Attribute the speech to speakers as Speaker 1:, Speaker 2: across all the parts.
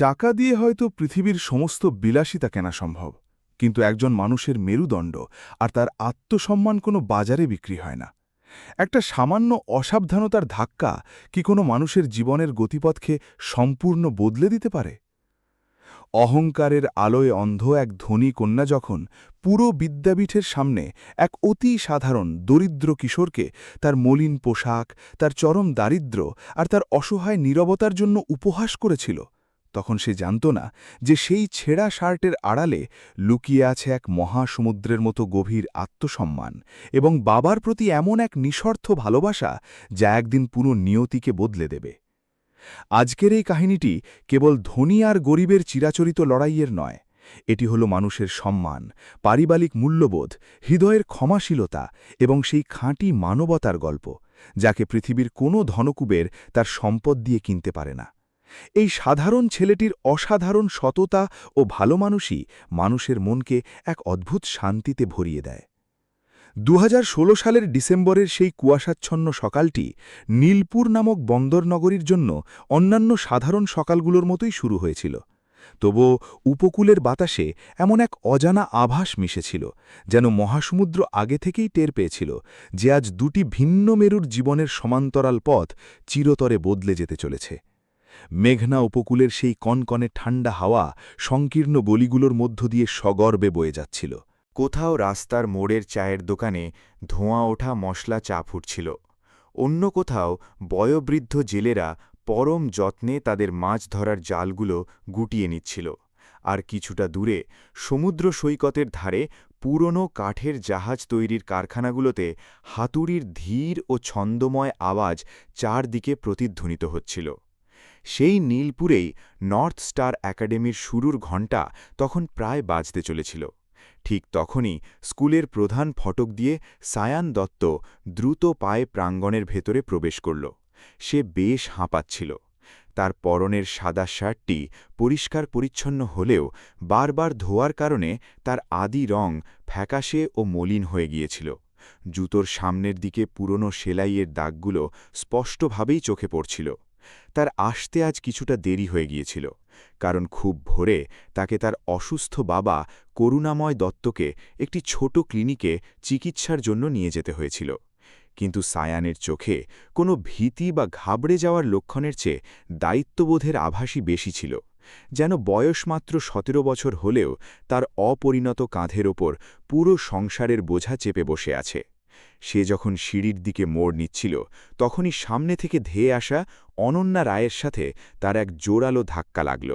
Speaker 1: টাকা দিয়ে হয়তো পৃথিবীর সমস্ত বিলাসিতা কেনা সম্ভব, কিন্তু একজন মানুষের মেরুদণ্ড আর তার আত্মসম্মান কোনো বাজারে বিক্রি হয় না। একটা সামান্য অসাবধানতার ধাক্কা কি কোনো মানুষের জীবনের গতিপথকে সম্পূর্ণ বদলে দিতে পারে? অহংকারের আলোয় অন্ধ এক ধনী কন্যা যখন পুরো বিদ্যাপীঠের সামনে এক অতি সাধারণ দরিদ্র কিশোরকে তার মলিন পোশাক, তার চরম দারিদ্র্য আর তার অসহায় নীরবতার জন্য উপহাস করেছিল, তখন সে জানত না যে সেই ছেঁড়া শার্টের আড়ালে লুকিয়ে আছে এক মহাসমুদ্রের মতো গভীর আত্মসম্মান এবং বাবার প্রতি এমন এক নিঃস্বার্থ ভালোবাসা যা একদিন পুরো নিয়তিকে বদলে দেবে। আজকের এই কাহিনীটি কেবল ধনী আর গরিবের চিরাচরিত লড়াইয়ের নয়, এটি হলো মানুষের সম্মান, পারিবারিক মূল্যবোধ, হৃদয়ের ক্ষমাশীলতা এবং সেই খাঁটি মানবতার গল্প, যাকে পৃথিবীর কোনো ধনকুবের তার সম্পদ দিয়ে কিনতে পারে না। এই সাধারণ ছেলেটির অসাধারণ সততা ও ভালো মানুষই মানুষের মনকে এক অদ্ভুত শান্তিতে ভরিয়ে দেয়। ২০১৬ সালের ডিসেম্বরের সেই কুয়াশাচ্ছন্ন সকালটি নীলপুর নামক বন্দরনগরীর জন্য অন্যান্য সাধারণ সকালগুলোর মতোই শুরু হয়েছিল। তবুও উপকূলের বাতাসে এমন এক অজানা আভাস মিশেছিল, যেন মহাসমুদ্র আগে থেকেই টের পেয়েছিল যে আজ দুটি ভিন্ন মেরুর জীবনের সমান্তরাল পথ চিরতরে বদলে যেতে চলেছে। মেঘনা উপকূলের সেই কনকনে ঠান্ডা হাওয়া সংকীর্ণ গলিগুলোর মধ্য দিয়ে সগর্বে বয়ে যাচ্ছিল।
Speaker 2: কোথাও রাস্তার মোড়ের চায়ের দোকানে ধোঁয়া ওঠা মশলা চা ফুটছিল, অন্য কোথাও বয়োবৃদ্ধ জেলেরা পরম যত্নে তাদের মাছ ধরার জালগুলো গুটিয়ে নিচ্ছিল, আর কিছুটা দূরে সমুদ্র সৈকতের ধারে পুরনো কাঠের জাহাজ তৈরির কারখানাগুলোতে হাতুড়ির ধীর ও ছন্দময় আওয়াজ চারদিকে প্রতিধ্বনিত হচ্ছিল। সেই নীলপুরেই নর্থ স্টার একাডেমির শুরুর ঘণ্টা তখন প্রায় বাজতে চলেছিল। ঠিক তখনই স্কুলের প্রধান ফটক দিয়ে সায়ান দত্ত দ্রুত পায়ে প্রাঙ্গণের ভেতরে প্রবেশ করল। সে বেশ হাঁপাচ্ছিল। তার পরনের সাদা শার্টটি পরিষ্কার পরিচ্ছন্ন হলেও বারবার ধোয়ার কারণে তার আদি রং ফ্যাকাশে ও মলিন হয়ে গিয়েছিল। জুতোর সামনের দিকে পুরনো সেলাইয়ের দাগগুলো স্পষ্টভাবেই চোখে পড়ছিল। তার আসতে আজ কিছুটা দেরি হয়ে গিয়েছিল, কারণ খুব ভোরে তাকে তার অসুস্থ বাবা করুণাময় দত্তকে একটি ছোট ক্লিনিকে চিকিৎসার জন্য নিয়ে যেতে হয়েছিল। কিন্তু সায়ানের চোখে কোনো ভীতি বা ঘাবড়ে যাওয়ার লক্ষণের চেয়ে দায়িত্ববোধের আভাসই বেশি ছিল, যেন বয়স মাত্র ১৭ বছর হলেও তার অপরিণত কাঁধের ওপর পুরো সংসারের বোঝা চেপে বসে আছে। সে যখন সিঁড়ির দিকে মোড় নিচ্ছিল, তখনই সামনে থেকে ধেয়ে আসা অনন্যা রায়ের সাথে তার এক জোরালো ধাক্কা লাগল।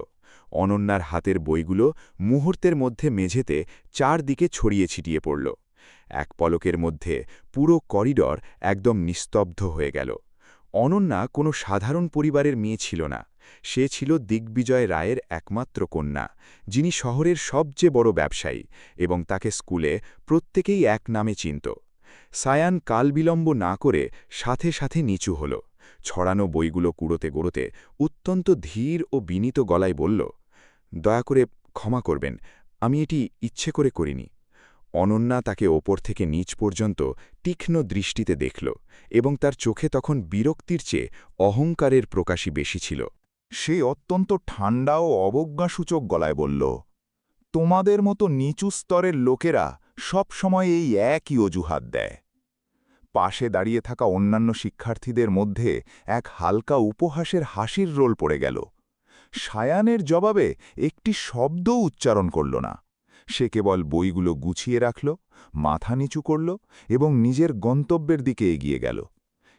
Speaker 2: অনন্যার হাতের বইগুলো মুহূর্তের মধ্যে মেঝেতে চারদিকে ছড়িয়ে ছিটিয়ে পড়ল। এক পলকের মধ্যে পুরো করিডর একদম নিস্তব্ধ হয়ে গেল। অনন্যা কোনো সাধারণ পরিবারের মেয়ে ছিল না। সে ছিল দিগ্বিজয় রায়ের একমাত্র কন্যা, যিনি শহরের সবচেয়ে বড় ব্যবসায়ী, এবং তাকে স্কুলে প্রত্যেকেই এক নামে চিনত। সায়ান কালবিলম্ব না করে সাথে সাথে নিচু হল। ছড়ানো বইগুলো কুড়োতে কুড়োতে অত্যন্ত ধীর ও বিনীত গলায় বলল, "দয়া করে ক্ষমা করবেন, আমি এটি ইচ্ছে করে করিনি।" অনন্যা তাকে ওপর থেকে নিচ পর্যন্ত তীক্ষ্ণ দৃষ্টিতে দেখল, এবং তার চোখে তখন বিরক্তির চেয়ে অহংকারের প্রকাশই বেশি ছিল।
Speaker 3: সে অত্যন্ত ঠান্ডা ও অবজ্ঞাসূচক গলায় বলল, "তোমাদের মতো নিচু স্তরের লোকেরা সব সময় এই একই অজুহাত দেয়।" পাশে দাঁড়িয়ে থাকা অন্যান্য শিক্ষার্থীদের মধ্যে এক হালকা উপহাসের হাসির রোল পড়ে গেল। সায়ানের জবাবে একটি শব্দও উচ্চারণ করল না। সে কেবল বইগুলো গুছিয়ে রাখল, মাথা নিচু করল এবং নিজের গন্তব্যের দিকে এগিয়ে গেল।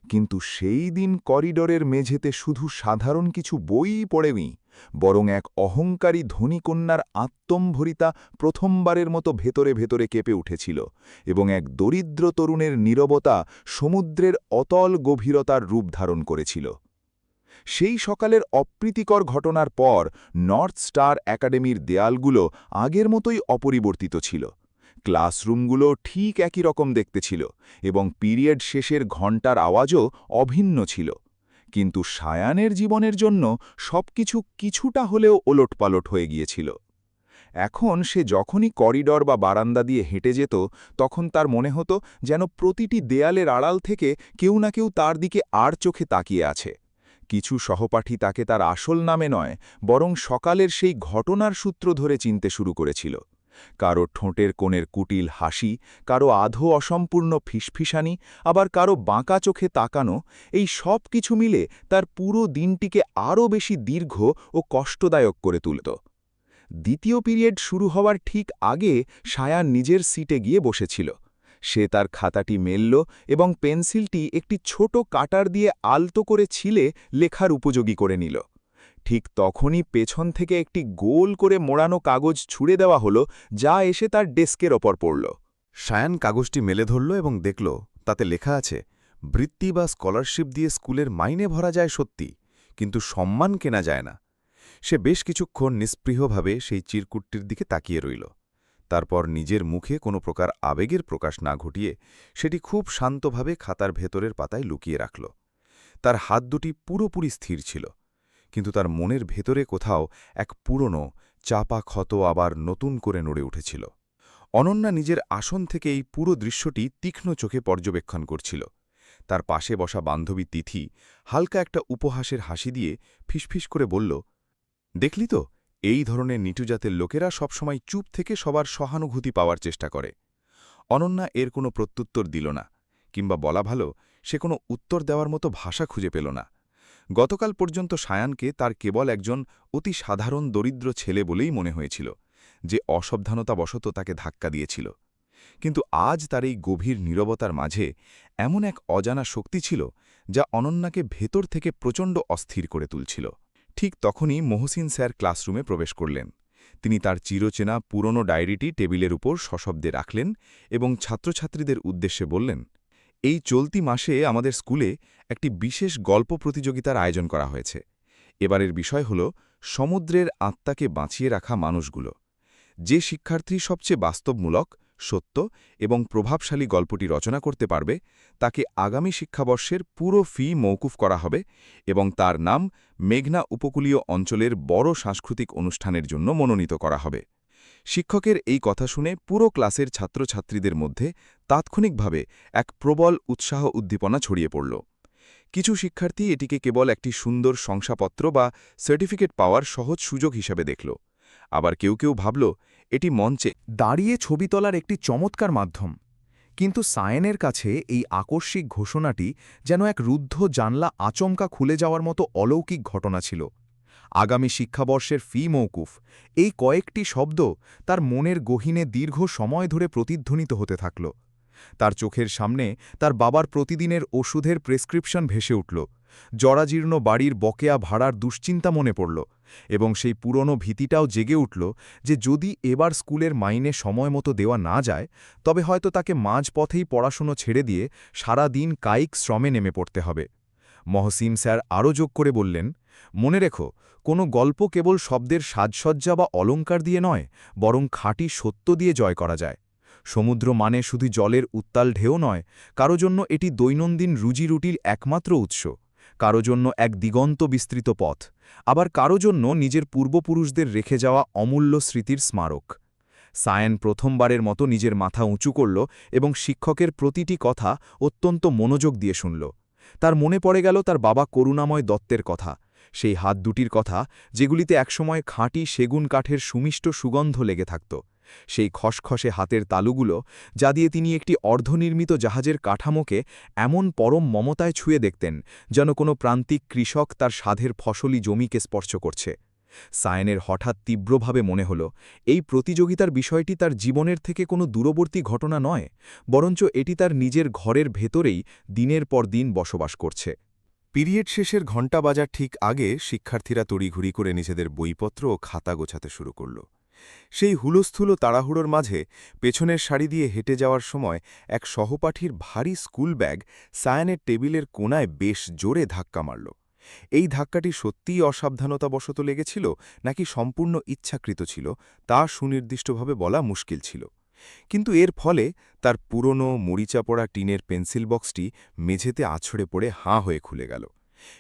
Speaker 3: কিন্তু সেই দিন করিডরের মেঝেতে শুধু সাধারণ কিছু বইই পড়েনি, বরং এক অহংকারী ধনী কন্যার আত্মম্ভরিতা প্রথমবারের মতো ভেতরে ভেতরে কেঁপে উঠেছিল, এবং এক দরিদ্র তরুণের নীরবতা সমুদ্রের অতল গভীরতার রূপ ধারণ করেছিল। সেই সকালের অপ্রীতিকর ঘটনার পর নর্থ স্টার একাডেমির দেয়ালগুলো আগের মতোই অপরিবর্তিত ছিল। ক্লাসরুমগুলো ঠিক একই রকম দেখতে ছিল, এবং পিরিয়ড শেষের ঘণ্টার আওয়াজও অভিন্ন ছিল। কিন্তু সায়ানের জীবনের জন্য সবকিছু কিছুটা হলেও ওলটপালট হয়ে গিয়েছিল। এখন সে যখনই করিডর বা বারান্দা দিয়ে হেঁটে যেত, তখন তার মনে হতো যেন প্রতিটি দেয়ালের আড়াল থেকে কেউ না কেউ তার দিকে আর চোখে তাকিয়ে আছে। কিছু সহপাঠী তাকে তার আসল নামে নয়, বরং সকালের সেই ঘটনার সূত্র ধরে চিনতে শুরু করেছিল। কারো ঠোঁটের কোণের কুটিল হাসি, কারো আধো অসম্পূর্ণ ফিসফিসানি, আবার কারো বাঁকা চোখে তাকানো, এই সব কিছু মিলে তার পুরো দিনটিকে আরও বেশি দীর্ঘ ও কষ্টদায়ক করে তুলত। দ্বিতীয় পিরিয়ড শুরু হওয়ার ঠিক আগে সায়ান নিজের সিটে গিয়ে বসেছিল। সে তার খাতাটি মেলল এবং পেন্সিলটি একটি ছোট কাটার দিয়ে আলতো করে ছিলে লেখার উপযোগী করে নিল। ঠিক তখনই পেছন থেকে একটি গোল করে মোড়ানো কাগজ ছুঁড়ে দেওয়া হলো, যা এসে তার ডেস্কের ওপর পড়ল।
Speaker 4: সায়ান কাগজটি মেলে ধরল এবং দেখল তাতে লেখা আছে, বৃত্তি বা স্কলারশিপ দিয়ে স্কুলের মাইনে ভরা যায় সত্যি, কিন্তু সম্মান কেনা যায় না। সে বেশ কিছুক্ষণ নিস্পৃহভাবে সেই চিরকুটটির দিকে তাকিয়ে রইল। তারপর নিজের মুখে কোনো প্রকার আবেগের প্রকাশ না ঘটিয়ে সেটি খুব শান্তভাবে খাতার ভেতরের পাতায় লুকিয়ে রাখল। তার হাত দুটি পুরোপুরি স্থির ছিল, কিন্তু তার মনের ভেতরে কোথাও এক পুরনো চাপা ক্ষত আবার নতুন করে নড়ে উঠেছিল। অনন্যা নিজের আসন থেকে এই পুরো দৃশ্যটি তীক্ষ্ণ চোখে পর্যবেক্ষণ করছিল। তার পাশে বসা বান্ধবী তিথি হালকা একটা উপহাসের হাসি দিয়ে ফিসফিস করে বলল, দেখলি তো, এই ধরনের নিটুজাতের লোকেরা সবসময় চুপ থেকে সবার সহানুভূতি পাওয়ার চেষ্টা করে। অনন্যা এর কোনো প্রত্যুত্তর দিল না, কিংবা বলা ভালো, সে কোনো উত্তর দেওয়ার মতো ভাষা খুঁজে পেল না। গতকাল পর্যন্ত সায়ানকে তার কেবল একজন অতি সাধারণ দরিদ্র ছেলে বলেই মনে হয়েছিল, যে অসাবধানতাবশত তাকে ধাক্কা দিয়েছিল। কিন্তু আজ তার এই গভীর নীরবতার মাঝে এমন এক অজানা শক্তি ছিল, যা অনন্যাকে ভেতর থেকে প্রচণ্ড অস্থির করে তুলছিল। ঠিক তখনই মহসিন স্যার ক্লাসরুমে প্রবেশ করলেন। তিনি তার চিরচেনা পুরনো ডায়েরিটি টেবিলের উপর সশব্দে রাখলেন এবং ছাত্রছাত্রীদের উদ্দেশ্যে বললেন, এই চলতি মাসে আমাদের স্কুলে একটি বিশেষ গল্প প্রতিযোগিতার আয়োজন করা হয়েছে। এবারের বিষয় হল সমুদ্রের আত্মাকে বাঁচিয়ে রাখা মানুষগুলো। যে শিক্ষার্থী সবচেয়ে বাস্তবমূলক, সত্য এবং প্রভাবশালী গল্পটি রচনা করতে পারবে, তাকে আগামী শিক্ষাবর্ষের পুরো ফি মওকুফ করা হবে এবং তার নাম মেঘনা উপকূলীয় অঞ্চলের বড় সাংস্কৃতিক অনুষ্ঠানের জন্য মনোনীত করা হবে। শিক্ষকের এই কথা শুনে পুরো ক্লাসের ছাত্রছাত্রীদের মধ্যে তাৎক্ষণিকভাবে এক প্রবল উৎসাহ উদ্দীপনা ছড়িয়ে পড়ল। কিছু শিক্ষার্থী এটিকে কেবল একটি সুন্দর শংসাপত্র বা সার্টিফিকেট পাওয়ার সহজ সুযোগ হিসেবে দেখল। আবার কেউ কেউ ভাবল, এটি মঞ্চে
Speaker 5: দাঁড়িয়ে ছবি তোলার একটি চমৎকার মাধ্যম। কিন্তু সায়েনের কাছে এই আকস্মিক ঘোষণাটি যেন এক রুদ্ধ জানলা আচমকা খুলে যাওয়ার মতো অলৌকিক ঘটনা ছিল। আগামী শিক্ষাবর্ষের ফি মওকুফ, এই কয়েকটি শব্দ তার মনের গহীনে দীর্ঘ সময় ধরে প্রতিধ্বনিত হতে থাকল। তার চোখের সামনে তার বাবার প্রতিদিনের ওষুধের প্রেসক্রিপশন ভেসে উঠল, জরাজীর্ণ বাড়ির বকেয়া ভাড়ার দুশ্চিন্তা মনে পড়ল, এবং সেই পুরনো ভীতিটাও জেগে উঠল যে যদি এবার স্কুলের মাইনে সময় মতো দেওয়া না যায়, তবে হয়তো তাকে মাঝপথেই পড়াশুনো ছেড়ে দিয়ে সারা দিন কায়িক শ্রমে নেমে পড়তে হবে। মহসিন স্যার আরও যোগ করে বললেন, মনে রেখো, কোনো গল্প কেবল শব্দের সাজসজ্জা বা অলঙ্কার দিয়ে নয়, বরং খাঁটি সত্য দিয়ে জয় করা যায়। সমুদ্র মানে শুধু জলের উত্তাল ঢেউ নয়, কারো জন্য এটি দৈনন্দিন রুজিরুটির একমাত্র উৎস, কারো জন্য এক দিগন্ত বিস্তৃত পথ, আবার কারো জন্য নিজের পূর্বপুরুষদের রেখে যাওয়া অমূল্য স্মৃতির স্মারক। সায়েন প্রথমবারের মতো নিজের মাথা উঁচু করল এবং শিক্ষকের প্রতিটি কথা অত্যন্ত মনোযোগ দিয়ে শুনল। তার মনে পড়ে গেল তার বাবা করুণাময় দত্তের কথা, সেই হাত দুটির কথা যেগুলিতে একসময় খাঁটি সেগুন কাঠের সুমিষ্ট সুগন্ধ লেগে থাকত, সেই খসখসে হাতের তালুগুলো যা দিয়ে তিনি একটি অর্ধনির্মিত জাহাজের কাঠামোকে এমন পরম মমতায় ছুঁয়ে দেখতেন, যেন কোনো প্রান্তিক কৃষক তার সাধের ফসলি জমিকে স্পর্শ করছে। সায়েনের হঠাৎ তীব্রভাবে মনে হল, এই প্রতিযোগিতার বিষয়টি তার জীবনের থেকে কোনো দূরবর্তী ঘটনা নয়, বরঞ্চ এটি তার নিজের ঘরের ভেতরেই দিনের পর দিন বসবাস করছে।
Speaker 4: পিরিয়ড শেষের ঘণ্টা বাজার ঠিক আগে শিক্ষার্থীরা তড়িঘড়ি করে নিজেদের বইপত্র ও খাতা গোছাতে শুরু করল। সেই হুলস্থুল তাড়াহুড়োর মাঝে পেছনের সারি দিয়ে হেঁটে যাওয়ার সময় এক সহপাঠীর ভারী স্কুল ব্যাগ সায়ানের টেবিলের কোণায় বেশ জোরে ধাক্কা মারল। এই ধাক্কাটি সত্যিই অসাবধানতাবশত লেগেছিল নাকি সম্পূর্ণ ইচ্ছাকৃত ছিল, তা সুনির্দিষ্টভাবে বলা মুশকিল ছিল। কিন্তু এর ফলে তার পুরনো মরিচা পড়া টিনের পেন্সিল বক্সটি মেঝেতে আছড়ে পড়ে হাঁ হয়ে খুলে গেল।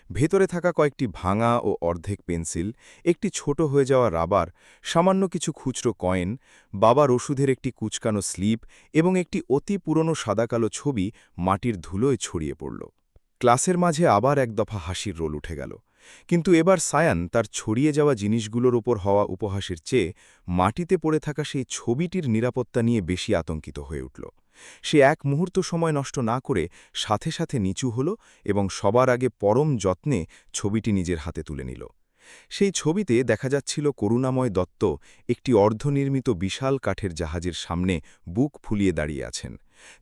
Speaker 4: ভেতরে থাকা কয়েকটি ভাঙা ও অর্ধেক পেন্সিল, একটি ছোট হয়ে যাওয়া রাবার, সামান্য কিছু খুচরো কয়েন, বাবার ওষুধের একটি কুচকানো স্লিপ এবং একটি অতি পুরনো সাদাকালো ছবি মাটির ধুলোয় ছড়িয়ে পড়ল। ক্লাসের মাঝে আবার এক দফা হাসির রোল উঠে গেল, কিন্তু এবার সায়ান তার ছড়িয়ে যাওয়া জিনিসগুলোর ওপর হওয়া উপহাসের চেয়ে মাটিতে পড়ে থাকা সেই ছবিটির নিরাপত্তা নিয়ে বেশি আতঙ্কিত হয়ে উঠল। সে এক মুহূর্ত সময় নষ্ট না করে সাথে সাথে নিচু হল এবং সবার আগে পরম যত্নে ছবিটি নিজের হাতে তুলে নিল। সেই ছবিতে দেখা যাচ্ছিল করুণাময় দত্ত একটি অর্ধনির্মিত বিশাল কাঠের জাহাজের সামনে বুক ফুলিয়ে দাঁড়িয়ে আছেন।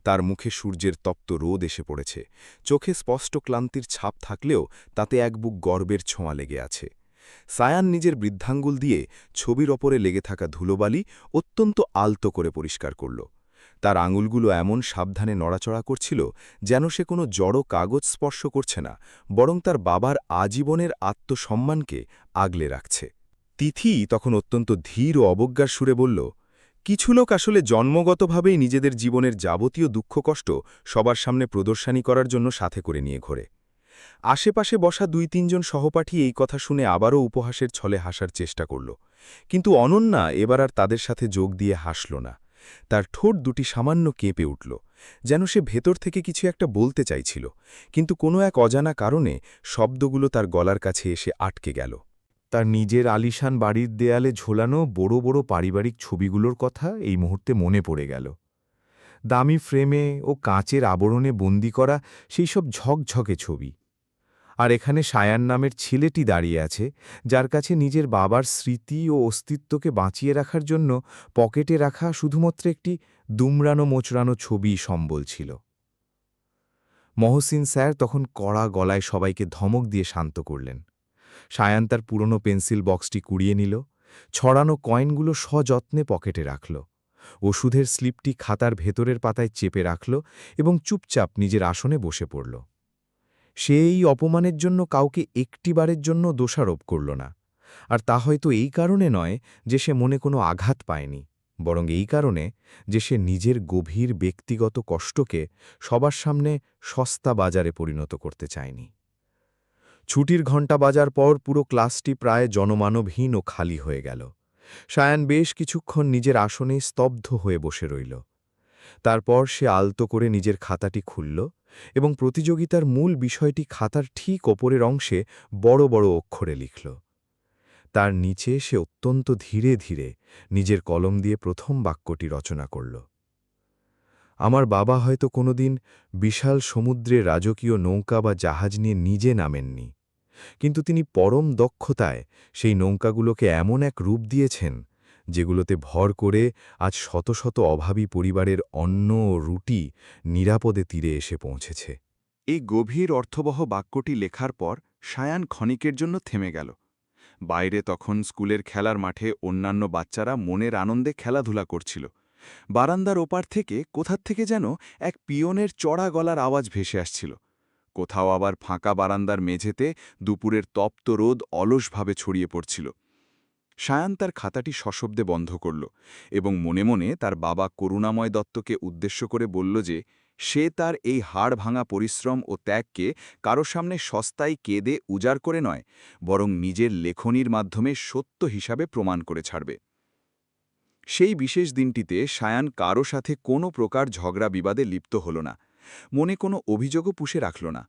Speaker 4: তার মুখে সূর্যের তপ্ত রোদ এসে পড়েছে, চোখে স্পষ্ট ক্লান্তির ছাপ থাকলেও তাতে এক বুক গর্বের ছোঁয়া লেগে আছে। সায়ান নিজের বৃদ্ধাঙ্গুল দিয়ে ছবির ওপরে লেগে থাকা ধুলোবালি অত্যন্ত আলতো করে পরিষ্কার করল। তার আঙুলগুলো এমন সাবধানে নড়াচড়া করছিল যেন সে কোনো জড়ো কাগজ স্পর্শ করছে না, বরং তার বাবার আজীবনের আত্মসম্মানকে আগলে রাখছে। তিথি তখন অত্যন্ত ধীর ও অবজ্ঞার সুরে বলল, কিছু লোক আসলে জন্মগতভাবেই নিজেদের জীবনের যাবতীয় দুঃখকষ্ট সবার সামনে প্রদর্শনী করার জন্য সাথে করে নিয়ে ঘোরে। আশেপাশে বসা ২-৩ জন সহপাঠী এই কথা শুনে আবারও উপহাসের ছলে হাসার চেষ্টা করল, কিন্তু অনন্যা এবার আর তাদের সাথে যোগ দিয়ে হাসল না। তার ঠোঁট দুটি সামান্য কেঁপে উঠল, যেন সে ভেতর থেকে কিছু একটা বলতে চাইছিল, কিন্তু কোনো এক অজানা কারণে শব্দগুলো তার গলার কাছে এসে আটকে গেল।
Speaker 5: তার নিজের আলিশান বাড়ির দেয়ালে ঝোলানো বড় বড় পারিবারিক ছবিগুলোর কথা এই মুহূর্তে মনে পড়ে গেল। দামি ফ্রেমে ও কাঁচের আবরণে বন্দি করা সেই সব ঝকঝকে ছবি। আর এখানে সায়ান নামের ছেলেটি দাঁড়িয়ে আছে, যার কাছে নিজের বাবার স্মৃতি ও অস্তিত্বকে বাঁচিয়ে রাখার জন্য পকেটে রাখা শুধুমাত্র একটি দুমড়ানো মোচড়ানো ছবি সম্বল ছিল। মহসিন স্যার তখন কড়া গলায় সবাইকে ধমক দিয়ে শান্ত করলেন। সায়ান তার পুরনো পেন্সিল বক্সটি কুড়িয়ে নিল, ছড়ানো কয়েনগুলো সযত্নে পকেটে রাখল, ওষুধের স্লিপটি খাতার ভেতরের পাতায় চেপে রাখল এবং চুপচাপ নিজের আসনে বসে পড়ল। সে এই অপমানের জন্য কাউকে একটিবারের জন্য দোষারোপ করল না, আর তা হয়তো এই কারণে নয় যে সে মনে কোনো আঘাত পায়নি, বরং এই কারণে যে সে নিজের গভীর ব্যক্তিগত কষ্টকে সবার সামনে সস্তা বাজারে পরিণত করতে চায়নি। ছুটির ঘণ্টা বাজার পর পুরো ক্লাসটি প্রায় জনমানবহীন ও খালি হয়ে গেল। সায়ান বেশ কিছুক্ষণ নিজের আসনে স্তব্ধ হয়ে বসে রইল। তারপর সে আলতো করে নিজের খাতাটি খুলল এবং প্রতিযোগিতার মূল বিষয়টি খাতার ঠিক ওপরের অংশে বড় বড় অক্ষরে লিখল। তার নিচে সে অত্যন্ত ধীরে ধীরে নিজের কলম দিয়ে প্রথম বাক্যটি রচনা করল। আমার বাবা হয়তো কোনোদিন বিশাল সমুদ্রে রাজকীয় নৌকা বা জাহাজ নিয়ে নিজে নামেননি, কিন্তু তিনি পরম দক্ষতায় সেই নৌকাগুলোকে এমন এক রূপ দিয়েছেন যেগুলোতে ভর করে আজ শত শত অভাবী পরিবারের অন্ন ও রুটি নিরাপদে তীরে এসে পৌঁছেছে।
Speaker 3: এই গভীর অর্থবহ বাক্যটি লেখার পর সায়ান ক্ষণিকের জন্য থেমে গেল। বাইরে তখন স্কুলের খেলার মাঠে অন্যান্য বাচ্চারা মনের আনন্দে খেলাধুলা করছিল। বারান্দার ওপার থেকে কোথার থেকে যেন এক পিয়নের চড়া গলার আওয়াজ ভেসে আসছিল। কোথাও আবার ফাঁকা বারান্দার মেঝেতে দুপুরের তপ্ত রোদ অলসভাবে ছড়িয়ে পড়ছিল। সায়ান তার খাতাটি সশব্দে বন্ধ করল এবং মনে মনে তার বাবা করুণাময় দত্তকে উদ্দেশ্য করে বলল যে সে তার এই হাড় ভাঙা পরিশ্রম ও ত্যাগকে কারো সামনে সস্তায় কেঁদে উজাড় করে নয়, বরং নিজের লেখনীর মাধ্যমে সত্য হিসাবে প্রমাণ করে ছাড়বে। সেই বিশেষ দিনটিতে সায়ান কারো সাথে কোনো প্রকার ঝগড়া বিবাদে লিপ্ত হল না, মনে কোনো অভিযোগও পুষে রাখল না।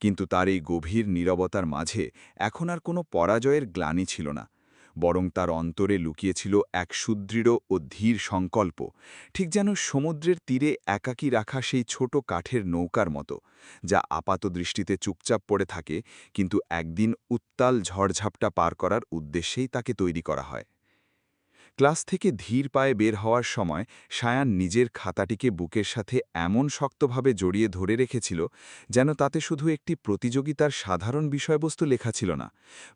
Speaker 3: কিন্তু তার এই গভীর নীরবতার মাঝে এখন আর কোনো পরাজয়ের গ্লানি ছিল না, বরং তার অন্তরে লুকিয়েছিল এক সুদৃঢ় ও ধীর সংকল্প, ঠিক যেন সমুদ্রের তীরে একাকী রাখা সেই ছোট কাঠের নৌকার মতো, যা আপাত দৃষ্টিতে চুপচাপ পড়ে থাকে, কিন্তু একদিন উত্তাল ঝড়ঝাপটা পার করার উদ্দেশ্যেই তাকে তৈরি করা হয়। ক্লাস থেকে ধীর পায়ে বের হওয়ার সময় সায়ান নিজের খাতাটিকে বুকের সাথে এমন শক্তভাবে জড়িয়ে ধরে রেখেছিল যেন তাতে শুধু একটি প্রতিযোগিতার সাধারণ বিষয়বস্তু লেখা ছিল না,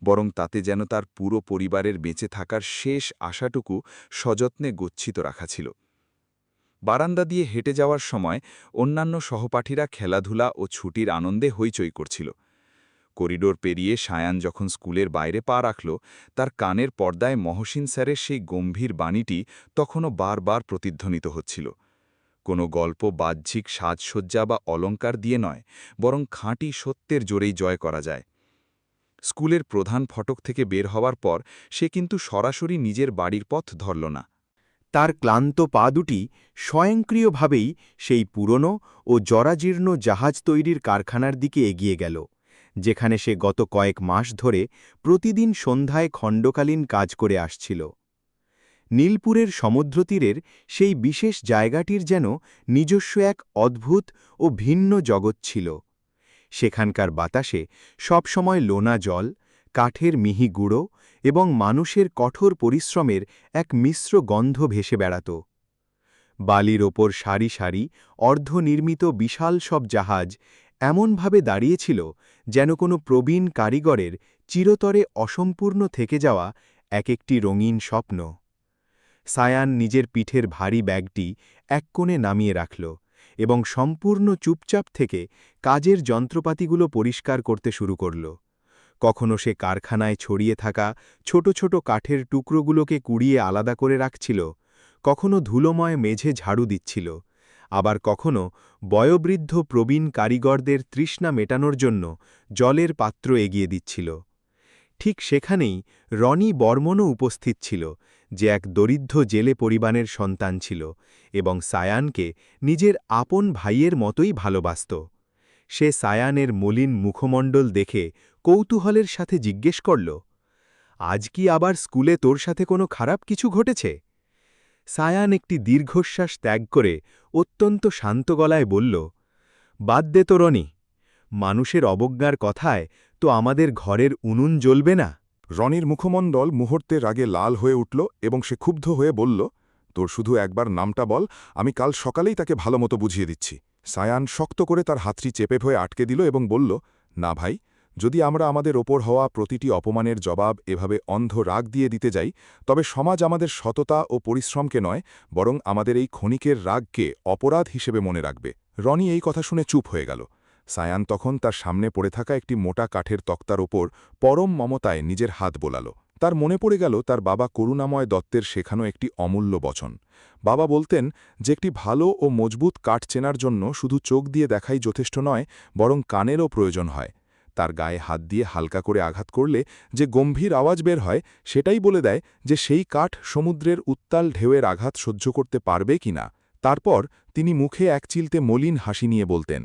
Speaker 3: বরং তাতে যেন তার পুরো পরিবারের বেঁচে থাকার শেষ আশাটুকু সযত্নে গচ্ছিত রাখা ছিল। বারান্দা দিয়ে হেঁটে যাওয়ার সময় অন্যান্য সহপাঠীরা খেলাধুলা ও ছুটির আনন্দে হইচই করছিল। করিডোর পেরিয়ে সায়ান যখন স্কুলের বাইরে পা রাখল, তার কানের পর্দায় মহসিন স্যারের সেই গম্ভীর বাণীটি তখনও বারবার প্রতিধ্বনিত হচ্ছিল। কোনো গল্প বাহ্যিক সাজসজ্জা বা অলঙ্কার দিয়ে নয়, বরং খাঁটি সত্যের জোরেই জয় করা যায়। স্কুলের প্রধান ফটক থেকে বের হওয়ার পর সে কিন্তু সরাসরি নিজের বাড়ির পথ ধরল না।
Speaker 2: তার ক্লান্ত পা দুটি স্বয়ংক্রিয়ভাবেই সেই পুরনো ও জরাজীর্ণ জাহাজ তৈরির কারখানার দিকে এগিয়ে গেল, যেখানে সে গত কয়েক মাস ধরে প্রতিদিন সন্ধ্যায় খণ্ডকালীন কাজ করে আসছিল। নীলপুরের সমুদ্রতীরের সেই বিশেষ জায়গাটির যেন নিজস্ব এক অদ্ভুত ও ভিন্ন জগৎ ছিল। সেখানকার বাতাসে সবসময় লোনা জল, কাঠের মিহি গুঁড়ো এবং মানুষের কঠোর পরিশ্রমের এক মিশ্র গন্ধ ভেসে বেড়াত। বালির ওপর সারি সারি অর্ধনির্মিত বিশাল সব জাহাজ এমনভাবে দাঁড়িয়েছিল যেন কোনো প্রবীণ কারিগরের চিরতরে অসম্পূর্ণ থেকে যাওয়া এক একটি রঙিন স্বপ্ন। সায়ান নিজের পিঠের ভারী ব্যাগটি এক কোণে নামিয়ে রাখল এবং সম্পূর্ণ চুপচাপ থেকে কাজের যন্ত্রপাতিগুলো পরিষ্কার করতে শুরু করল। কখনো সে কারখানায় ছড়িয়ে থাকা ছোট ছোট কাঠের টুকরোগুলোকে কুড়িয়ে আলাদা করে রাখছিল, কখনো ধুলোময় মেঝে ঝাড়ু দিচ্ছিল, আবার কখনো বয়োবৃদ্ধ প্রবীণ কারিগরদের তৃষ্ণা মেটানোর জন্য জলের পাত্র এগিয়ে দিচ্ছিল। ঠিক সেখানেই রনি বর্মনও উপস্থিত ছিল, যে এক দরিদ্র জেলে পরিবারের সন্তান ছিল এবং সায়ানকে নিজের আপন ভাইয়ের মতোই ভালোবাসত। সে সায়ানের মলিন মুখমণ্ডল দেখে কৌতূহলের সাথে জিজ্ঞেস করল, আজ কি আবার স্কুলে তোর সাথে কোনো খারাপ কিছু ঘটেছে? সায়ান একটি দীর্ঘশ্বাস ত্যাগ করে অত্যন্ত শান্ত গলায় বলল, বাদ দে তো রনি, মানুষের অবজ্ঞার কথায় তো আমাদের ঘরের উনুন জ্বলবে না।
Speaker 3: রনির মুখমণ্ডল মুহূর্তে রাগে লাল হয়ে উঠল এবং সে ক্ষুব্ধ হয়ে বলল, তোর শুধু একবার নামটা বল, আমি কাল সকালেই তাকে ভালোমতো বুঝিয়ে দিচ্ছি। সায়ান শক্ত করে তার হাতটি চেপে হয়ে আটকে দিল এবং বলল, না ভাই, যদি আমরা আমাদের ওপর হওয়া প্রতিটি অপমানের জবাব এভাবে অন্ধ রাগ দিয়ে দিতে যাই, তবে সমাজ আমাদের সততা ও পরিশ্রমকে নয়, বরং আমাদের এই ক্ষণিকের রাগকে অপরাধ হিসেবে মনে রাখবে। রনি এই কথা শুনে চুপ হয়ে গেল। সায়ান তখন তার সামনে পড়ে থাকা একটি মোটা কাঠের তক্তার ওপর পরম মমতায় নিজের হাত বোলাল। তার মনে পড়ে গেল তার বাবা করুণাময় দত্তের শেখানো একটি অমূল্য বচন। বাবা বলতেন যে একটি ভালো ও মজবুত কাঠ চেনার জন্য শুধু চোখ দিয়ে দেখাই যথেষ্ট নয়, বরং কানেরও প্রয়োজন হয়। তার গায়ে হাত দিয়ে হালকা করে আঘাত করলে যে গম্ভীর আওয়াজ বের হয়, সেটাই বলে দেয় যে সেই কাঠ সমুদ্রের উত্তাল ঢেউয়ের আঘাত সহ্য করতে পারবে কিনা। তারপর তিনি মুখে এক চিলতে মলিন হাসি নিয়ে বলতেন,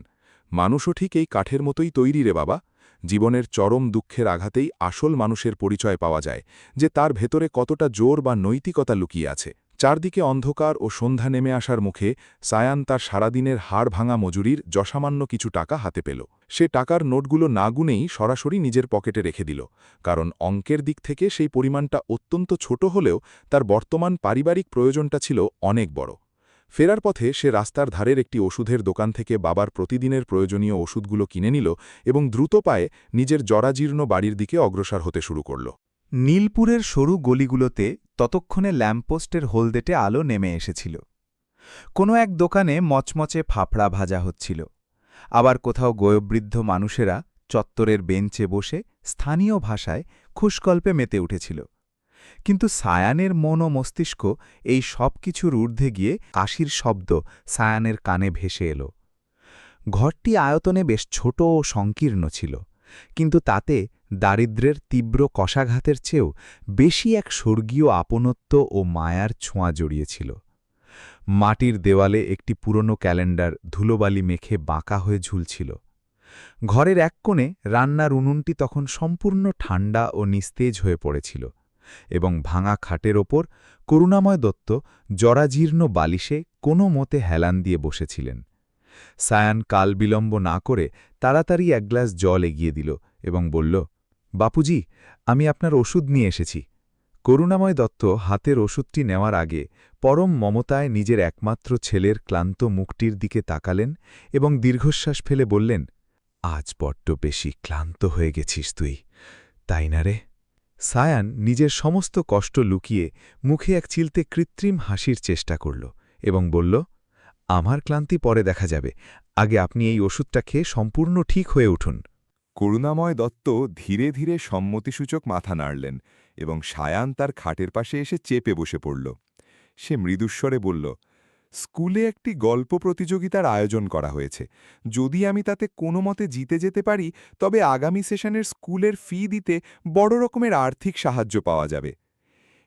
Speaker 3: মানুষও ঠিক এই কাঠের মতোই তৈরি রে বাবা। জীবনের চরম দুঃখের আঘাতেই আসল মানুষের পরিচয় পাওয়া যায়, যে তার ভেতরে কতটা জোর বা নৈতিকতা লুকিয়ে আছে। চারদিকে অন্ধকার ও সন্ধ্যা নেমে আসার মুখে সায়ান তার সারাদিনের হাড় ভাঙা মজুরির যসামান্য কিছু টাকা হাতে পেল। সে টাকার নোটগুলো না গুনেই সরাসরি নিজের পকেটে রেখে দিল, কারণ অঙ্কের দিক থেকে সেই পরিমাণটা অত্যন্ত ছোট হলেও তার বর্তমান পারিবারিক প্রয়োজনটা ছিল অনেক বড়। ফেরার পথে সে রাস্তার ধারের একটি ওষুধের দোকান থেকে বাবার প্রতিদিনের প্রয়োজনীয় ওষুধগুলো কিনে নিল এবং দ্রুত পায়ে নিজের জরাজীর্ণ বাড়ির দিকে অগ্রসর হতে শুরু করল।
Speaker 5: নীলপুরের সরু গলিগুলোতে ততক্ষণে ল্যাম্পপোস্টের হলদেটে আলো নেমে এসেছিল। কোনো এক দোকানে মচমচে ফাফড়া ভাজা হচ্ছিল, আবার কোথাও গয়োবৃদ্ধ মানুষেরা চত্বরের বেঞ্চে বসে স্থানীয় ভাষায় খুশগল্পে মেতে উঠেছিল। কিন্তু সায়ানের মন ও মস্তিষ্ক এই সব কিছুর ঊর্ধ্বে গিয়ে কাশির শব্দ সায়ানের কানে ভেসে এল। ঘরটি আয়তনে বেশ ছোট ও সংকীর্ণ ছিল, কিন্তু তাতে দারিদ্র্যের তীব্র কষাঘাতের চেয়েও বেশি এক স্বর্গীয় আপনত্ব ও মায়ার ছোঁয়া জড়িয়েছিল। মাটির দেওয়ালে একটি পুরনো ক্যালেন্ডার ধুলোবালি মেখে বাঁকা হয়ে ঝুলছিল। ঘরের এক কোণে রান্নার উনুনটি তখন সম্পূর্ণ ঠান্ডা ও নিস্তেজ হয়ে পড়েছিল এবং ভাঙা খাটের ওপর করুণাময় দত্ত জরাজীর্ণ বালিশে কোনো মতে হেলান দিয়ে বসেছিলেন। সায়ান কাল বিলম্ব না করে তাড়াতাড়ি এক গ্লাস জল এগিয়ে দিল এবং বলল, বাপুজি, আমি আপনার ওষুধ নিয়ে এসেছি। করুণাময় দত্ত হাতের ওষুধটি নেওয়ার আগে পরম মমতায় নিজের একমাত্র ছেলের ক্লান্ত মুখটির দিকে তাকালেন এবং দীর্ঘশ্বাস ফেলে বললেন, আজ বড্ড বেশি ক্লান্ত হয়ে গেছিস তুই, তাই না রে? সায়ান নিজের সমস্ত কষ্ট লুকিয়ে মুখে এক চিলতে কৃত্রিম হাসির চেষ্টা করল এবং বলল, আমার ক্লান্তি পরে দেখা যাবে, আগে আপনি এই ওষুধটা খেয়ে সম্পূর্ণ ঠিক হয়ে উঠুন।
Speaker 6: করুণাময় দত্ত ধীরে ধীরে সম্মতিসূচক মাথা নাড়লেন এবং সায়ান তার খাটের পাশে এসে চেপে বসে পড়ল। সে মৃদুস্বরে বলল, স্কুলে একটি গল্প প্রতিযোগিতার আয়োজন করা হয়েছে। যদি আমি তাতে কোনো মতে জিতে যেতে পারি, তবে আগামী সেশনের স্কুলের ফি দিতে বড় রকমের আর্থিক সাহায্য পাওয়া যাবে।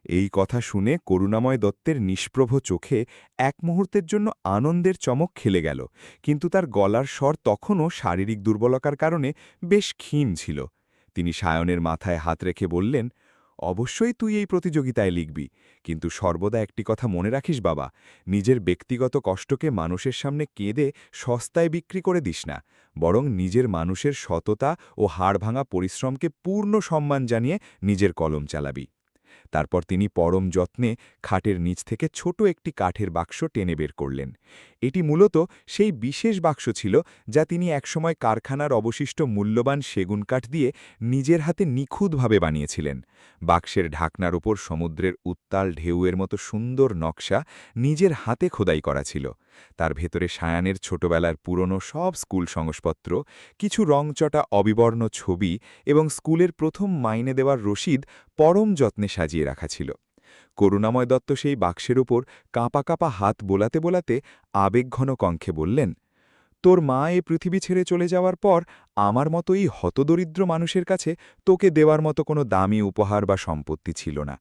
Speaker 6: এই কথা শুনে করুণাময় দত্তের নিষ্প্রভ চোখে এক মুহূর্তের জন্য আনন্দের চমক খেলে গেল, কিন্তু তার গলার স্বর তখনও শারীরিক দুর্বলতার কারণে বেশ ক্ষীণ ছিল। তিনি সায়নের মাথায় হাত রেখে বললেন, অবশ্যই তুই এই প্রতিযোগিতায় লিখবি, কিন্তু সর্বদা একটি কথা মনে রাখিস বাবা, নিজের ব্যক্তিগত কষ্টকে মানুষের সামনে কেঁদে সস্তায় বিক্রি করে দিস না, বরং নিজের মানুষের সততা ও হাড়ভাঙা পরিশ্রমকে পূর্ণ সম্মান জানিয়ে নিজের কলম চালাবি। তারপর তিনি পরম যত্নে খাটের নিচ থেকে ছোট একটি কাঠের বাক্স টেনে বের করলেন। এটি মূলত সেই বিশেষ বাক্স ছিল যা তিনি একসময় কারখানার অবশিষ্ট মূল্যবান সেগুন কাঠ দিয়ে নিজের হাতে নিখুঁতভাবে বানিয়েছিলেন। বাক্সের ঢাকনার ওপর সমুদ্রের উত্তাল ঢেউয়ের মতো সুন্দর নকশা নিজের হাতে খোদাই করা ছিল। তার ভেতরে সায়ানের ছোটবেলার পুরনো সব স্কুল সংবাদপত্র, কিছু রংচটা অবিবর্ণ ছবি এবং স্কুলের প্রথম মাইনে দেওয়ার রসিদ পরম যত্নে সাজিয়ে রাখা ছিল। করুণাময় দত্ত সেই বাক্সের ওপর কাঁপা কাঁপা হাত বোলাতে বোলাতে আবেগঘন কণ্ঠে বললেন, তোর মা এ পৃথিবী ছেড়ে চলে যাওয়ার পর আমার মতো এই হতদরিদ্র মানুষের কাছে তোকে দেওয়ার মতো কোনো দামি উপহার বা সম্পত্তি ছিল না।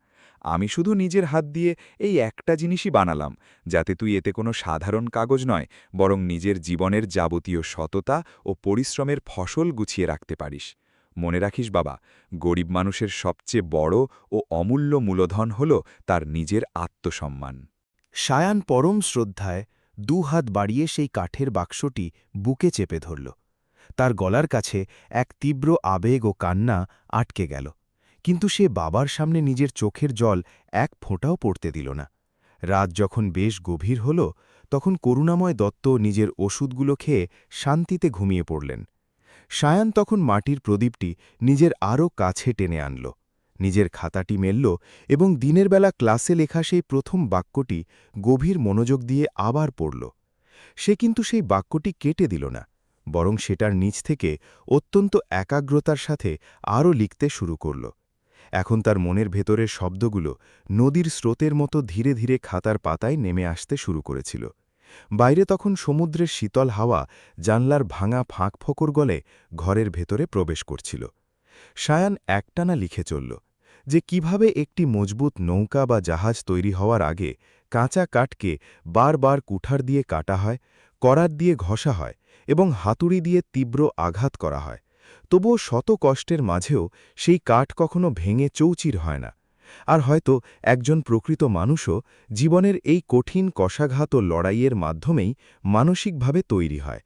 Speaker 6: আমি শুধু নিজের হাত দিয়ে এই একটা জিনিসই বানালাম, যাতে তুই এতে কোনো সাধারণ কাগজ নয়, বরং নিজের জীবনের যাবতীয় সততা ও পরিশ্রমের ফসল গুছিয়ে রাখতে পারিস। মনে রাখিস বাবা, গরিব মানুষের সবচেয়ে বড় ও অমূল্য মূলধন হল তার নিজের আত্মসম্মান।
Speaker 5: সায়ান পরম শ্রদ্ধায় দুহাত বাড়িয়ে সেই কাঠের বাক্সটি বুকে চেপে ধরল। তার গলার কাছে এক তীব্র আবেগ ও কান্না আটকে গেল, কিন্তু সে বাবার সামনে নিজের চোখের জল এক ফোঁটাও পড়তে দিল না। রাত যখন বেশ গভীর হল, তখন করুণাময় দত্ত নিজের ওষুধগুলো খেয়ে শান্তিতে ঘুমিয়ে পড়লেন। সায়ান তখন মাটির প্রদীপটি নিজের আরও কাছে টেনে আনল, নিজের খাতাটি মেলল এবং দিনের বেলা ক্লাসে লেখা সেই প্রথম বাক্যটি গভীর মনোযোগ দিয়ে আবার পড়ল। সে কিন্তু সেই বাক্যটি কেটে দিল না, বরং সেটার নিচ থেকে অত্যন্ত একাগ্রতার সাথে আরও লিখতে শুরু করল। এখন তার মনের ভেতরের শব্দগুলো নদীর স্রোতের মতো ধীরে ধীরে খাতার পাতায় নেমে আসতে শুরু করেছিল। বাইরে তখন সমুদ্রের শীতল হাওয়া জানলার ভাঙা ফাঁক ফোকর গলে ঘরের ভেতরে প্রবেশ করছিল। সায়ান একটানা লিখে চলল যে কিভাবে একটি মজবুত নৌকা বা জাহাজ তৈরি হওয়ার আগে কাঁচা কাঠকে বারবার কুঠার দিয়ে কাটা হয়, করাত দিয়ে ঘষা হয় এবং হাতুড়ি দিয়ে তীব্র আঘাত করা হয়। তবুও শত কষ্টের মাঝেও সেই কাঠ কখনো ভেঙে চৌচির হয় না। আর হয়তো একজন প্রকৃত মানুষও জীবনের এই কঠিন কষাঘাত ও লড়াইয়ের মাধ্যমেই মানসিকভাবে তৈরি হয়।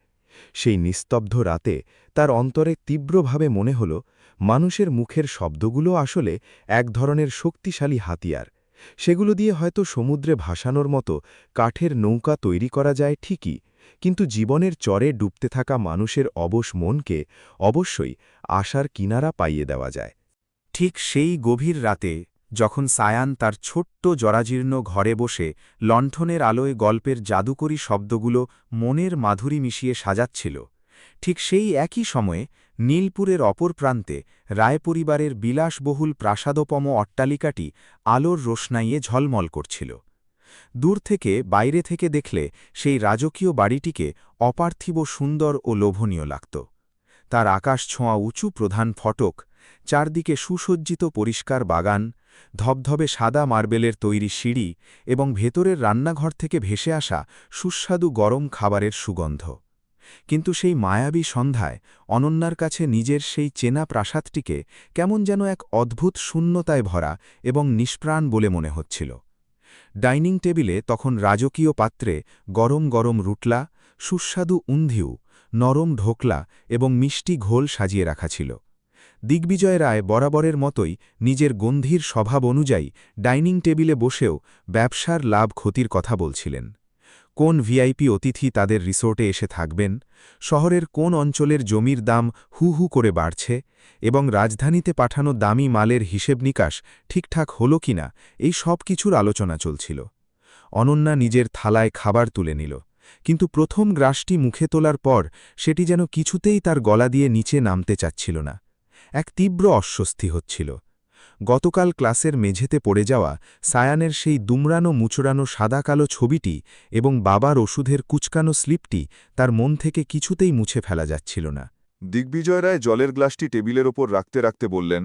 Speaker 5: সেই নিস্তব্ধ রাতে তার অন্তরে তীব্রভাবে মনে হল, মানুষের মুখের শব্দগুলো আসলে এক ধরনের শক্তিশালী হাতিয়ার। সেগুলো দিয়ে হয়তো সমুদ্রে ভাসানোর মতো কাঠের নৌকা তৈরি করা যায় ঠিকই, কিন্তু জীবনের চরে ডুবতে থাকা মানুষের অবশ মনকে অবশ্যই আশার কিনারা পাইয়ে দেওয়া যায়। ঠিক সেই গভীর রাতে যখন সায়ান তার ছোট্ট জরাজীর্ণ ঘরে বসে লণ্ঠনের আলোয় গল্পের জাদুকরী শব্দগুলো মনের মাধুরী মিশিয়ে সাজাচ্ছিল, ঠিক সেই একই সময়ে নীলপুরের অপর প্রান্তে রায়পরিবারের বিলাসবহুল প্রাসাদোপম অট্টালিকাটি আলোর রোশনাইয়ে ঝলমল করছিল। দূর থেকে বাইরে থেকে দেখলে সেই রাজকীয় বাড়িটিকে অপার্থিব সুন্দর ও লোভনীয় লাগত। তার আকাশ ছোঁয়া উঁচু প্রধান ফটক, চারদিকে সুসজ্জিত পরিষ্কার বাগান, ধবধবে সাদা মার্বেলের তৈরি সিঁড়ি এবং ভেতরের রান্নাঘর থেকে ভেসে আসা সুস্বাদু গরম খাবারের সুগন্ধ। কিন্তু সেই মায়াবী সন্ধ্যায় অনন্যার কাছে নিজের সেই চেনা প্রাসাদটিকে কেমন যেন এক অদ্ভুত শূন্যতায় ভরা এবং নিষ্প্রাণ বলে মনে হচ্ছিল। ডাইনিং টেবিলে তখন রাজকীয় পাত্রে গরম গরম রুটলা, সুস্বাদু উন্ধিউ, নরম ঢোকলা এবং মিষ্টি ঘোল সাজিয়ে রাখা ছিল। দিগ্বিজয় রায় বরাবরের মতোই নিজের গম্ভীর স্বভাব অনুযায়ী ডাইনিং টেবিলে বসেও ব্যবসার লাভ ক্ষতির কথা বলছিলেন। কোন ভিআইপি অতিথি তাদের রিসোর্টে এসে থাকবেন, শহরের কোন অঞ্চলের জমির দাম হু হু করে বাড়ছে এবং রাজধানীতে পাঠানো দামি মালের হিসেব নিকাশ ঠিকঠাক হল কিনা, এই সব কিছুর আলোচনা চলছিল। অনন্যা নিজের থালায় খাবার তুলে নিল, কিন্তু প্রথম গ্রাসটি মুখে তোলার পর সেটি যেন কিছুতেই তার গলা দিয়ে নিচে নামতে চাচ্ছিল না। এক তীব্র অস্বস্তি হচ্ছিল। গতকাল ক্লাসের মেঝেতে পড়ে যাওয়া সায়ানের সেই দুমড়ানো মুচড়ানো সাদা কালো ছবিটি এবং বাবার ওষুধের কুচকানো স্লিপটি তার মন থেকে কিছুতেই মুছে ফেলা যাচ্ছিল না।
Speaker 3: দিগ্বিজয় রায় জলের গ্লাসটি টেবিলের ওপর রাখতে রাখতে বললেন,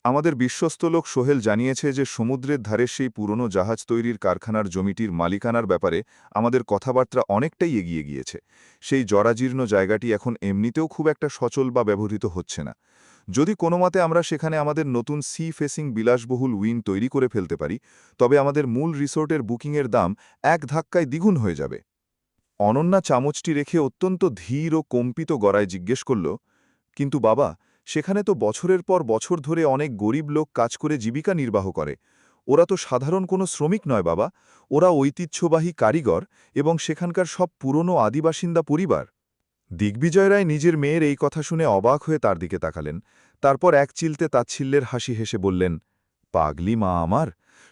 Speaker 3: আমাদের বিশ্বস্ত লোক সোহেল জানিয়েছে যে সমুদ্রের ধারে সেই পুরনো জাহাজ তৈরির কারখানার জমিটির মালিকানার ব্যাপারে আমাদের কথাবার্তা অনেকটাই এগিয়ে গিয়েছে। সেই জরাজীর্ণ জায়গাটি এখন এমনিতেও খুব একটা সচল বা ব্যবহৃত হচ্ছে না। যদি কোনোমতে আমরা সেখানে আমাদের নতুন সি ফেসিং বিলাসবহুল উইন তৈরি করে ফেলতে পারি, তবে আমাদের মূল রিসোর্টের বুকিংয়ের দাম এক ধাক্কায় দ্বিগুণ হয়ে যাবে। অনন্যা চামচটি রেখে অত্যন্ত ধীর ও কম্পিত গলায় জিজ্ঞেস করল, কিন্তু বাবা, সেখানে তো বছরের পর বছর ধরে অনেক গরিব লোক কাজ করে জীবিকা নির্বাহ করে। ওরা তো সাধারণ কোনো শ্রমিক নয় বাবা, ওরা ঐতিহ্যবাহী কারিগর এবং সেখানকার সব পুরনো আদিবাসিন্দা পরিবার। দিগ্বিজয় রায় নিজের মেয়ের এই কথা শুনে অবাক হয়ে তার দিকে তাকালেন। তারপর এক চিলতে তাচ্ছিল্যের হাসি হেসে বললেন, পাগলি মা আমার,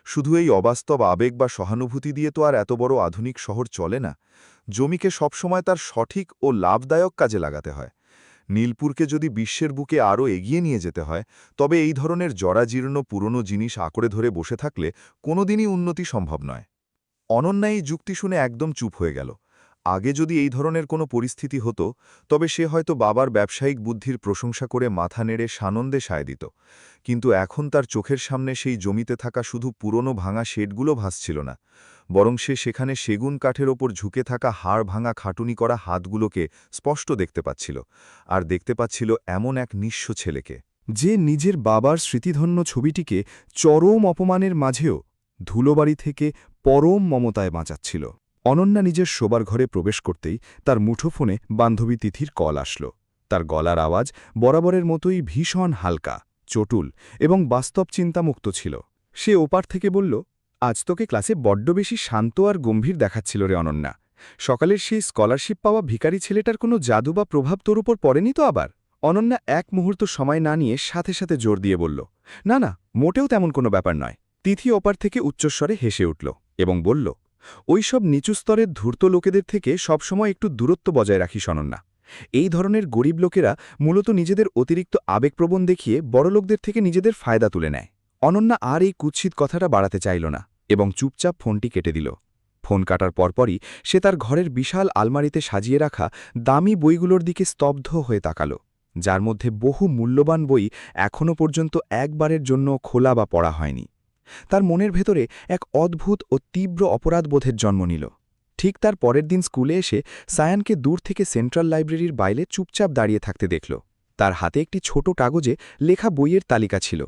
Speaker 3: শুধু এই অবাস্তব আবেগ বা সহানুভূতি দিয়ে তো আর এত বড় আধুনিক শহর চলে না। জমিকে সবসময় তার সঠিক ও লাভদায়ক কাজে লাগাতে হয়। নীলপুরকে যদি বিশ্বের বুকে আরও এগিয়ে নিয়ে যেতে হয়, তবে এই ধরনের জরাজীর্ণ পুরনো জিনিস আঁকড়ে ধরে বসে থাকলে কোনোদিনই উন্নতি সম্ভব নয়। অনন্যা এই যুক্তি শুনে একদম চুপ হয়ে গেল। আগে যদি এই ধরনের কোনো পরিস্থিতি হতো, তবে সে হয়তো বাবার ব্যবসায়িক বুদ্ধির প্রশংসা করে মাথা নেড়ে সানন্দে সায় দিত। কিন্তু এখন তার চোখের সামনে সেই জমিতে থাকা শুধু পুরনো ভাঙা শেডগুলো ভাসছিল না, বরং সে সেখানে সেগুন কাঠের ওপর ঝুঁকে থাকা হাড় ভাঙা খাটুনি করা হাতগুলোকে স্পষ্ট দেখতে পাচ্ছিল। আর দেখতে পাচ্ছিল এমন এক নিঃস্ব ছেলেকে,
Speaker 5: যে নিজের বাবার স্মৃতিধন্য ছবিটিকে চরম অপমানের মাঝেও ধুলোবাড়ি থেকে পরম মমতায় বাঁচাচ্ছিল। অনন্যা নিজের শোবার ঘরে প্রবেশ করতেই তার মুঠোফোনে বান্ধবী তিথির কল আসল। তার গলার আওয়াজ বরাবরের মতোই ভীষণ হালকা, চটুল এবং বাস্তব চিন্তামুক্ত ছিল। সে ওপার থেকে বলল, আজ তোকে ক্লাসে বড্ড বেশি শান্ত আর গম্ভীর দেখাচ্ছিল রে অনন্যা। সকালের সেই স্কলারশিপ পাওয়া ভিখারি ছেলেটার কোনো জাদু বা প্রভাব তোর উপর পড়েনি তো আবার? অনন্যা এক মুহূর্ত সময় না নিয়ে সাথে সাথে জোর দিয়ে বলল, না না, মোটেও তেমন কোনো ব্যাপার নয়। তিথি ওপার থেকে উচ্চস্বরে হেসে উঠল এবং বলল, ওই সব নিচু স্তরের ধূর্ত লোকেদের থেকে সবসময় একটু দূরত্ব বজায় রাখিস অনন্যা। এই ধরনের গরিব লোকেরা মূলত নিজেদের অতিরিক্ত আবেগপ্রবণ দেখিয়ে বড়লোকদের থেকে নিজেদের ফায়দা তুলে নেয়। অনন্যা আর এই কুৎসিত কথাটা বাড়াতে চাইল না এবং চুপচাপ ফোনটি কেটে দিল। ফোন কাটার পরপরই সে তার ঘরের বিশাল আলমারিতে সাজিয়ে রাখা দামি বইগুলোর দিকে স্তব্ধ হয়ে তাকাল, যার মধ্যে বহু মূল্যবান বই এখনও পর্যন্ত একবারের জন্য খোলা বা পড়া হয়নি। তার মনের ভেতরে এক অদ্ভুত ও তীব্র অপরাধবোধের জন্ম নিল। ঠিক তার পরের দিন স্কুলে এসে সায়ানকে দূর থেকে সেন্ট্রাল লাইব্রেরির বাইরে চুপচাপ দাঁড়িয়ে থাকতে দেখল। তার হাতে একটি ছোট কাগজে লেখা বইয়ের তালিকা ছিল।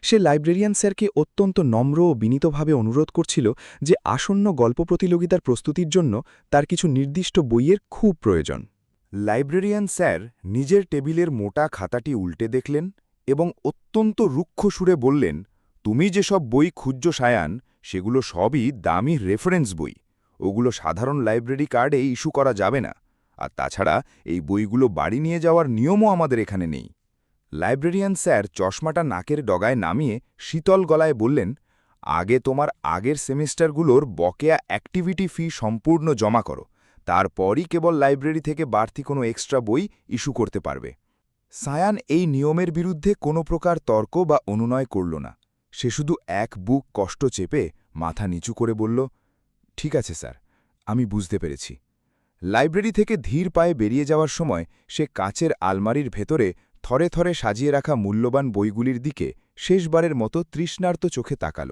Speaker 5: সে লাইব্রেরিয়ান স্যারকে অত্যন্ত নম্র ও বিনীতভাবে অনুরোধ করছিল যে আসন্ন গল্প প্রতিযোগিতার প্রস্তুতির জন্য তার কিছু নির্দিষ্ট বইয়ের খুব প্রয়োজন।
Speaker 2: লাইব্রেরিয়ান স্যার নিজের টেবিলের মোটা খাতাটি উল্টে দেখলেন এবং অত্যন্ত রুক্ষ সুরে বললেন, তুমি যেসব বই খুঁজছ সায়ান, সেগুলো সবই দামি রেফারেন্স বই। ওগুলো সাধারণ লাইব্রেরি কার্ডে ইস্যু করা যাবে না, আর তাছাড়া এই বইগুলো বাড়ি নিয়ে যাওয়ার নিয়মও আমাদের এখানে নেই। লাইব্রেরিয়ান স্যার চশমাটা নাকের ডগায় নামিয়ে শীতল গলায় বললেন, আগে তোমার আগের সেমিস্টারগুলোর বকেয়া অ্যাক্টিভিটি ফি সম্পূর্ণ জমা করো, তারপরই কেবল লাইব্রেরি থেকে বাড়তি কোনো এক্সট্রা বই ইস্যু করতে পারবে। সায়ান এই নিয়মের বিরুদ্ধে কোনো প্রকার তর্ক বা অনুনয় করল না। সে শুধু এক বুক কষ্ট চেপে মাথা নিচু করে বলল, ঠিক আছে স্যার, আমি বুঝতে পেরেছি। লাইব্রেরি থেকে ধীর পায়ে বেরিয়ে যাওয়ার সময় সে কাচের আলমারির ভেতরে থরে থরে সাজিয়ে রাখা মূল্যবান বইগুলির দিকে শেষবারের মতো তৃষ্ণার্ত চোখে তাকাল।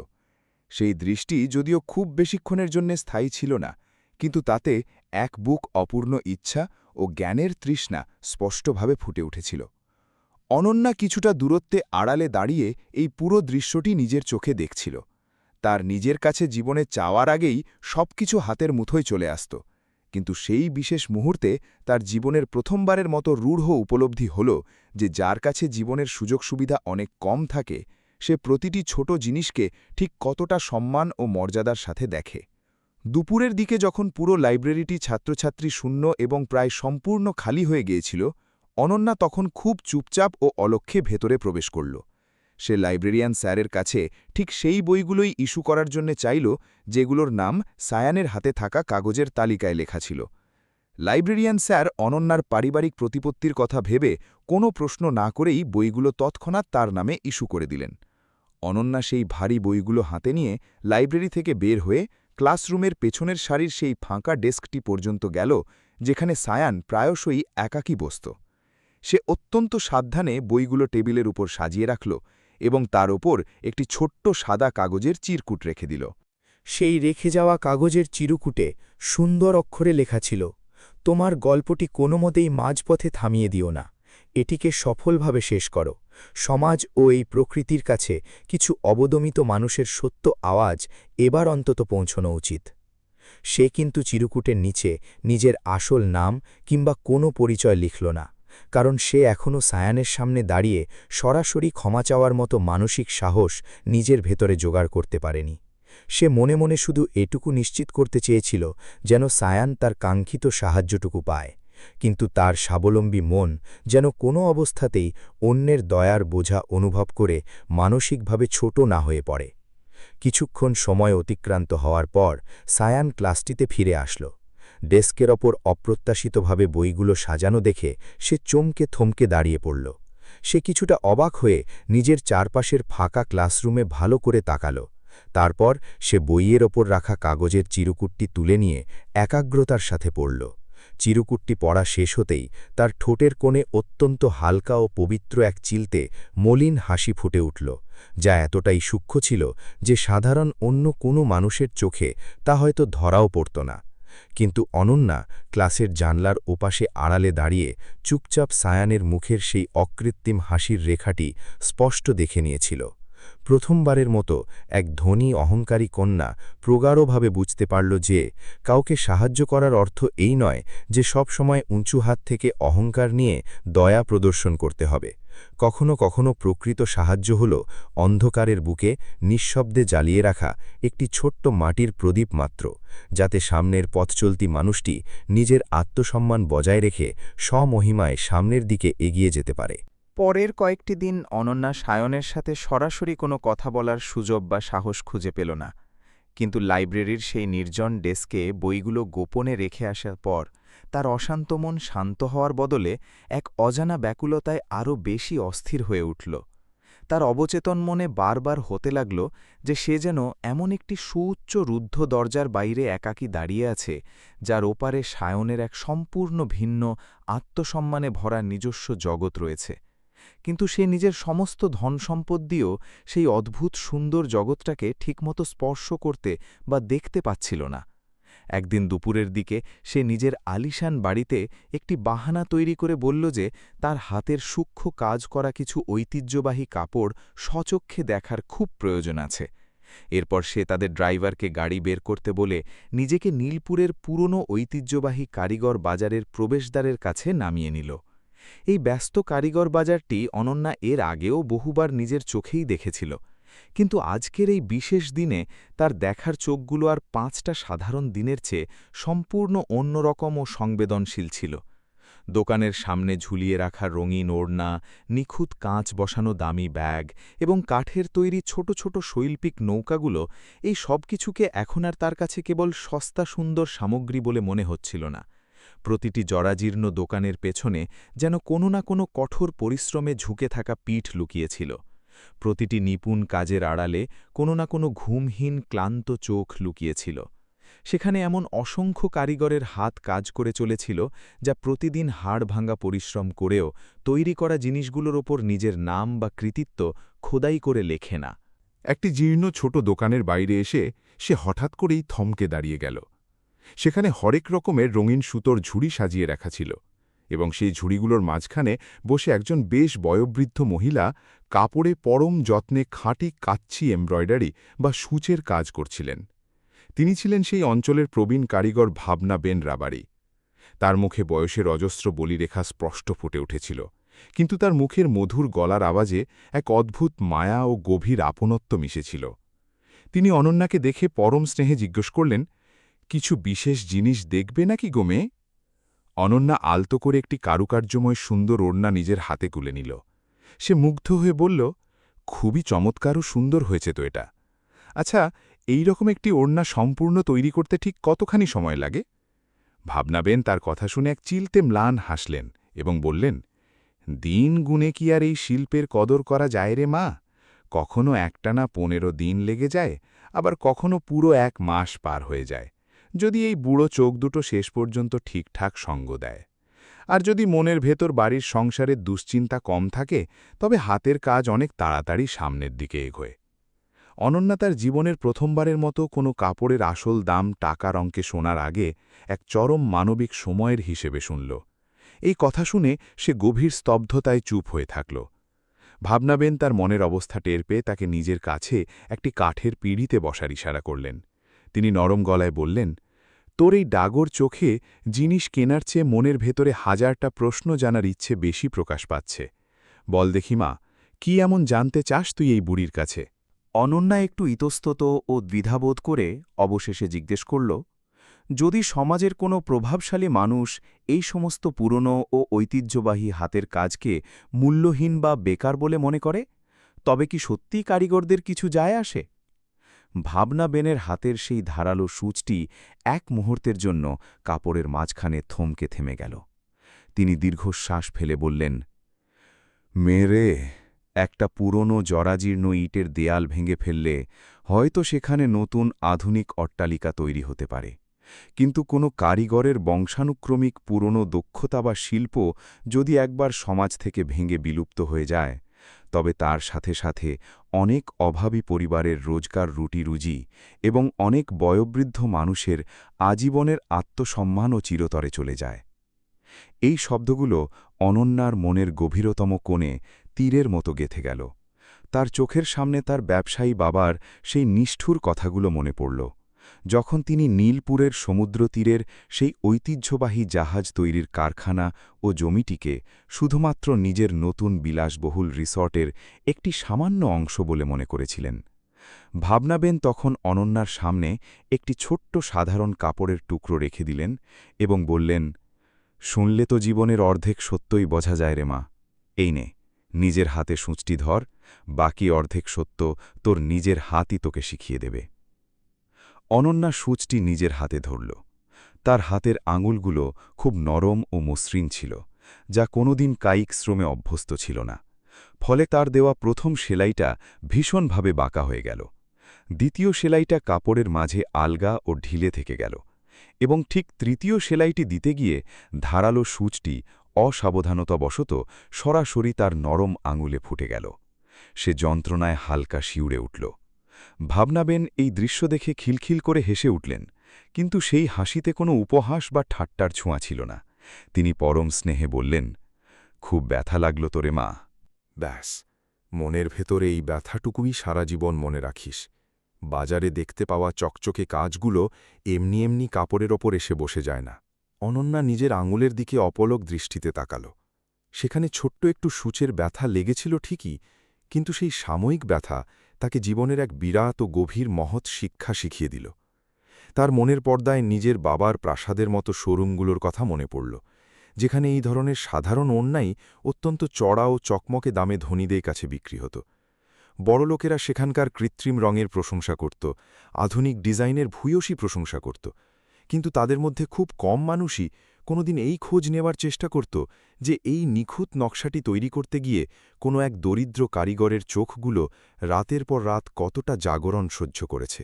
Speaker 2: সেই দৃষ্টি যদিও খুব বেশিক্ষণের জন্য স্থায়ী ছিল না, কিন্তু তাতে এক বুক অপূর্ণ ইচ্ছা ও জ্ঞানের তৃষ্ণা স্পষ্টভাবে ফুটে উঠেছিল। অনন্যা কিছুটা দূরত্বে আড়ালে দাঁড়িয়ে এই পুরো দৃশ্যটি নিজের চোখে দেখছিল। তার নিজের কাছে জীবনে চাওয়ার আগেই সবকিছু হাতের মুঠোয় চলে আসত, কিন্তু সেই বিশেষ মুহূর্তে তার জীবনের প্রথমবারের মতো রূঢ় উপলব্ধি হল যে যার কাছে জীবনের সুযোগ সুবিধা অনেক কম থাকে, সে প্রতিটি ছোট জিনিসকে ঠিক কতটা সম্মান ও মর্যাদার সাথে দেখে। দুপুরের দিকে যখন পুরো লাইব্রেরিটি ছাত্রছাত্রী শূন্য এবং প্রায় সম্পূর্ণ খালি হয়ে গিয়েছিল, অনন্যা তখন খুব চুপচাপ ও অলক্ষ্যে ভেতরে প্রবেশ করল। সে লাইব্রেরিয়ান স্যারের কাছে ঠিক সেই বইগুলোই ইস্যু করার জন্য চাইল যেগুলোর নাম সায়ানের হাতে থাকা কাগজের তালিকায় লেখা ছিল। লাইব্রেরিয়ান স্যার অনন্যার পারিবারিক প্রতিপত্তির কথা ভেবে কোনো প্রশ্ন না করেই বইগুলো তৎক্ষণাৎ তার নামে ইস্যু করে দিলেন। অনন্যা সেই ভারী বইগুলো হাতে নিয়ে লাইব্রেরি থেকে বের হয়ে ক্লাসরুমের পেছনের সারির সেই ফাঁকা ডেস্কটি পর্যন্ত গেল, যেখানে সায়ান প্রায়শই একাকী বসত। সে অত্যন্ত সাবধানে বইগুলো টেবিলের উপর সাজিয়ে রাখল
Speaker 5: এবং তার ওপর একটি ছোট্ট সাদা কাগজের চিরকুট রেখে দিল।
Speaker 7: সেই রেখে যাওয়া কাগজের চিরকুটে সুন্দর অক্ষরে লেখা ছিল, তোমার গল্পটি কোনোমতেই মাঝপথে থামিয়ে দিও না, এটিকে সফলভাবে শেষ করো। সমাজ ও এই প্রকৃতির কাছে কিছু অবদমিত মানুষের সত্য আওয়াজ এবার অন্তত পৌঁছানো উচিত। সে কিন্তু চিরকুটের নিচে নিজের আসল নাম কিংবা কোনো পরিচয় লিখল না, কারণ সে এখনও সায়ানের সামনে দাঁড়িয়ে সরাসরি ক্ষমা চাওয়ার মতো মানসিক সাহস নিজের ভেতরে জোগাড় করতে পারেনি। সে মনে মনে শুধু এটুকু নিশ্চিত করতে চেয়েছিল যেন সায়ান তার কাঙ্ক্ষিত সাহায্যটুকু পায়, কিন্তু তার স্বাবলম্বী মন যেন কোনো অবস্থাতেই অন্যের দয়ার বোঝা অনুভব করে মানসিকভাবে ছোট না হয়ে পড়ে। কিছুক্ষণ সময় অতিক্রান্ত হওয়ার পর সায়ান ক্লাসটিতে ফিরে আসল। ডেস্কের ওপর অপ্রত্যাশিতভাবে বইগুলো সাজানো দেখে সে চমকে থমকে দাঁড়িয়ে পড়ল। সে কিছুটা অবাক হয়ে নিজের চারপাশের ফাঁকা ক্লাসরুমে ভালো করে তাকাল। তারপর সে বইয়ের ওপর রাখা কাগজের চিরকুটটি তুলে নিয়ে একাগ্রতার সাথে পড়ল। চিরকুটটি পড়া শেষ হতেই তার ঠোঁটের কোণে অত্যন্ত হালকা ও পবিত্র এক চিলতে মলিন হাসি ফুটে উঠল, যা এতটাই সূক্ষ্ম ছিল যে সাধারণ অন্য কোনো মানুষের চোখে তা হয়তো ধরাও পড়ত না। কিন্তু অনন্যা ক্লাসের জানলার ওপাশে আড়ালে দাঁড়িয়ে চুপচাপ সায়ানের মুখের সেই অকৃত্রিম হাসির রেখাটি স্পষ্ট দেখে নিয়েছিল। প্রথমবারের মতো এক ধনী অহংকারী কন্যা প্রগাঢ়ভাবে বুঝতে পারল যে কাউকে সাহায্য করার অর্থ এই নয় যে সব সময় উঁচু হাত থেকে অহংকার নিয়ে দয়া প্রদর্শন করতে হবে। কখনো কখনো প্রকৃত সাহায্য হল অন্ধকারের বুকে নিঃশব্দে জ্বালিয়ে রাখা একটি ছোট্ট মাটির প্রদীপ মাত্র, যাতে সামনের পথচলতি মানুষটি নিজের আত্মসম্মান বজায় রেখে স্বমহিমায় সামনের দিকে এগিয়ে যেতে পারে।
Speaker 2: পরের কয়েকটি দিন অনন্যা সায়নের সাথে সরাসরি কোনো কথা বলার সুযোগ বা সাহস খুঁজে পেল না, কিন্তু লাইব্রেরির সেই নির্জন ডেস্কে বইগুলো গোপনে রেখে আসার পর তার অশান্ত মন শান্ত হওয়ার বদলে এক অজানা ব্যাকুলতায় আরও বেশি অস্থির হয়ে উঠল। তার অবচেতন মনে বারবার হতে লাগল যে সে যেন এমন একটি সুউচ্চ রুদ্ধ দরজার বাইরে একাকী দাঁড়িয়ে আছে, যার ওপারে সায়নের এক সম্পূর্ণ ভিন্ন আত্মসম্মানে ভরা নিজস্ব জগৎ রয়েছে। কিন্তু সে নিজের সমস্ত ধনসম্পদ দিয়েও সেই অদ্ভুত সুন্দর জগৎটাকে ঠিকমতো স্পর্শ করতে বা দেখতে পাচ্ছিল না। একদিন দুপুরের দিকে সে নিজের আলিশান বাড়িতে একটি বাহানা তৈরি করে বলল যে তার হাতের সূক্ষ্ম কাজ করা কিছু ঐতিহ্যবাহী কাপড় স্বচক্ষে দেখার খুব প্রয়োজন আছে। এরপর সে তাদের ড্রাইভারকে গাড়ি বের করতে বলে নিজেকে নীলপুরের পুরনো ঐতিহ্যবাহী কারিগর বাজারের প্রবেশদ্বারের কাছে নামিয়ে নিল। এই ব্যস্ত কারিগর বাজারটি অনন্যা এর আগেও বহুবার নিজের চোখেই দেখেছিল, কিন্তু আজকের এই বিশেষ দিনে তার দেখার চোখগুলো আর 5টা সাধারণ দিনের চেয়ে সম্পূর্ণ অন্যরকম ও সংবেদনশীল ছিল। দোকানের সামনে ঝুলিয়ে রাখা রঙিন ওড়না, নিখুঁত কাঁচ বসানো দামি ব্যাগ এবং কাঠের তৈরি ছোট ছোট শৈল্পিক নৌকাগুলো, এই সব কিছুকে এখন আর তার কাছে কেবল সস্তা সুন্দর সামগ্রী বলে মনে হচ্ছিল না। প্রতিটি জরাজীর্ণ দোকানের পেছনে যেন কোনো না কোনো কঠোর পরিশ্রমে ঝুঁকে থাকা পিঠ লুকিয়েছিল। প্রতিটি নিপুণ কাজের আড়ালে কোনো না কোনো ঘুমহীন ক্লান্ত চোখ লুকিয়েছিল। সেখানে এমন অসংখ্য কারিগরের হাত কাজ করে চলেছিল, যা প্রতিদিন হাড় ভাঙা পরিশ্রম করেও তৈরি করা জিনিসগুলোর ওপর নিজের নাম বা কৃতিত্ব খোদাই করে লেখে না।
Speaker 1: একটি জীর্ণ ছোট দোকানের বাইরে এসে সে হঠাৎ করেই থমকে দাঁড়িয়ে গেল। সেখানে হরেক রকমের রঙিন সুতোর ঝুড়ি সাজিয়ে রাখা ছিল, এবং সেই ঝুড়িগুলোর মাঝখানে বসে একজন বেশ বয়োবৃদ্ধ মহিলা কাপড়ে পরম যত্নে খাঁটি কাচ্ছি এমব্রয়ডারি বা সূচের কাজ করছিলেন। তিনি ছিলেন সেই অঞ্চলের প্রবীণ কারিগর ভাবনা বেন রাবারি। তার মুখে বয়সের অজস্র বলিরেখা স্পষ্ট ফুটে উঠেছিল, কিন্তু তার মুখের মধুর গলার আওয়াজে এক অদ্ভুত মায়া ও গভীর আপনত্ব মিশেছিল। তিনি অনন্যাকে দেখে পরম স্নেহে জিজ্ঞেস করলেন, কিছু বিশেষ জিনিস দেখবে নাকি গো মেয়ে? অনন্যা আলতো করে একটি কারুকার্যময় সুন্দর ওড়না নিজের হাতে তুলে নিল। সে মুগ্ধ হয়ে বলল, খুবই চমৎকার ও সুন্দর হয়েছে তো এটা। আচ্ছা, এই রকম একটি ওড়না সম্পূর্ণ তৈরি করতে ঠিক কতখানি সময় লাগে? ভাবনাবেন তার কথা শুনে এক চিলতে ম্লান হাসলেন এবং বললেন, দিন গুণে কি আর এই শিল্পের কদর করা যায় রে মা? কখনো একটানা 15 দিন লেগে যায়, আবার কখনো পুরো 1 মাস পার হয়ে যায়, যদি এই বুড়ো চোখ দুটো শেষ পর্যন্ত ঠিকঠাক সঙ্গ দেয়। আর যদি মনের ভেতর বাড়ির সংসারের দুশ্চিন্তা কম থাকে তবে হাতের কাজ অনেক তাড়াতাড়ি সামনের দিকে এগোয়। অনন্যা তার জীবনের প্রথমবারের মতো কোনো কাপড়ের আসল দাম টাকার অঙ্কে শোনার আগে এক চরম মানবিক সময়ের হিসেবে শুনল। এই কথা শুনে সে গভীর স্তব্ধতায় চুপ হয়ে থাকল। ভাবনাবেন তার মনের অবস্থা টের পেয়ে তাকে নিজের কাছে একটি কাঠের পিঁড়িতে বসার ইশারা করলেন। তিনি নরম গলায় বললেন, তোর এই ডাগর চোখে জিনিস কেনার চেয়ে মনের ভেতরে হাজারটা প্রশ্ন জানার ইচ্ছে বেশি প্রকাশ পাচ্ছে। বল দেখি মা, কি এমন জানতে চাস তুই এই বুড়ির কাছে?
Speaker 5: অনন্যা একটু ইতস্তত ও দ্বিধাবোধ করে অবশেষে জিজ্ঞেস করল, যদি সমাজের কোনো প্রভাবশালী মানুষ এই সমস্ত পুরনো ও ঐতিহ্যবাহী হাতের কাজকে মূল্যহীন বা বেকার বলে মনে করে, তবে কি সত্যিই কারিগরদের কিছু যায় আসে? ভাবনা বেনের হাতের সেই ধারালো সূচটি এক মুহূর্তের জন্য কাপড়ের মাঝখানে থমকে থেমে গেল। তিনি দীর্ঘশ্বাস ফেলে বললেন, মেরে একটা পুরনো জরাজীর্ণ ইটের দেয়াল ভেঙে ফেললে হয়তো সেখানে নতুন আধুনিক অট্টালিকা তৈরি হতে পারে, কিন্তু কোনো কারিগরের বংশানুক্রমিক পুরনো দক্ষতা বা শিল্প যদি একবার সমাজ থেকে ভেঙে বিলুপ্ত হয়ে যায়, তবে তার সাথে সাথে অনেক অভাবী পরিবারের রোজগার রুটি-রুজি এবং অনেক বয়োবৃদ্ধ মানুষের আজীবনের আত্মসম্মানও চিরতরে চলে যায়। এই শব্দগুলো অনন্যার মনের গভীরতম কোণে তীরের মতো গেঁথে গেল। তার চোখের সামনে তার ব্যবসায়ী বাবার সেই নিষ্ঠুর কথাগুলো মনে পড়ল, যখন তিনি নীলপুরের সমুদ্র তীরের সেই ঐতিহ্যবাহী জাহাজ তৈরির কারখানা ও জমিটিকে শুধুমাত্র নিজের নতুন বিলাসবহুল রিসর্টের একটি সামান্য অংশ বলে মনে করেছিলেন। ভাবনাবেন তখন অনন্যার সামনে একটি ছোট্ট সাধারণ কাপড়ের টুকরো রেখে দিলেন এবং বললেন, শুনলে তো জীবনের অর্ধেক সত্যই বোঝা যায় রে মা। এই নে, নিজের হাতে সূঁচটি ধর, বাকি অর্ধেক সত্য তোর নিজের হাতই তোকে শিখিয়ে দেবে। অনন্যা সূঁচটি নিজের হাতে ধরল। তার হাতের আঙুলগুলো খুব নরম ও মসৃণ ছিল, যা কোনোদিন কায়িক শ্রমে অভ্যস্ত ছিল না। ফলে তার দেওয়া প্রথম সেলাইটা ভীষণভাবে বাঁকা হয়ে গেল। দ্বিতীয় সেলাইটা কাপড়ের মাঝে আলগা ও ঢিলে থেকে গেল, এবং ঠিক তৃতীয় সেলাইটি দিতে গিয়ে ধারালো সূঁচটি অসাবধানতাবশত সরাসরি তার নরম আঙুলে ফুটে গেল। সে যন্ত্রণায় হালকা শিউরে উঠল। ভাবনাবেন এই দৃশ্য দেখে খিলখিল করে হেসে উঠলেন, কিন্তু সেই হাসিতে কোনো উপহাস বা ঠাট্টার ছোঁয়া ছিল না। তিনি পরম স্নেহে বললেন, খুব ব্যথা লাগল তোরে মা।
Speaker 6: ব্যাস, মনের ভেতরে এই ব্যথাটুকুই সারা জীবন মনে রাখিস। বাজারে দেখতে পাওয়া চকচকে কাজগুলো এমনি এমনি কাপড়ের ওপর এসে বসে যায় না। অনন্যা নিজের আঙুলের দিকে অপলক দৃষ্টিতে তাকাল। সেখানে ছোট্ট একটু সূচের ব্যথা লেগেছিল ঠিকই, কিন্তু সেই সাময়িক ব্যথা তাকে জীবনের এক বিরাট ও গভীর মহৎ শিক্ষা শিখিয়ে দিল। তার মনের পর্দায় নিজের বাবার প্রাসাদের মতো শোরুমগুলোর কথা মনে পড়ল, যেখানে এই ধরনের সাধারণ ওড়নাই অত্যন্ত চড়া ও চকমকে দামে ধনীদের কাছে বিক্রি হতো। বড়লোকেরা সেখানকার কৃত্রিম রঙের প্রশংসা করত, আধুনিক ডিজাইনের ভূয়সী প্রশংসা করত, কিন্তু তাদের মধ্যে খুব কম মানুষই কোনোদিন এই খোঁজ নেওয়ার চেষ্টা করত যে এই নিখুঁত নকশাটি তৈরি করতে গিয়ে কোনো এক দরিদ্র কারিগরের চোখগুলো রাতের পর রাত কতটা জাগরণ সহ্য করেছে।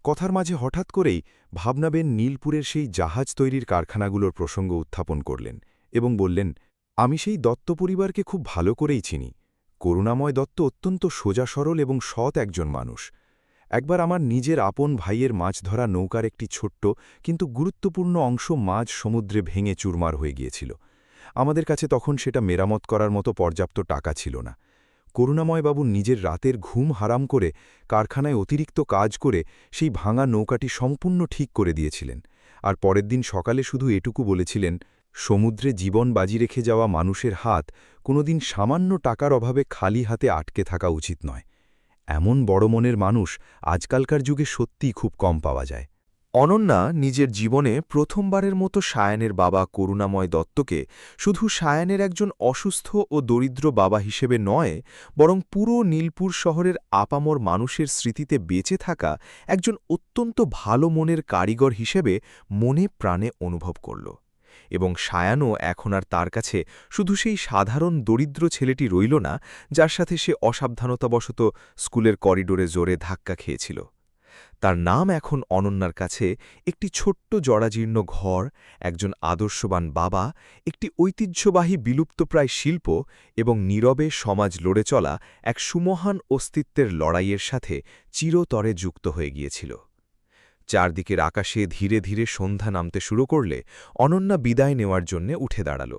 Speaker 6: কথার মাঝে হঠাৎ করেই ভাবনাবেন নীলপুরের সেই জাহাজ তৈরির কারখানাগুলোর প্রসঙ্গ উত্থাপন করলেন এবং বললেন, আমি সেই দত্ত পরিবারকে খুব ভালো করেই চিনি। করুণাময় দত্ত অত্যন্ত সোজা সরল এবং সৎ একজন মানুষ। একবার আমার নিজের আপন ভাইয়ের মাছ ধরা নৌকার একটি ছোট্ট কিন্তু গুরুত্বপূর্ণ অংশ মাঝ সমুদ্রে ভেঙে চুরমার হয়ে গিয়েছিল। আমাদের কাছে তখন সেটা মেরামত করার মতো পর্যাপ্ত টাকা ছিল না। করুণাময়বাবু নিজের রাতের ঘুম হারাম করে কারখানায় অতিরিক্ত কাজ করে সেই ভাঙা নৌকাটি সম্পূর্ণ ঠিক করে দিয়েছিলেন, আর পরের দিন সকালে শুধু এটুকু বলেছিলেন, সমুদ্রে জীবন বাজি রেখে যাওয়া মানুষের হাত কোনোদিন সামান্য টাকার অভাবে খালি হাতে আটকে থাকা উচিত নয়। এমন বড় মনের মানুষ আজকালকার যুগে সত্যিই খুব কম পাওয়া যায়।
Speaker 5: অনন্যা নিজের জীবনে প্রথমবারের মতো সায়ানের বাবা করুণাময় দত্তকে শুধু সায়ানের একজন অসুস্থ ও দরিদ্র বাবা হিসেবে নয়, বরং পুরো নীলপুর শহরের আপামর মানুষের স্মৃতিতে বেঁচে থাকা একজন অত্যন্ত ভালো মনের কারিগর হিসেবে মনে প্রাণে অনুভব করল। এবং সায়ানও এখন আর তার কাছে শুধু সেই সাধারণ দরিদ্র ছেলেটি রইল না, যার সাথে সে অসাবধানতাবশত স্কুলের করিডোরে জোরে ধাক্কা খেয়েছিল। তার নাম এখন অনন্যার কাছে একটি ছোট্ট জরাজীর্ণ ঘর, একজন আদর্শবান বাবা, একটি ঐতিহ্যবাহী বিলুপ্তপ্রায় শিল্প এবং নীরবে সমাজ লড়ে চলা এক সুমহান অস্তিত্বের লড়াইয়ের সাথে চিরতরে যুক্ত হয়ে গিয়েছিল। চারদিকের আকাশে ধীরে ধীরে সন্ধ্যা নামতে শুরু করলে অনন্যা বিদায় নেওয়ার জন্যে উঠে দাঁড়াল।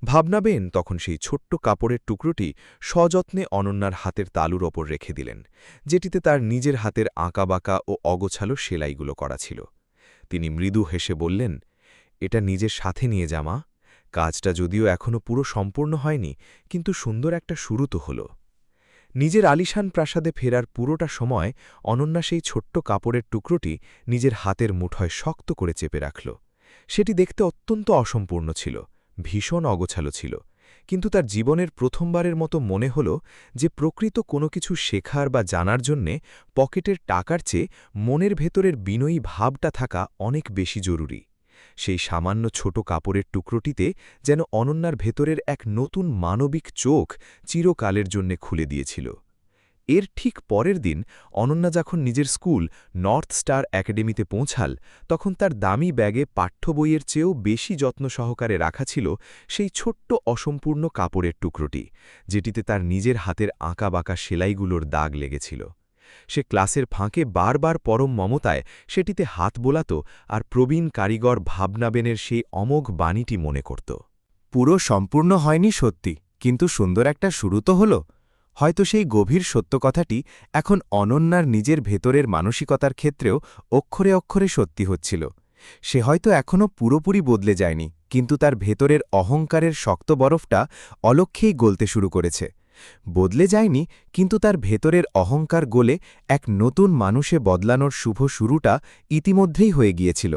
Speaker 5: ভাবনাবেন তখন সেই ছোট্ট কাপড়ের টুকরোটি সযত্নে অনন্যার হাতের তালুর ওপর রেখে দিলেন, যেটিতে তার নিজের হাতের আঁকাবাঁকা ও অগোছালো সেলাইগুলো করা ছিল। তিনি মৃদু হেসে বললেন, এটা নিজের সাথে নিয়ে যামা। কাজটা যদিও এখনও পুরো সম্পূর্ণ হয়নি, কিন্তু সুন্দর একটা শুরু তো হল। নিজের আলিশান প্রাসাদে ফেরার পুরোটা সময় অনন্যা সেই ছোট্ট কাপড়ের টুকরোটি নিজের হাতের মুঠোয় শক্ত করে চেপে রাখল। সেটি দেখতে অত্যন্ত অসম্পূর্ণ ছিল, ভীষণ অগোছালো ছিল, কিন্তু তার জীবনের প্রথমবারের মতো মনে হল যে প্রকৃত কোনো কিছু শেখার বা জানার জন্যে পকেটের টাকার চেয়ে মনের ভেতরের বিনয়ী ভাবটা থাকা অনেক বেশি জরুরি। সেই সামান্য ছোট কাপড়ের টুকরোটিতে যেন অনন্যার ভেতরের এক নতুন মানবিক চোখ চিরকালের জন্যে খুলে দিয়েছিল। এর ঠিক পরের দিন অনন্যা যখন নিজের স্কুল নর্থ স্টার একাডেমিতে পৌঁছাল, তখন তার দামি ব্যাগে পাঠ্য বইয়ের চেয়েও বেশি যত্ন সহকারে রাখা ছিল সেই ছোট্ট অসম্পূর্ণ কাপড়ের টুকরোটি, যেটিতে তার নিজের হাতের আঁকাবাঁকা সেলাইগুলোর দাগ লেগেছিল। সে ক্লাসের ফাঁকে বারবার পরম মমতায় সেটিতে হাত বোলাত আর প্রবীণ কারিগর ভাবনাবেনের সেই অমোঘ বাণীটি মনে করত।
Speaker 2: পুরো সম্পূর্ণ হয়নি সত্যি, কিন্তু সুন্দর একটা শুরু তো হল। হয়তো সেই গভীর সত্য কথাটি এখন অনন্যার নিজের ভেতরের মানসিকতার ক্ষেত্রেও অক্ষরে অক্ষরে সত্যি হচ্ছিল। সে হয়তো এখনও পুরোপুরি বদলে যায়নি, কিন্তু তার ভেতরের অহংকারের শক্ত বরফটা অলক্ষ্যেই গলতে শুরু করেছে। বদলে যায়নি, কিন্তু তার ভেতরের অহংকার গলে এক নতুন মানুষে বদলানোর শুভ শুরুটা ইতিমধ্যেই হয়ে গিয়েছিল।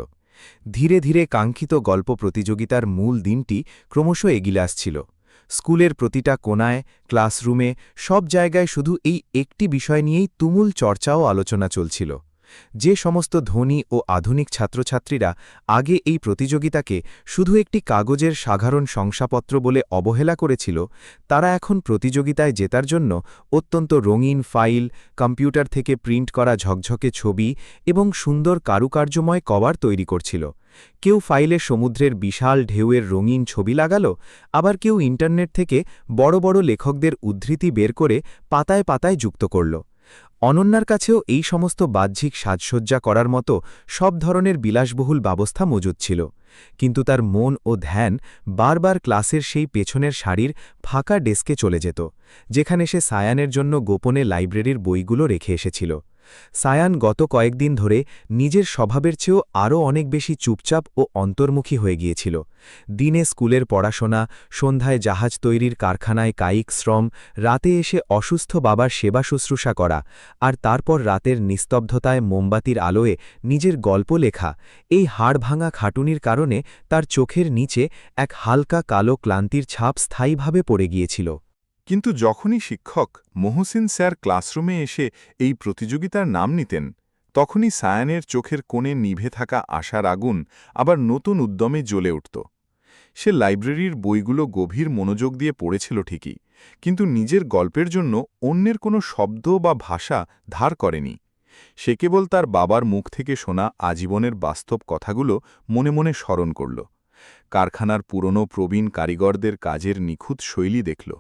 Speaker 2: ধীরে ধীরে কাঙ্ক্ষিত গল্প প্রতিযোগিতার মূল দিনটি ক্রমশ এগিয়ে আসছিল। স্কুলের প্রতিটা কোণায়, ক্লাসরুমে, সব জায়গায় শুধু এই একটি বিষয় নিয়েই তুমুল চর্চা ও আলোচনা চলছিল। যে সমস্ত ধনী ও আধুনিক ছাত্রছাত্রীরা আগে এই প্রতিযোগিতাকে শুধু একটি কাগজের সাধারণ শংসাপত্র বলে অবহেলা করেছিল, তারা এখন প্রতিযোগিতায় জেতার জন্য অত্যন্ত রঙিন ফাইল, কম্পিউটার থেকে প্রিন্ট করা ঝকঝকে ছবি এবং সুন্দর কারুকার্যময় কভার তৈরি করছিল। কেউ ফাইলে সমুদ্রের বিশাল ঢেউয়ের রঙিন ছবি লাগালো, আবার কেউ ইন্টারনেট থেকে বড় বড় লেখকদের উদ্ধৃতি বের করে পাতায় পাতায় যুক্ত করল। অনন্যার কাছেও এই সমস্ত বাহ্যিক সাজসজ্জা করার মতো সব ধরনের বিলাসবহুল ব্যবস্থা মজুদ ছিল, কিন্তু তার মন ও ধ্যান বারবার ক্লাসের সেই পেছনের সারির ফাঁকা ডেস্কে চলে যেত, যেখানে সে সায়ানের জন্য গোপনে লাইব্রেরির বইগুলো রেখে এসেছিল। সায়ান গত কয়েকদিন ধরে নিজের স্বভাবের চেয়েও আরও অনেক বেশি চুপচাপ ও অন্তর্মুখী হয়ে গিয়েছিল। দিনে স্কুলের পড়াশোনা, সন্ধ্যায় জাহাজ তৈরির কারখানায় কায়িক শ্রম, রাতে এসে অসুস্থ বাবার সেবা শুশ্রূষা করা, আর তারপর রাতের নিস্তব্ধতায় মোমবাতির আলোয় নিজের গল্প লেখা, এই হাড়ভাঙা খাটুনির কারণে তার চোখের নিচে এক হালকা কালো ক্লান্তির ছাপ স্থায়ীভাবে পড়ে গিয়েছিল।
Speaker 3: কিন্তু যখনই শিক্ষক মহসিন স্যার ক্লাসরুমে এসে এই প্রতিযোগিতার নাম নিতেন, তখনই সায়ানের চোখের কোণে নিভে থাকা আশার আগুন আবার নতুন উদ্যমে জ্বলে উঠত। সে লাইব্রেরির বইগুলো গভীর মনোযোগ দিয়ে পড়েছিল ঠিকই, কিন্তু নিজের গল্পের জন্য অন্যের কোনো শব্দ বা ভাষা ধার করেনি। সে কেবল তার বাবার মুখ থেকে শোনা আজীবনের বাস্তব কথাগুলো মনে মনে স্মরণ করল। কারখানার পুরনো প্রবীণ কারিগরদের কাজের নিখুঁত শৈলী দেখল।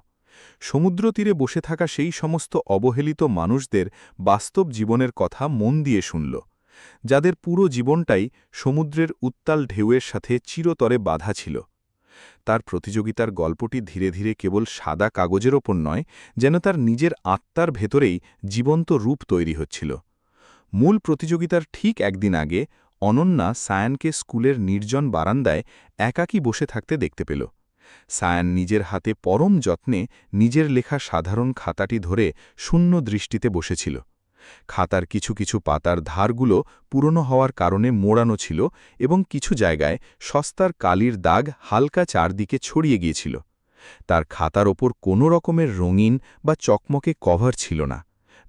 Speaker 3: সমুদ্র তীরে বসে থাকা সেই সমস্ত অবহেলিত মানুষদের বাস্তব জীবনের কথা মন দিয়ে শুনল, যাদের পুরো জীবনটাই সমুদ্রের উত্তাল ঢেউয়ের সাথে চিরতরে বাঁধা ছিল। তার প্রতিযোগিতার গল্পটি ধীরে ধীরে কেবল সাদা কাগজের ওপর নয়, যেন তার নিজের আত্মার ভেতরেই জীবন্ত রূপ তৈরি হচ্ছিল। মূল প্রতিযোগিতার ঠিক একদিন আগে অনন্যা সায়ানকে স্কুলের নির্জন বারান্দায় একাকী বসে থাকতে দেখতে পেল। সায়ান নিজের হাতে পরম যত্নে নিজের লেখা সাধারণ খাতাটি ধরে শূন্য দৃষ্টিতে বসেছিল। খাতার কিছু কিছু পাতার ধারগুলো পুরনো হওয়ার কারণে মোড়ানো ছিল এবং কিছু জায়গায় সস্তার কালির দাগ হালকা চারদিকে ছড়িয়ে গিয়েছিল। তার খাতার ওপর কোনো রকমের রঙিন বা চকমকে কভার ছিল না,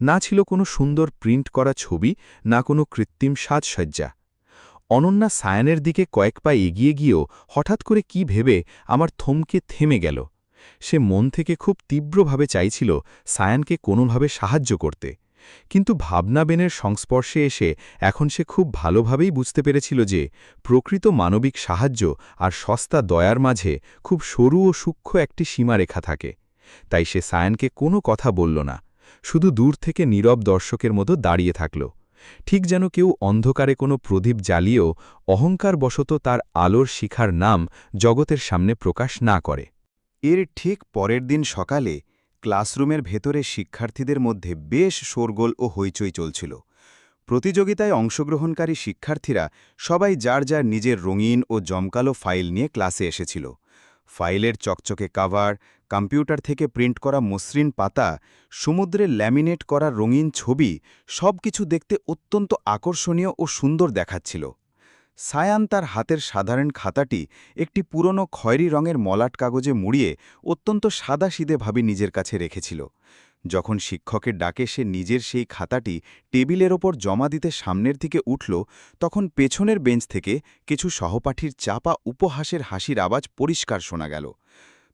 Speaker 3: না ছিল কোনো সুন্দর প্রিন্ট করা ছবি, না কোনো কৃত্রিম সাজসজ্জা। অনন্যা সায়ানের দিকে কয়েক পা এগিয়ে গিয়েও হঠাৎ করে কি ভেবে আমার থমকে থেমে গেল। সে মন থেকে খুব তীব্রভাবে চাইছিল সায়ানকে কোনোভাবে সাহায্য করতে,
Speaker 5: কিন্তু ভাবনাবেনের সংস্পর্শে এসে এখন সে খুব ভালোভাবেই বুঝতে পেরেছিল যে প্রকৃত মানবিক সাহায্য আর সস্তা দয়ার মাঝে খুব সরু ও সূক্ষ্ম একটি সীমারেখা থাকে। তাই সে সায়ানকে কোনো কথা বলল না, শুধু দূর থেকে নীরব দর্শকের মতো দাঁড়িয়ে থাকল, ঠিক যেন কেউ অন্ধকারে কোনো প্রদীপ জ্বালিয়েও অহংকারবশত তার আলোর শিখার নাম জগতের সামনে প্রকাশ না করে।
Speaker 2: এর ঠিক পরের দিন সকালে ক্লাসরুমের ভেতরে শিক্ষার্থীদের মধ্যে বেশ শোরগোল ও হইচই চলছিল। প্রতিযোগিতায় অংশগ্রহণকারী শিক্ষার্থীরা সবাই যার যার নিজের রঙিন ও জমকালো ফাইল নিয়ে ক্লাসে এসেছিল। ফাইলের চকচকে কাভার, কম্পিউটার থেকে প্রিন্ট করা মসৃণ পাতা, সমুদ্রে ল্যামিনেট করা রঙিন ছবি, সবকিছু দেখতে অত্যন্ত আকর্ষণীয় ও সুন্দর দেখাচ্ছিল। সায়ান তার হাতের সাধারণ খাতাটি একটি পুরনো খয়েরি রঙের মলাট কাগজে মুড়িয়ে অত্যন্ত সাদাসিধেভাবে নিজের কাছে রেখেছিল। যখন শিক্ষকের ডাকে সে নিজের সেই খাতাটি টেবিলের ওপর জমা দিতে সামনের দিকে উঠল, তখন পেছনের বেঞ্চ থেকে কিছু সহপাঠীর চাপা উপহাসের হাসির আওয়াজ পরিষ্কার শোনা গেল।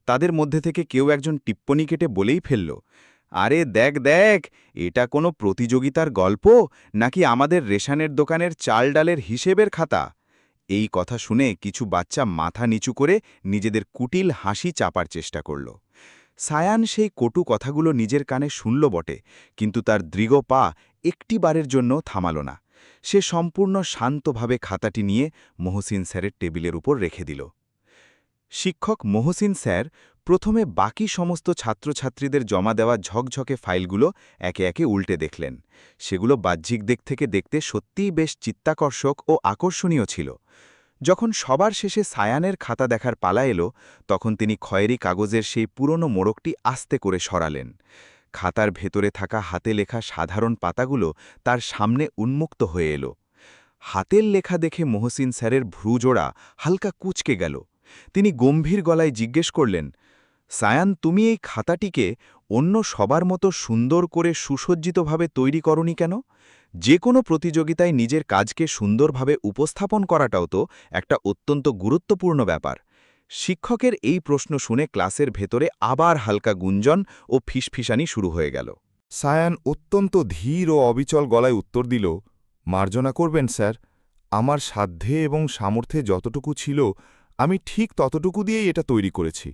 Speaker 2: তাদের মধ্যে থেকে কেউ একজন টিপ্পনি কেটে বলেই ফেলল, আরে দেখ দেখ, এটা কোনো প্রতিযোগিতার গল্প নাকি আমাদের রেশনের দোকানের চাল ডালের হিসেবের খাতা? এই কথা শুনে কিছু বাচ্চা মাথা নিচু করে নিজেদের কুটিল হাসি চাপার চেষ্টা করল। সায়ান সেই কটু কথাগুলো নিজের কানে শুনল বটে, কিন্তু তার দৃঢ় পা একটিবারের জন্য থামাল না। সে সম্পূর্ণ শান্তভাবে খাতাটি নিয়ে মহসিন স্যারের টেবিলের উপর রেখে দিল। শিক্ষক মহসিন স্যার প্রথমে বাকি সমস্ত ছাত্রছাত্রীদের জমা দেওয়া ঝকঝকে ফাইলগুলো একে একে উল্টে দেখলেন। সেগুলো বাহ্যিক দিক থেকে দেখতে সত্যিই বেশ চিত্তাকর্ষক ও আকর্ষণীয় ছিল। যখন সবার শেষে সায়ানের খাতা দেখার পালা এলো, তখন তিনি খয়েরি কাগজের সেই পুরনো মোড়কটি আস্তে করে সরালেন। খাতার ভেতরে থাকা হাতে লেখা সাধারণ পাতাগুলো তার সামনে উন্মুক্ত হয়ে এলো। হাতের লেখা দেখে মহসিন স্যারের ভ্রুজোড়া হালকা কুঁচকে গেল। তিনি গম্ভীর গলায় জিজ্ঞেস করলেন, সায়ান, তুমি এই খাতাটিকে অন্য সবার মতো সুন্দর করে সুসজ্জিতভাবে তৈরি করনি কেন? যে কোনো প্রতিযোগিতায় নিজের কাজকে সুন্দরভাবে উপস্থাপন করাটাও তো একটা অত্যন্ত গুরুত্বপূর্ণ ব্যাপার। শিক্ষকের এই প্রশ্ন শুনে ক্লাসের ভেতরে আবার হালকা গুঞ্জন ও ফিসফিসানি শুরু হয়ে গেল।
Speaker 6: সায়ান অত্যন্ত ধীর ও অবিচল গলায় উত্তর দিল, মার্জনা করবেন স্যার, আমার সাধ্যে এবং সামর্থ্যে যতটুকু ছিল আমি ঠিক ততটুকু দিয়েই এটা তৈরি করেছি।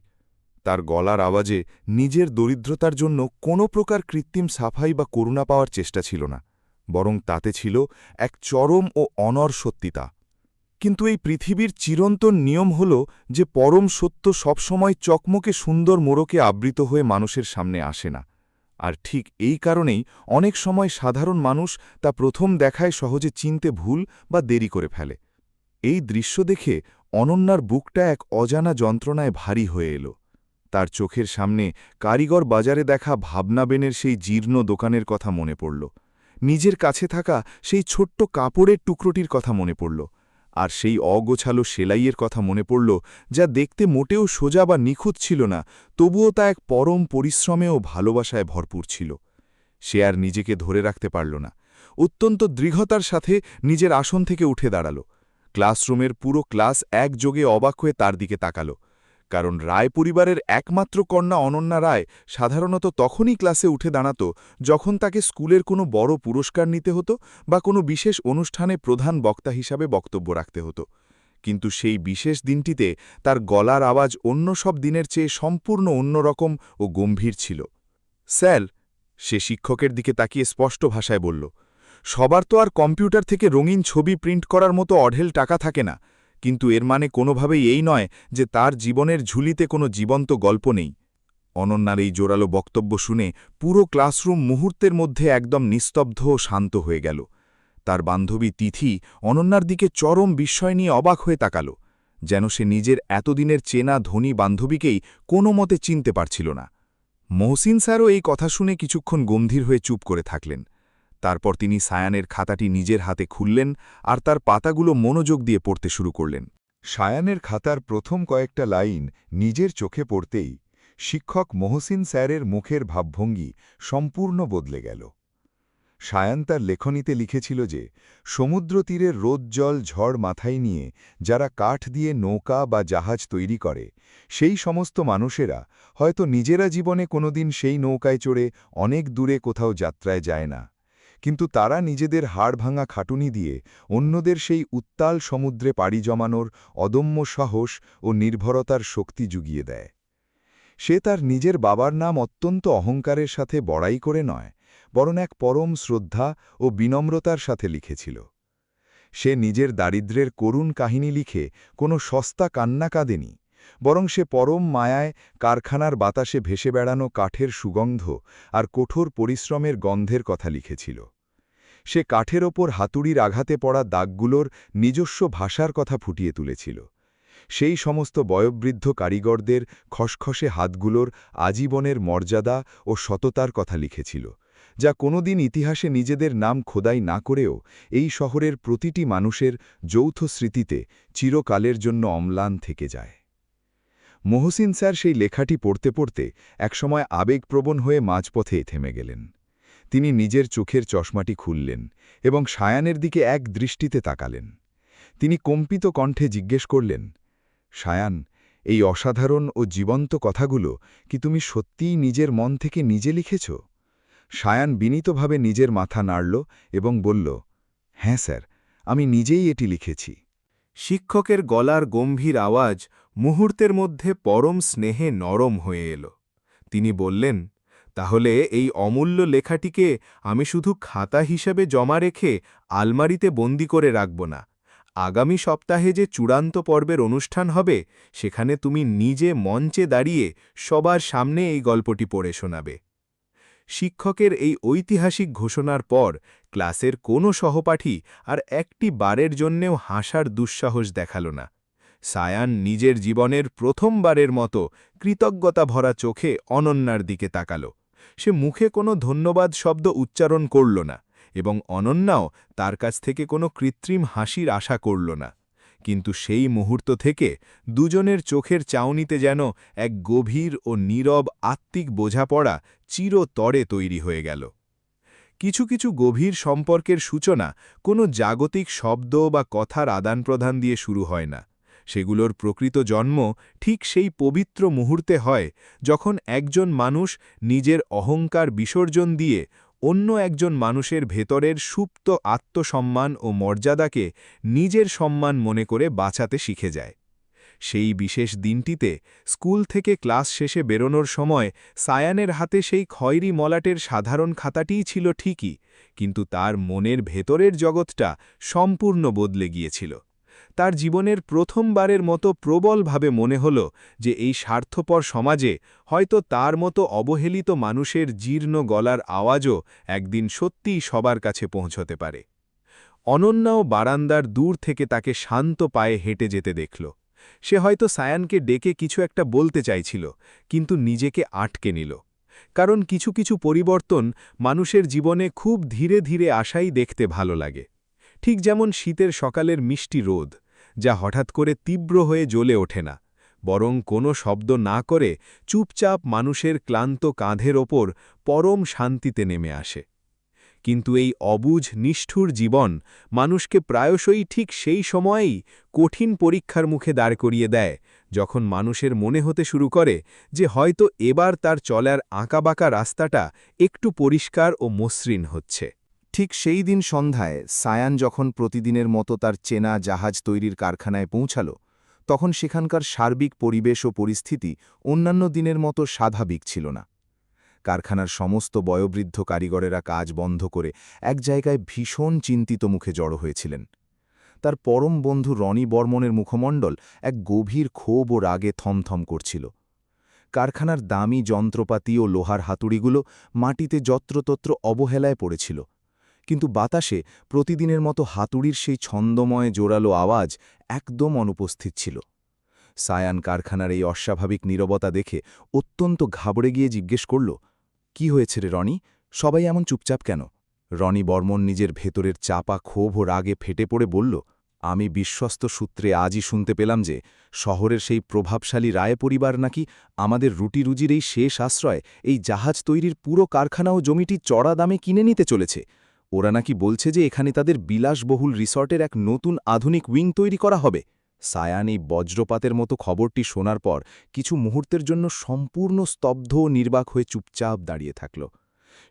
Speaker 6: তার গলার আওয়াজে নিজের দরিদ্রতার জন্য কোনো প্রকার কৃত্রিম সাফাই বা করুণা পাওয়ার চেষ্টা ছিল না, বরং তাতে ছিল এক চরম ও অনর সত্যিতা। কিন্তু এই পৃথিবীর চিরন্তন নিয়ম হল যে পরম সত্য সবসময় চকমকে সুন্দর মোড়কে আবৃত হয়ে মানুষের সামনে আসে না, আর ঠিক এই কারণেই অনেক সময় সাধারণ মানুষ তা প্রথম দেখায় সহজে চিনতে ভুল বা দেরি করে ফেলে। এই দৃশ্য দেখে অনন্যার বুকটা এক অজানা যন্ত্রণায় ভারী হয়ে এলো। তার চোখের সামনে কারিগর বাজারে দেখা ভাবনাবেনের সেই জীর্ণ দোকানের কথা মনে পড়ল, নিজের কাছে থাকা সেই ছোট্ট কাপড়ের টুকরোটির কথা মনে পড়ল, আর সেই অগোছালো সেলাইয়ের কথা মনে পড়ল, যা দেখতে মোটেও সোজা বা নিখুঁত ছিল না, তবুও তা এক পরম পরিশ্রমে ও ভালোবাসায় ভরপুর ছিল। সে আর নিজেকে ধরে রাখতে পারল না, অত্যন্ত দৃঢ়তার সাথে নিজের আসন থেকে উঠে দাঁড়াল। ক্লাসরুমের পুরো ক্লাস একযোগে অবাক হয়ে তার দিকে তাকাল, কারণ রায় পরিবারের একমাত্র কন্যা অনন্যা রায় সাধারণত তখনই ক্লাসে উঠে দাঁড়াত যখন তাকে স্কুলের কোনো বড় পুরস্কার নিতে হতো বা কোনো বিশেষ অনুষ্ঠানে প্রধান বক্তা হিসাবে বক্তব্য রাখতে হতো। কিন্তু সেই বিশেষ দিনটিতে তার গলার আওয়াজ অন্য সব দিনের চেয়ে সম্পূর্ণ অন্যরকম ও গম্ভীর ছিল। স্যার, সে শিক্ষকের দিকে তাকিয়ে স্পষ্ট ভাষায় বলল, সবার তো আর কম্পিউটার থেকে রঙিন ছবি প্রিন্ট করার মতো অঢেল টাকা থাকে না, কিন্তু এর মানে কোনোভাবেই এই নয় যে তার জীবনের ঝুলিতে কোনো জীবন্ত গল্প নেই। অনন্যার এই জোরালো বক্তব্য শুনে পুরো ক্লাসরুম মুহূর্তের মধ্যে একদম নিস্তব্ধ ও শান্ত হয়ে গেল। তার বান্ধবী তিথি অনন্যার দিকে চরম বিস্ময় নিয়ে অবাক হয়ে তাকাল, যেন সে নিজের এতদিনের চেনা ধনী বান্ধবীকেই কোনো মতে চিনতে পারছিল না। মহসিন স্যারও এই কথা শুনে কিছুক্ষণ গম্ভীর হয়ে চুপ করে থাকলেন। তারপর তিনি সায়ানের খাতাটি নিজের হাতে খুললেন আর তার পাতাগুলো মনোযোগ দিয়ে পড়তে শুরু করলেন।
Speaker 3: সায়ানের খাতার প্রথম কয়েকটা লাইন নিজের চোখে পড়তেই শিক্ষক মহসিন স্যারের মুখের ভাবভঙ্গি সম্পূর্ণ বদলে গেল। সায়ান তার লেখনীতে লিখেছিল যে সমুদ্র তীরের রোদ-জল ঝড় মাথায় নিয়ে যারা কাঠ দিয়ে নৌকা বা জাহাজ তৈরি করে, সেই সমস্ত মানুষেরা হয়তো নিজেরা জীবনে কোনোদিন সেই নৌকায় চড়ে অনেক দূরে কোথাও যাত্রায় যায় না, কিন্তু তারা নিজেদের হাড় ভাঙা খাটুনি দিয়ে অন্যদের সেই উত্তাল সমুদ্রে পাড়ি জমানোর অদম্য সাহস ও নির্ভরতার শক্তি জুগিয়ে দেয়। সে তার নিজের বাবার নাম অত্যন্ত অহংকারের সাথে বড়াই করে নয়, বরং এক পরম শ্রদ্ধা ও বিনম্রতার সাথে লিখেছিল। সে নিজের দারিদ্র্যের করুণ কাহিনী লিখে কোনো সস্তা কান্না কাঁদেনি, বরং সে পরম মায়ায় কারখানার বাতাসে ভেসে বেড়ানো কাঠের সুগন্ধ আর কঠোর পরিশ্রমের গন্ধের কথা লিখেছিল। সে কাঠের ওপর হাতুড়ির আঘাতে পড়া দাগগুলোর নিজস্ব ভাষার কথা ফুটিয়ে তুলেছিল। সেই সমস্ত বয়োবৃদ্ধ কারিগরদের খসখসে হাতগুলোর আজীবনের মর্যাদা ও সততার কথা লিখেছিল, যা কোনোদিন ইতিহাসে নিজেদের নাম খোদাই না করেও এই শহরের প্রতিটি মানুষের যৌথ স্মৃতিতে চিরকালের জন্য অম্লান থেকে যায়। মহসিন স্যার সেই লেখাটি পড়তে পড়তে একসময় আবেগপ্রবণ হয়ে মাঝপথে থেমে গেলেন। তিনি নিজের চোখের চশমাটি খুললেন এবং সায়ানের দিকে এক দৃষ্টিতে তাকালেন। তিনি কম্পিত কণ্ঠে জিজ্ঞেস করলেন, সায়ান, এই অসাধারণ ও জীবন্ত কথাগুলো কি তুমি সত্যিই নিজের মন থেকে নিজে লিখেছ? সায়ান বিনীতভাবে নিজের মাথা নাড়ল এবং বলল, হ্যাঁ স্যার, আমি নিজেই এটি লিখেছি।
Speaker 5: শিক্ষকের গলার গম্ভীর আওয়াজ মুহূর্তের মধ্যে পরম স্নেহে নরম হয়ে এল। তিনি বললেন, তাহলে এই অমূল্য লেখাটিকে আমি শুধু খাতা হিসেবে জমা রেখে আলমারিতে বন্দি করে রাখব না। আগামী সপ্তাহে যে চূড়ান্ত পর্বের অনুষ্ঠান হবে, সেখানে তুমি নিজে মঞ্চে দাঁড়িয়ে সবার সামনে এই গল্পটি পড়ে শোনাবে। শিক্ষকের এই ঐতিহাসিক ঘোষণার পর ক্লাসের কোনো সহপাঠী আর একটি বারের জন্যেও হাসার দুঃসাহস দেখাল না। সায়ান নিজের জীবনের প্রথমবারের মতো কৃতজ্ঞতা ভরা চোখে অনন্যার দিকে তাকাল। সে মুখে কোনো ধন্যবাদ শব্দ উচ্চারণ করল না এবং অনন্যাও তার কাছ থেকে কোনো কৃত্রিম হাসির আশা করল না। কিন্তু সেই মুহূর্ত থেকে দুজনের চোখের চাউনিতে যেন এক গভীর ও নীরব আত্মিক বোঝাপড়া চিরতরে তৈরি হয়ে গেল। কিছু কিছু গভীর সম্পর্কের সূচনা কোনো জাগতিক শব্দ বা কথার আদান-প্রদান দিয়ে শুরু হয় না। সেগুলোর প্রকৃত জন্ম ঠিক সেই পবিত্র মুহূর্তে হয়, যখন একজন মানুষ নিজের অহংকার বিসর্জন দিয়ে অন্য একজন মানুষের ভেতরের সুপ্ত আত্মসম্মান ও মর্যাদাকে নিজের সম্মান মনে করে বাঁচাতে শিখে যায়। সেই বিশেষ দিনটিতে স্কুল থেকে ক্লাস শেষে বেরোনোর সময় সায়ানের হাতে সেই খয়েরি মলাটের সাধারণ খাতাটিই ছিল ঠিকই, কিন্তু তার মনের ভেতরের জগৎটা সম্পূর্ণ বদলে গিয়েছিল। তার জীবনের প্রথমবারের মতো প্রবলভাবে মনে হল যে এই স্বার্থপর সমাজে হয়তো তার মতো অবহেলিত মানুষের জীর্ণ গলার আওয়াজও একদিন সত্যিই সবার কাছে পৌঁছতে পারে। অনন্যাও বারান্দার দূর থেকে তাকে শান্ত পায়ে হেঁটে যেতে দেখল। সে হয়তো সায়ানকে ডেকে কিছু একটা বলতে চাইছিল, কিন্তু নিজেকে আটকে নিল। কারণ কিছু কিছু পরিবর্তন মানুষের জীবনে খুব ধীরে ধীরে আসাই দেখতে ভালো লাগে। ঠিক যেমন শীতের সকালের মিষ্টি রোদ, যা হঠাৎ করে তীব্র হয়ে জ্বলে ওঠে না, বরং কোনো শব্দ না করে চুপচাপ মানুষের ক্লান্ত কাঁধের ওপর পরম শান্তিতে নেমে আসে। কিন্তু এই অবুঝ নিষ্ঠুর জীবন মানুষকে প্রায়শই ঠিক সেই সময়েই কঠিন পরীক্ষার মুখে দাঁড় করিয়ে দেয়, যখন মানুষের মনে হতে শুরু করে যে হয়তো এবার তার চলার আঁকাবাঁকা রাস্তাটা একটু পরিষ্কার ও মসৃণ হচ্ছে। ঠিক সেই দিন সন্ধ্যায় সায়ান যখন প্রতিদিনের মতো তার চেনা জাহাজ তৈরির কারখানায় পৌঁছাল, তখন সেখানকার সার্বিক পরিবেশ ও পরিস্থিতি অন্যান্য দিনের মতো স্বাভাবিক ছিল না। কারখানার সমস্ত বয়োবৃদ্ধ কারিগরেরা কাজ বন্ধ করে এক জায়গায় ভীষণ চিন্তিত মুখে জড়ো হয়েছিলেন। তার পরম বন্ধু রনি বর্মনের মুখমণ্ডল এক গভীর ক্ষোভ ও রাগে থমথম করছিল। কারখানার দামি যন্ত্রপাতি ও লোহার হাতুড়িগুলো মাটিতে যত্রতত্র অবহেলায় পড়েছিল, কিন্তু বাতাসে প্রতিদিনের মতো হাতুড়ির সেই ছন্দময় জোরালো আওয়াজ একদম অনুপস্থিত ছিল। সায়ান কারখানার এই অস্বাভাবিক নীরবতা দেখে অত্যন্ত ঘাবড়ে গিয়ে জিজ্ঞেস করল, কি হয়েছে রে রনি, সবাই এমন চুপচাপ কেন? রনি বর্মন নিজের ভেতরের চাপা ক্ষোভ ও রাগে ফেটে পড়ে বলল, আমি বিশ্বস্ত সূত্রে আজই শুনতে পেলাম যে শহরের সেই প্রভাবশালী রায় পরিবার নাকি আমাদের রুটিরুজির এই শেষ আশ্রয়, এই জাহাজ তৈরির পুরো কারখানা ও জমিটি চড়া দামে কিনে নিতে চলেছে। ওরা নাকি বলছে যে এখানে তাদের বিলাসবহুল রিসর্টের এক নতুন আধুনিক উইং তৈরি করা হবে। সায়ান এই বজ্রপাতের মতো খবরটি শোনার পর কিছু মুহূর্তের জন্য সম্পূর্ণ স্তব্ধ ও নির্বাক হয়ে চুপচাপ দাঁড়িয়ে থাকল।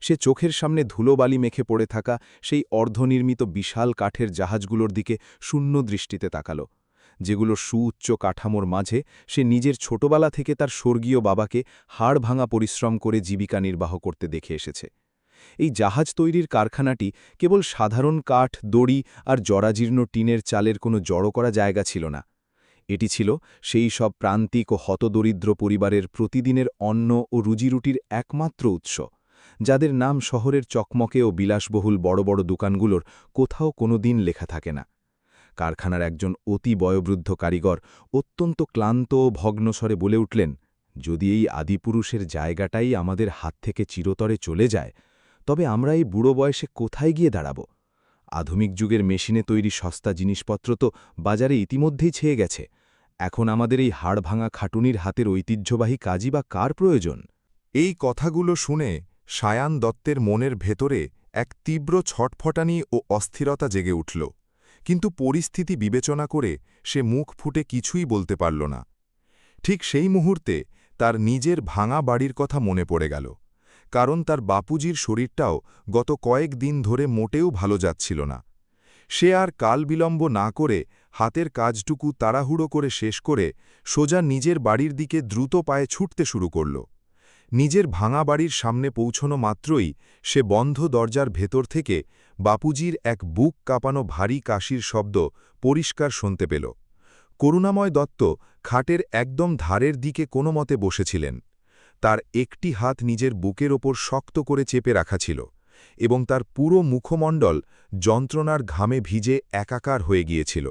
Speaker 5: সে চোখের সামনে ধুলোবালি মেখে পড়ে থাকা সেই অর্ধনির্মিত বিশাল কাঠের জাহাজগুলোর দিকে শূন্য দৃষ্টিতে তাকাল, যেগুলো সুউচ্চ কাঠামোর মাঝে সে নিজের ছোটবেলা থেকে তার স্বর্গীয় বাবাকে হাড় ভাঙা পরিশ্রম করে জীবিকা নির্বাহ করতে দেখে এসেছে। এই জাহাজ তৈরির কারখানাটি কেবল সাধারণ কাঠ, দড়ি আর জরাজীর্ণ টিনের চালের কোনো জড়ো করা জায়গা ছিল না। এটি ছিল সেই সব প্রান্তিক ও হতদরিদ্র পরিবারের প্রতিদিনের অন্ন ও রুজিরুটির একমাত্র উৎস, যাদের নাম শহরের চকমকে ও বিলাসবহুল বড় বড় দোকানগুলোর কোথাও কোনো দিন লেখা থাকে না। কারখানার একজন অতি বয়োবৃদ্ধ কারিগর অত্যন্ত ক্লান্ত ও ভগ্নস্বরে বলে উঠলেন, যদি এই আদিপুরুষের জায়গাটাই আমাদের হাত থেকে চিরতরে চলে যায়, তবে আমরা এই বুড়ো বয়সে কোথায় গিয়ে দাঁড়াব? আধুনিক যুগের মেশিনে তৈরি সস্তা জিনিসপত্র তো বাজারে ইতিমধ্যেই ছেয়ে গেছে। এখন আমাদের এই হাড় ভাঙা খাটুনির হাতের ঐতিহ্যবাহী কাজই বা কার প্রয়োজন?
Speaker 6: এই কথাগুলো শুনে সায়ান দত্তের মনের ভেতরে এক তীব্র ছটফটানি ও অস্থিরতা জেগে উঠল, কিন্তু পরিস্থিতি বিবেচনা করে সে মুখ ফুটে কিছুই বলতে পারল না। ঠিক সেই মুহূর্তে তার নিজের ভাঙা বাড়ির কথা মনে পড়ে গেল, কারণ তার বাপুজির শরীরটাও গত কয়েক দিন ধরে মোটেও ভালো যাচ্ছিল না। সে আর কাল বিলম্ব না করে হাতের কাজটুকু তাড়াহুড়ো করে শেষ করে সোজা নিজের বাড়ির দিকে দ্রুত পায়ে ছুটতে শুরু করল। নিজের ভাঙা বাড়ির সামনে পৌঁছনো মাত্রই সে বন্ধ দরজার ভেতর থেকে বাপুজির এক বুক কাঁপানো ভারী কাশির শব্দ পরিষ্কার শুনতে পেল। করুণাময় দত্ত খাটের একদম ধারের দিকে কোনো মতে বসেছিলেন। তার একটি হাত নিজের বুকের ওপর শক্ত করে চেপে রাখা ছিল এবং তার পুরো মুখমণ্ডল যন্ত্রণার ঘামে ভিজে একাকার হয়ে গিয়েছিল।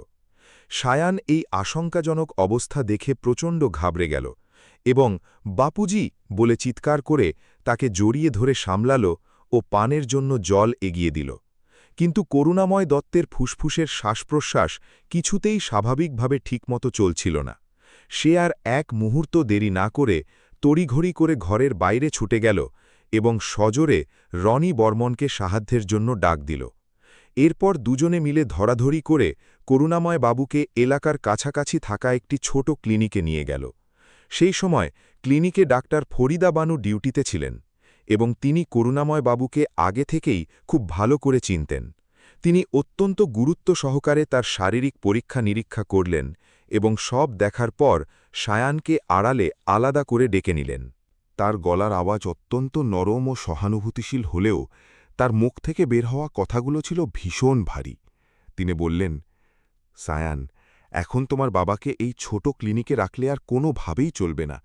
Speaker 6: সায়ান এই আশঙ্কাজনক অবস্থা দেখে প্রচণ্ড ঘাবড়ে গেল এবং বাপুজি বলে চিৎকার করে তাকে জড়িয়ে ধরে সামলাল ও পানের জন্য জল এগিয়ে দিল। কিন্তু করুণাময় দত্তের ফুসফুসের শ্বাসপ্রশ্বাস কিছুতেই স্বাভাবিকভাবে ঠিকমতো চলছিল না। সে আর এক মুহূর্ত দেরি না করে তড়িঘড়ি করে ঘরের বাইরে ছুটে গেল এবং সজোরে রনি বর্মনকে সাহায্যের জন্য ডাক দিল। এরপর দুজনে মিলে ধরাধরি করে করুণাময় বাবুকে এলাকার কাছাকাছি থাকা একটি ছোট ক্লিনিকে নিয়ে গেল। সেই সময় ক্লিনিকে ডাক্তার ফরিদা বানু ডিউটিতে ছিলেন এবং তিনি করুণাময় বাবুকে আগে থেকেই খুব ভালো করে চিনতেন। তিনি অত্যন্ত গুরুত্ব সহকারে তার শারীরিক পরীক্ষা নিরীক্ষা করলেন এবং সব দেখার পর সায়ানকে আড়ালে আলাদা করে ডেকে নিলেন। তার গলার আওয়াজ অত্যন্ত নরম ও সহানুভূতিশীল হলেও তার মুখ থেকে বের হওয়া কথাগুলো ছিল ভীষণ ভারী। তিনি বললেন, সায়ান, এখন তোমার বাবাকে এই ছোট ক্লিনিকে রাখলে আর কোনোভাবেই চলবে না।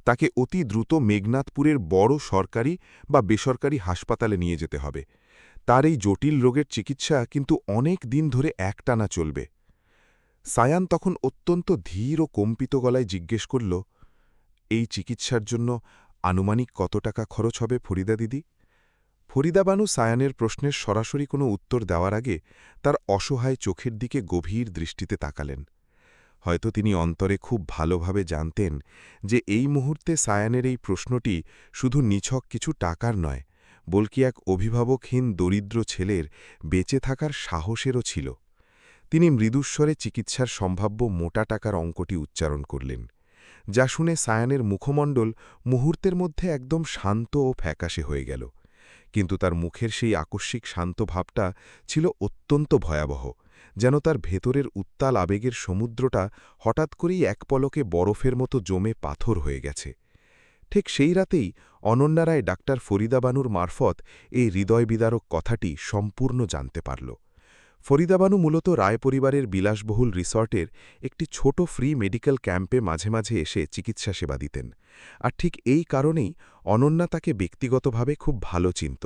Speaker 6: তাকে অতি দ্রুত মেঘনাথপুরের বড় সরকারি বা বেসরকারি হাসপাতালে নিয়ে যেতে হবে। তার এই জটিল রোগের চিকিৎসা কিন্তু অনেক দিন ধরে একটানা চলবে। সায়ান তখন অত্যন্ত ধীর ও কম্পিত গলায় জিজ্ঞেস করল, এই চিকিৎসার জন্য আনুমানিক কত টাকা খরচ হবে ফরিদা দিদি? ফরিদা বানু সায়ানের প্রশ্নের সরাসরি কোনো উত্তর দেওয়ার আগে তার অসহায় চোখের দিকে গভীর দৃষ্টিতে তাকালেন। হয়তো তিনি অন্তরে খুব ভালোভাবে জানতেন যে এই মুহূর্তে সায়ানের এই প্রশ্নটি শুধু নিছক কিছু টাকার নয়, বলকি এক অভিভাবকহীন দরিদ্র ছেলের বেঁচে থাকার সাহসেরও ছিল। তিনি মৃদুস্বরে চিকিৎসার সম্ভাব্য মোটা টাকার অঙ্কটি উচ্চারণ করলেন, যা শুনে সায়ানের মুখমণ্ডল মুহূর্তের মধ্যে একদম শান্ত ও ফ্যাকাশে হয়ে গেল। কিন্তু তার মুখের সেই আকস্মিক শান্ত ভাবটা ছিল অত্যন্ত ভয়াবহ, যেন তার ভেতরের উত্তাল আবেগের সমুদ্রটা হঠাৎ করেই এক পলকে বরফের মতো জমে পাথর হয়ে গেছে। ঠিক সেই রাতেই অনন্যা রায় ডাক্তার ফরিদা বানুর মারফত এই হৃদয়বিদারক কথাটি সম্পূর্ণ জানতে পারল। ফরিদা বানু মূলত রায় পরিবারের বিলাসবহুল রিসর্টের একটি ছোট ফ্রি মেডিকেল ক্যাম্পে মাঝে মাঝে এসে চিকিৎসা সেবা দিতেন, আর ঠিক এই কারণেই অনন্যা তাকে ব্যক্তিগতভাবে খুব ভালো চিনত।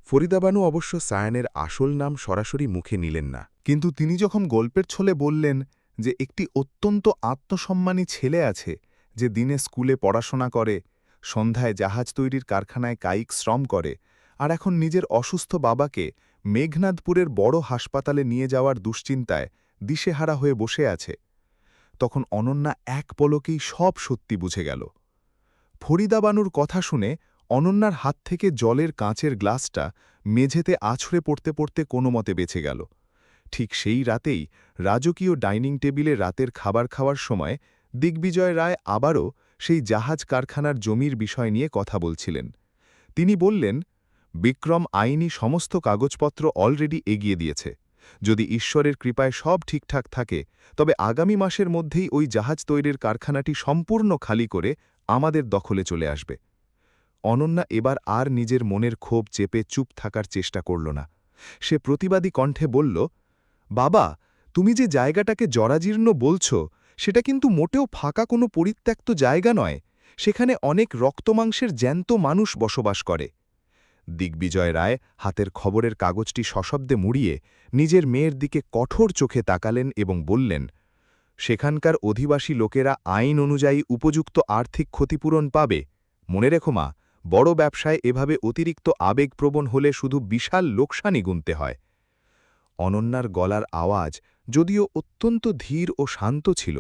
Speaker 6: ফরিদা বানু অবশ্য সায়ানের আসল নাম সরাসরি মুখে নিলেন না,
Speaker 1: কিন্তু তিনি যখন গল্পের ছলে বললেন যে একটি অত্যন্ত আত্মসম্মানী ছেলে আছে যে দিনে স্কুলে পড়াশোনা করে, সন্ধ্যায় জাহাজ তৈরির কারখানায় কায়িক শ্রম করে, আর এখন নিজের অসুস্থ বাবাকে মেঘনাথপুরের বড় হাসপাতালে নিয়ে যাওয়ার দুশ্চিন্তায় দিশেহারা হয়ে বসে আছে, তখন অনন্যা এক পলকেই সব সত্যি বুঝে গেল। ফরিদা বানুর কথা শুনে অনন্যার হাত থেকে জলের কাঁচের গ্লাসটা মেঝেতে আছড়ে পড়তে পড়তে কোনো মতে বেঁচে গেল। ঠিক সেই রাতেই রাজকীয় ডাইনিং টেবিলে রাতের খাবার খাওয়ার সময় দিগ্বিজয় রায় আবারও সেই জাহাজ কারখানার জমির বিষয় নিয়ে কথা বলছিলেন। তিনি বললেন,
Speaker 5: বিক্রম আইনি সমস্ত কাগজপত্র অলরেডি এগিয়ে দিয়েছে। যদি ঈশ্বরের কৃপায় সব ঠিকঠাক থাকে তবে আগামী মাসের মধ্যেই ওই জাহাজ তৈরির কারখানাটি সম্পূর্ণ খালি করে আমাদের দখলে চলে আসবে। অনন্যা এবার আর নিজের মনের ক্ষোভ চেপে চুপ থাকার চেষ্টা করল না। সে প্রতিবাদী কণ্ঠে বলল, বাবা, তুমি যে জায়গাটাকে জরাজীর্ণ বলছ সেটা কিন্তু মোটেও ফাঁকা কোনো পরিত্যক্ত জায়গা নয়। সেখানে অনেক রক্তমাংসের জ্যান্ত মানুষ বসবাস করে। দিগ্বিজয় রায় হাতের খবরের কাগজটি সশব্দে মুড়িয়ে নিজের মেয়ের দিকে কঠোর চোখে তাকালেন এবং বললেন, সেখানকার অধিবাসী লোকেরা আইন অনুযায়ী উপযুক্ত আর্থিক ক্ষতিপূরণ পাবে। মনে রেখো মা, বড় ব্যবসায় এভাবে অতিরিক্ত আবেগপ্রবণ হলে শুধু বিশাল লোকসানি গুনতে হয়। অনন্যার গলার আওয়াজ যদিও অত্যন্ত ধীর ও শান্ত ছিল,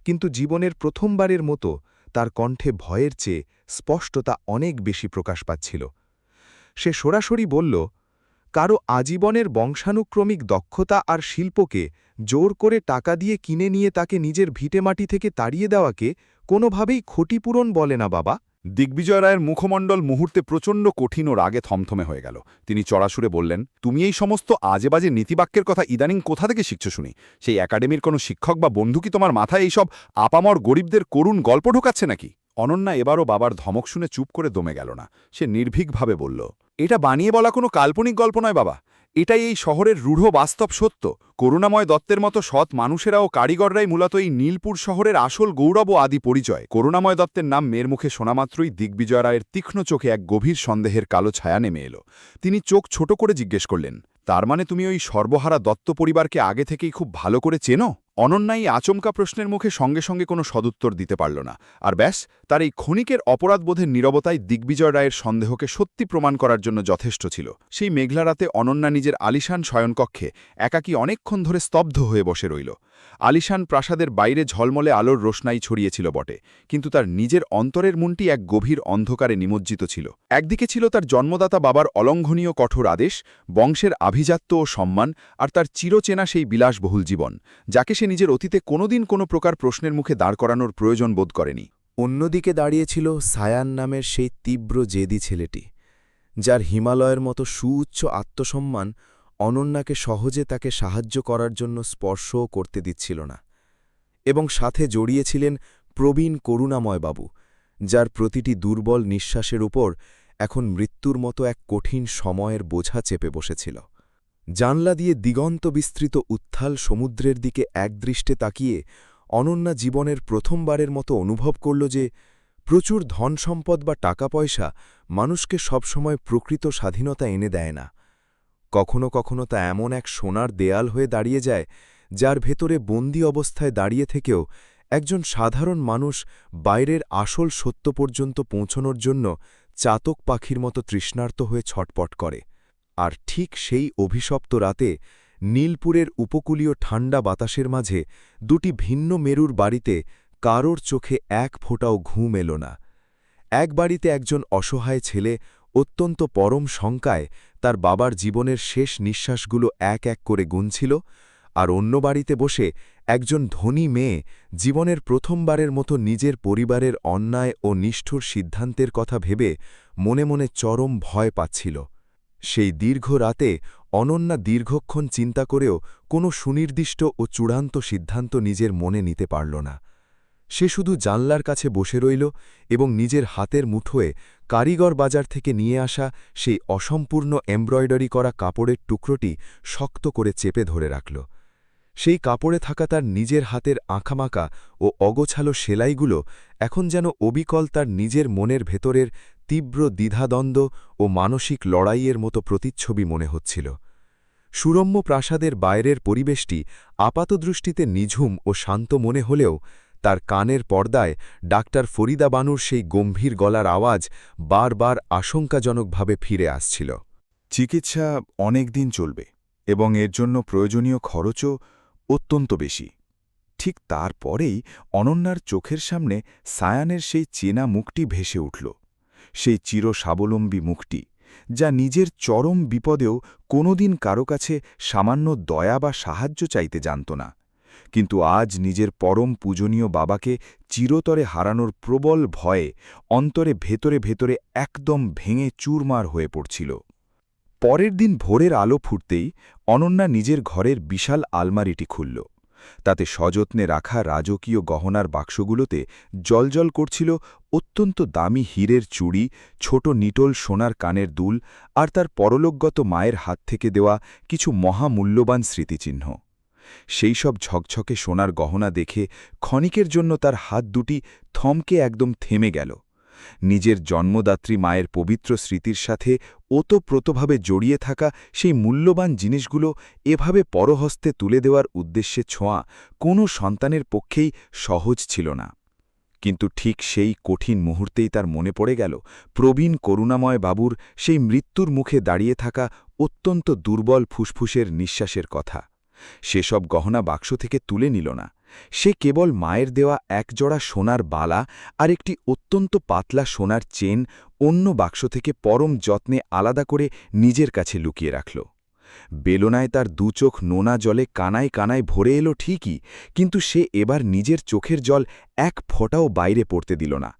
Speaker 5: কিন্তু জীবনের প্রথমবারের মতো তার কণ্ঠে ভয়ের চেয়ে স্পষ্টতা অনেক বেশি প্রকাশ পাচ্ছিল। সে সরাসরি বলল, কারো আজীবনের বংশানুক্রমিক দক্ষতা আর শিল্পকে জোর করে টাকা দিয়ে কিনে নিয়ে তাকে নিজের ভিটেমাটি থেকে তাড়িয়ে দেওয়াকে কোনোভাবেই ক্ষতিপূরণ বলে না বাবা।
Speaker 8: দিগ্বিজয় রায়ের মুখমণ্ডল মুহূর্তে প্রচণ্ড কঠিন ও রাগে থমথমে হয়ে গেল। তিনি চড়াসুরে বললেন, তুমি এই সমস্ত আজেবাজে নীতিবাক্যের কথা ইদানিং কোথা থেকে শিখছ শুনি? সেই একাডেমির কোনো শিক্ষক বা বন্ধু কি তোমার মাথায় এইসব আপামর গরিবদের করুণ গল্প ঢোকাচ্ছে নাকি? অনন্যা এবারও বাবার ধমক শুনে চুপ করে দমে গেল না। সে নির্ভীকভাবে বলল, এটা বানিয়ে বলা কোনো কাল্পনিক গল্প নয় বাবা, এটাই এই শহরের রূঢ় বাস্তব সত্য। করুণাময় দত্তের মতো সৎ মানুষেরা ও কারিগররাই মূলত এই নীলপুর শহরের আসল গৌরব ও আদি পরিচয়। করুণাময় দত্তের নাম মেয়ের মুখে শোনামাত্রই দিগ্বিজয় রায়ের তীক্ষ্ণ চোখে এক গভীর সন্দেহের কালো ছায়া নেমে এলো। তিনি চোখ ছোট করে জিজ্ঞেস করলেন, তার মানে তুমি ওই সর্বহারা দত্ত পরিবারকে আগে থেকেই খুব ভালো করে চেনো? অনন্যা এই আচমকা প্রশ্নের মুখে সঙ্গে সঙ্গে কোনো সদুত্তর দিতে পারল না। আর ব্যাস, তার এই ক্ষণিকের অপরাধবোধের নীরবতাই দিগ্বিজয় রায়ের সন্দেহকে সত্যি প্রমাণ করার জন্য যথেষ্ট ছিল। সেই মেঘলা রাতে অনন্যা নিজের আলিশান শয়নকক্ষে একাকী অনেকক্ষণ ধরে স্তব্ধ হয়ে বসে রইল। আলিশান প্রাসাদের বাইরে ঝলমলে আলোর রোশনাই ছড়িয়েছিল বটে, কিন্তু তার নিজের অন্তরের মনটি এক গভীর অন্ধকারে নিমজ্জিত ছিল। একদিকে ছিল তার জন্মদাতা বাবার অলঙ্ঘনীয় কঠোর আদেশ, বংশের আভিজাত্য ও সম্মান, আর তার চিরচেনা সেই বিলাসবহুল জীবন, যাকে সে নিজের অতীতে কোনোদিন কোনো প্রকার প্রশ্নের মুখে দাঁড় করানোর প্রয়োজন বোধ করেনি।
Speaker 9: অন্যদিকে দাঁড়িয়েছিল সায়ান নামের সেই তীব্র জেদি ছেলেটি, যার হিমালয়ের মতো সুউচ্চ আত্মসম্মান অনন্যাকে সহজে তাকে সাহায্য করার জন্য স্পর্শও করতে দিচ্ছিল না। এবং সাথে জড়িয়েছিলেন প্রবীণ করুণাময় বাবু, যার প্রতিটি দুর্বল নিঃশ্বাসের উপর এখন মৃত্যুর মতো এক কঠিন সময়ের বোঝা চেপে বসেছিল। জানলা দিয়ে দিগন্ত বিস্তৃত উত্থাল সমুদ্রের দিকে একদৃষ্টে তাকিয়ে অনন্যা জীবনের প্রথমবারের মতো অনুভব করল যে প্রচুর ধনসম্পদ বা টাকা পয়সা মানুষকে সবসময় প্রকৃত স্বাধীনতা এনে দেয় না। কখনো কখনো তা এমন এক সোনার দেয়াল হয়ে দাঁড়িয়ে যায়, যার ভেতরে বন্দি অবস্থায় দাঁড়িয়ে থেকেও একজন সাধারণ মানুষ বাইরের আসল সত্য পর্যন্ত পৌঁছনোর জন্য চাতক পাখির মতো তৃষ্ণার্ত হয়ে ছটপট করে। আর ঠিক সেই অভিশপ্ত রাতে নীলপুরের উপকূলীয় ঠান্ডা বাতাসের মাঝে দুটি ভিন্ন মেরুর বাড়িতে কারোর চোখে এক ফোঁটাও ঘুম এলো না। এক বাড়িতে একজন অসহায় ছেলে অত্যন্ত পরম শঙ্কায় তার বাবার জীবনের শেষ নিঃশ্বাসগুলো এক এক করে গুনছিল, আর অন্য বাড়িতে বসে একজন ধনী মেয়ে জীবনের প্রথমবারের মতো নিজের পরিবারের অন্যায় ও নিষ্ঠুর সিদ্ধান্তের কথা ভেবে মনে মনে চরম ভয় পাচ্ছিল। সেই দীর্ঘ রাতে অনন্যা দীর্ঘক্ষণ চিন্তা করেও কোনো সুনির্দিষ্ট ও চূড়ান্ত সিদ্ধান্ত নিজের মনে নিতে পারল না। সে শুধু জানলার কাছে বসে রইল এবং নিজের হাতের মুঠোয় কারিগর বাজার থেকে নিয়ে আসা সেই অসম্পূর্ণ এমব্রয়ডারি করা কাপড়ের টুকরোটি শক্ত করে চেপে ধরে রাখল। সেই কাপড়ে থাকা তার নিজের হাতের আঁকামাকা ও অগোছালো সেলাইগুলো এখন যেন অবিকল তার নিজের মনের ভেতরের তীব্র দ্বিধাদ্বন্দ্ব ও মানসিক লড়াইয়ের মতো প্রতিচ্ছবি মনে হচ্ছিল। সুরম্য প্রাসাদের বাইরের পরিবেশটি আপাতদৃষ্টিতে নিঝুম ও শান্ত মনে হলেও তার কানের পর্দায় ডাক্তার ফরিদা বানুর সেই গম্ভীর গলার আওয়াজ বারবার আশঙ্কাজনকভাবে ফিরে আসছিল।
Speaker 1: চিকিৎসা অনেক দিন চলবে এবং এর জন্য প্রয়োজনীয় খরচও অত্যন্ত বেশি। ঠিক তারপরেই অনন্যার চোখের সামনে সায়ানের সেই চেনা মুখটি ভেসে উঠল, সেই চির স্বাবলম্বী মুখটি, যা নিজের চরম বিপদেও কোনোদিন কারো কাছে সামান্য দয়া বা সাহায্য চাইতে জানত না, কিন্তু আজ নিজের পরম পূজনীয় বাবাকে চিরতরে হারানোর প্রবল ভয়ে অন্তরে ভেতরে ভেতরে একদম ভেঙে চুরমার হয়ে পড়ছিল। পরের দিন ভোরের আলো ফুটতেই অনন্যা নিজের ঘরের বিশাল আলমারিটি খুলল। তাতে সযত্নে রাখা রাজকীয় গহনার বাক্সগুলোতে জ্বলজ্বল করছিল অত্যন্ত দামি হীরের চুড়ি, ছোট নিটোল সোনার কানের দুল আর তার পরলোকগত মায়ের হাত থেকে দেওয়া কিছু মহামূল্যবান স্মৃতিচিহ্ন। সেই সব ঝকঝকে সোনার গহনা দেখে ক্ষণিকের জন্য তার হাত দুটি থমকে একদম থেমে গেল। নিজের জন্মদাত্রী মায়ের পবিত্র স্মৃতির সাথে ওতপ্রোতভাবে জড়িয়ে থাকা সেই মূল্যবান জিনিসগুলো এভাবে পরহস্তে তুলে দেওয়ার উদ্দেশ্যে ছোঁয়া কোনো সন্তানের পক্ষেই সহজ ছিল না। কিন্তু ঠিক সেই কঠিন মুহূর্তেই তার মনে পড়ে গেল প্রবীণ করুণাময় বাবুর সেই মৃত্যুর মুখে দাঁড়িয়ে থাকা অত্যন্ত দুর্বল ফুসফুসের নিঃশ্বাসের কথা। সেসব গহনা বাক্স থেকে তুলে নিল না। সে কেবল মায়ের দেওয়া একজোড়া সোনার বালা আর একটি অত্যন্ত পাতলা সোনার চেন অন্য বাক্স থেকে পরম যত্নে আলাদা করে নিজের কাছে লুকিয়ে রাখল। বেলনায় তার দুচোখ নোনা জলে কানায় কানায় ভরে এলো ঠিকই, কিন্তু সে এবার নিজের চোখের জল এক ফোঁটাও বাইরে পড়তে দিল না।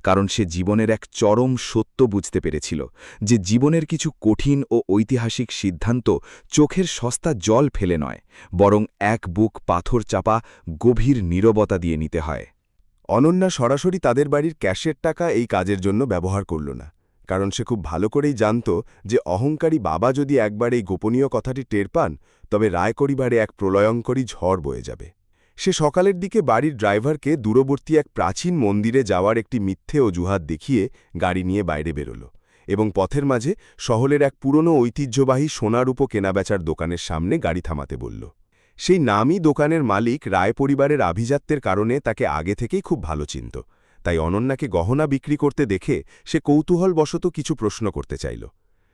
Speaker 1: কারণ সে জীবনের এক চরম সত্য বুঝতে পেরেছিল যে জীবনের কিছু কঠিন ও ঐতিহাসিক সিদ্ধান্ত চোখের সস্তা জল ফেলে নয়, বরং এক বুক পাথর চাপা গভীর নীরবতা দিয়ে নিতে হয়।
Speaker 10: অনন্যা সরাসরি তাদের বাড়ির ক্যাশের টাকা এই কাজের জন্য ব্যবহার করল না, কারণ সে খুব ভালো করেই জানত যে অহংকারী বাবা যদি একবার এই গোপনীয় কথাটি টের পান, তবে রায়করিবারে এক প্রলয়ঙ্করী ঝড় বয়ে যাবে। সে সকালের দিকে বাড়ির ড্রাইভারকে দূরবর্তী এক প্রাচীন মন্দিরে যাওয়ার একটি মিথ্যে অজুহাত দেখিয়ে গাড়ি নিয়ে বাইরে বেরোল এবং পথের মাঝে শহরের এক পুরনো ঐতিহ্যবাহী সোনারূপো কেনাবেচার দোকানের সামনে গাড়ি থামাতে বলল। সেই নামী দোকানের মালিক রায় পরিবারের আভিজাত্যের কারণে তাকে আগে থেকেই খুব ভালো চিনত, তাই অনন্যাকে গহনা বিক্রি করতে দেখে সে কৌতূহলবশত কিছু প্রশ্ন করতে চাইল।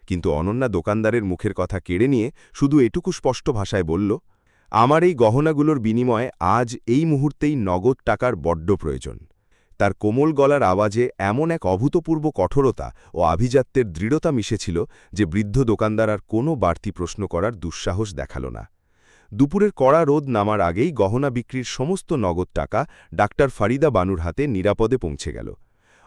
Speaker 10: কিন্তু অনন্যা দোকানদারের মুখের কথা কেড়ে নিয়ে শুধু এটুকু স্পষ্ট ভাষায় বলল, আমার এই গহনাগুলোর বিনিময়ে আজ এই মুহূর্তেই নগদ টাকার বড্ড প্রয়োজন। তার কোমল গলার আওয়াজে এমন এক অভূতপূর্ব কঠোরতা ও আভিজাত্যের দৃঢ়তা মিশেছিল যে বৃদ্ধ দোকানদার আর কোনো বাড়তি প্রশ্ন করার দুঃসাহস দেখাল না। দুপুরের কড়া রোদ নামার আগেই গহনা বিক্রির সমস্ত নগদ টাকা ডাক্তার ফারিদা বানুর হাতে নিরাপদে পৌঁছে গেল।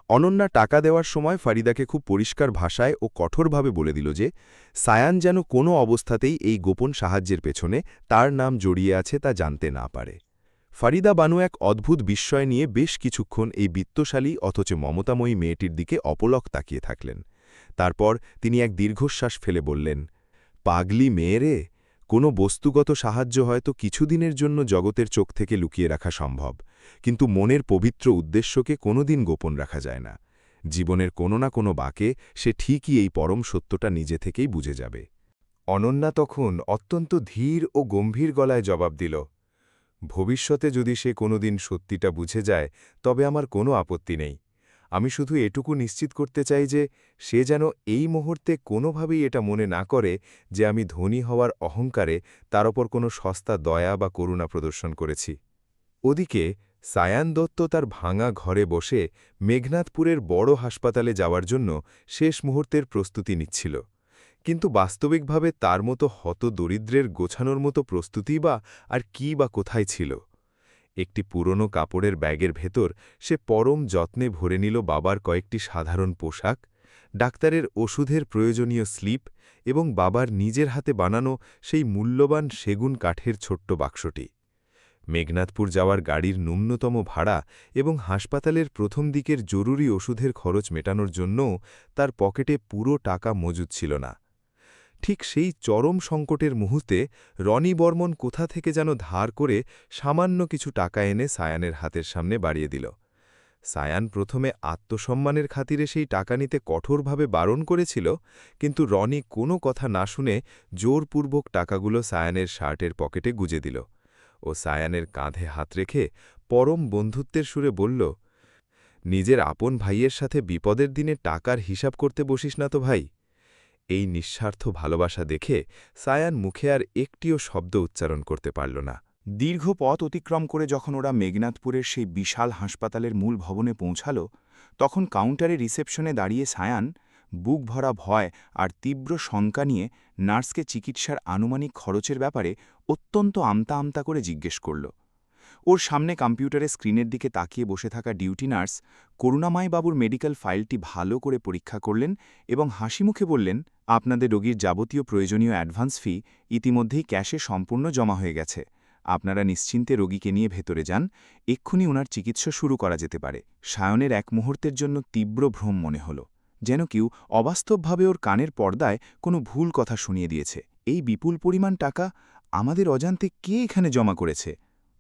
Speaker 10: অনন্যা টাকা দেওয়ার সময় ফারিদাকে খুব পরিষ্কার ভাষায় ও কঠোরভাবে বলে দিল যে সায়ান যেন কোনো অবস্থাতেই এই গোপন সাহায্যের পেছনে তার নাম জড়িয়ে আছে তা জানতে না পারে। ফারিদা বানু এক অদ্ভুত বিস্ময় নিয়ে বেশ কিছুক্ষণ এই বিত্তশালী অথচ মমতাময়ী মেয়েটির দিকে অপলক তাকিয়ে থাকলেন। তারপর তিনি এক দীর্ঘশ্বাস ফেলে বললেন, পাগলি মেয়েরে, কোনো বস্তুগত সাহায্য হয়তো কিছুদিনের জন্য জগতের চোখ থেকে লুকিয়ে রাখা সম্ভব, কিন্তু মনের পবিত্র উদ্দেশ্যকে কোনোদিন গোপন রাখা যায় না। জীবনের কোনো না কোনো বাঁকে সে ঠিকই এই পরম সত্যটা নিজে থেকেই বুঝে যাবে। অনন্যা তখন অত্যন্ত ধীর ও গম্ভীর গলায় জবাব দিল, ভবিষ্যতে যদি সে কোনোদিন সত্যিটা বুঝে যায় তবে আমার কোনো আপত্তি নেই। আমি শুধু এটুকু নিশ্চিত করতে চাই যে সে যেন এই মুহূর্তে কোনোভাবেই এটা মনে না করে যে আমি ধনী হওয়ার অহংকারে তার ওপর কোনো সস্তা দয়া বা করুণা প্রদর্শন করেছি। ওদিকে সায়ান দত্ত তার ভাঙা ঘরে বসে মেঘনাথপুরের বড় হাসপাতালে যাওয়ার জন্য শেষ মুহূর্তের প্রস্তুতি নিচ্ছিল, কিন্তু বাস্তবিকভাবে তার মতো হতদরিদ্রের গোছানোর মতো প্রস্তুতি বা আর কি বা কোথায় ছিল। একটি পুরনো কাপড়ের ব্যাগের ভেতর সে পরম যত্নে ভরে নিল বাবার কয়েকটি সাধারণ পোশাক, ডাক্তারের ওষুধের প্রয়োজনীয় স্লিপ এবং বাবার নিজের হাতে বানানো সেই মূল্যবান সেগুন কাঠের ছোট্ট বাক্সটি। মেঘনাথপুর যাওয়ার গাড়ির ন্যূনতম ভাড়া এবং হাসপাতালের প্রথম দিকের জরুরি ওষুধের খরচ মেটানোর জন্যও তার পকেটে পুরো টাকা মজুদ ছিল না। ঠিক সেই চরম সংকটের মুহূর্তে রনি বর্মন কোথা থেকে যেন ধার করে সামান্য কিছু টাকা এনে সায়ানের হাতের সামনে বাড়িয়ে দিল। সায়ান প্রথমে আত্মসম্মানের খাতিরে সেই টাকা নিতে কঠোরভাবে বারণ করেছিল, কিন্তু রনি কোনো কথা না শুনে জোরপূর্বক টাকাগুলো সায়ানের শার্টের পকেটে গুজে দিল ও সায়ানের কাঁধে হাত রেখে পরম বন্ধুত্বের সুরে বলল, নিজের আপন ভাইয়ের সাথে বিপদের দিনে টাকার হিসাব করতে বসিস না তো ভাই। এই নিঃস্বার্থ ভালোবাসা দেখে সায়ান মুখে আর একটিও শব্দ উচ্চারণ করতে পারল না।
Speaker 11: দীর্ঘ পথ অতিক্রম করে যখন ওরা মেঘনাথপুরের সেই বিশাল হাসপাতালের মূল ভবনে পৌঁছাল, তখন কাউন্টারে রিসেপশনে দাঁড়িয়ে সায়ান বুক ভরা ভয় আর তীব্র শঙ্কা নিয়ে নার্সকে চিকিৎসার আনুমানিক খরচের ব্যাপারে অত্যন্ত আমতা আমতা করে জিজ্ঞেস করল। ওর সামনে কম্পিউটারের স্ক্রিনের দিকে তাকিয়ে বসে থাকা ডিউটি নার্স করুণাময় বাবুর মেডিকেল ফাইলটি ভালো করে পরীক্ষা করলেন এবং হাসিমুখে বললেন, আপনাদের রোগীর যাবতীয় প্রয়োজনীয় অ্যাডভান্স ফি ইতিমধ্যেই ক্যাশে সম্পূর্ণ জমা হয়ে গেছে। আপনারা নিশ্চিন্তে রোগীকে নিয়ে ভেতরে যান, এক্ষুনি ওনার চিকিৎসা শুরু করা যেতে পারে। সায়নের এক মুহূর্তের জন্য তীব্র ভ্রম মনে হল, যেন কেউ অবাস্তবভাবে ওর কানের পর্দায় কোনো ভুল কথা শুনিয়ে দিয়েছে। এই বিপুল পরিমাণ টাকা আমাদের অজান্তে কে এখানে জমা করেছে?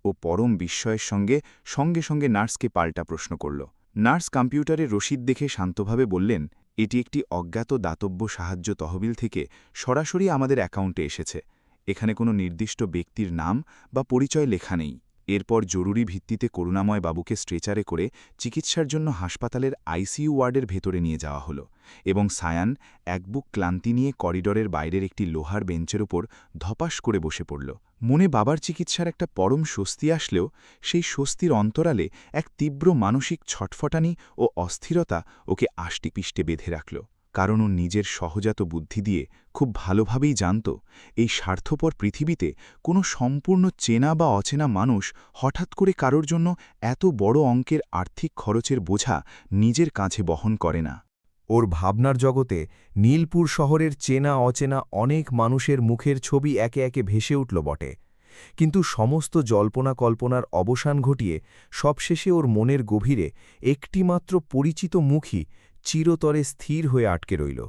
Speaker 11: ও পরম বিস্ময়ের সঙ্গে সঙ্গে সঙ্গে নার্সকে পাল্টা প্রশ্ন করল। নার্স কম্পিউটারে রসিদ দেখে শান্তভাবে বললেন, এটি একটি অজ্ঞাত দাতব্য সাহায্য তহবিল থেকে সরাসরি আমাদের অ্যাকাউন্টে এসেছে। এখানে কোনো নির্দিষ্ট ব্যক্তির নাম বা পরিচয় লেখা নেই। এরপর জরুরি ভিত্তিতে করুণাময় বাবুকে স্ট্রেচারে করে চিকিৎসার জন্য হাসপাতালের আইসিইউ ওয়ার্ডের ভেতরে নিয়ে যাওয়া হলো এবং সায়ান এক বুক ক্লান্তি নিয়ে করিডরের বাইরের একটি লোহার বেঞ্চের ওপর ধপাস করে বসে পড়ল। মনে বাবার চিকিৎসার একটা পরম স্বস্তি আসলেও সেই স্বস্তির অন্তরালে এক তীব্র মানসিক ছটফটানি ও অস্থিরতা ওকে আষ্টিপিষ্টে বেঁধে রাখল। কারণ ও নিজের সহজাত বুদ্ধি দিয়ে খুব ভালোভাবেই জানত, এই স্বার্থপর পৃথিবীতে কোনো সম্পূর্ণ চেনা বা অচেনা মানুষ হঠাৎ করে কারোর জন্য এত বড় অঙ্কের আর্থিক খরচের বোঝা নিজের কাঁধে বহন করে না।
Speaker 5: ওর ভাবনার জগতে নীলপুর শহরের চেনা অচেনা অনেক মানুষের মুখের ছবি একে একে ভেসে উঠল বটে, কিন্তু সমস্ত জল্পনা কল্পনার অবসান ঘটিয়ে সবশেষে ওর মনের গভীরে একটিমাত্র পরিচিত মুখই চিরতরে স্থির হয়ে আটকে রইল,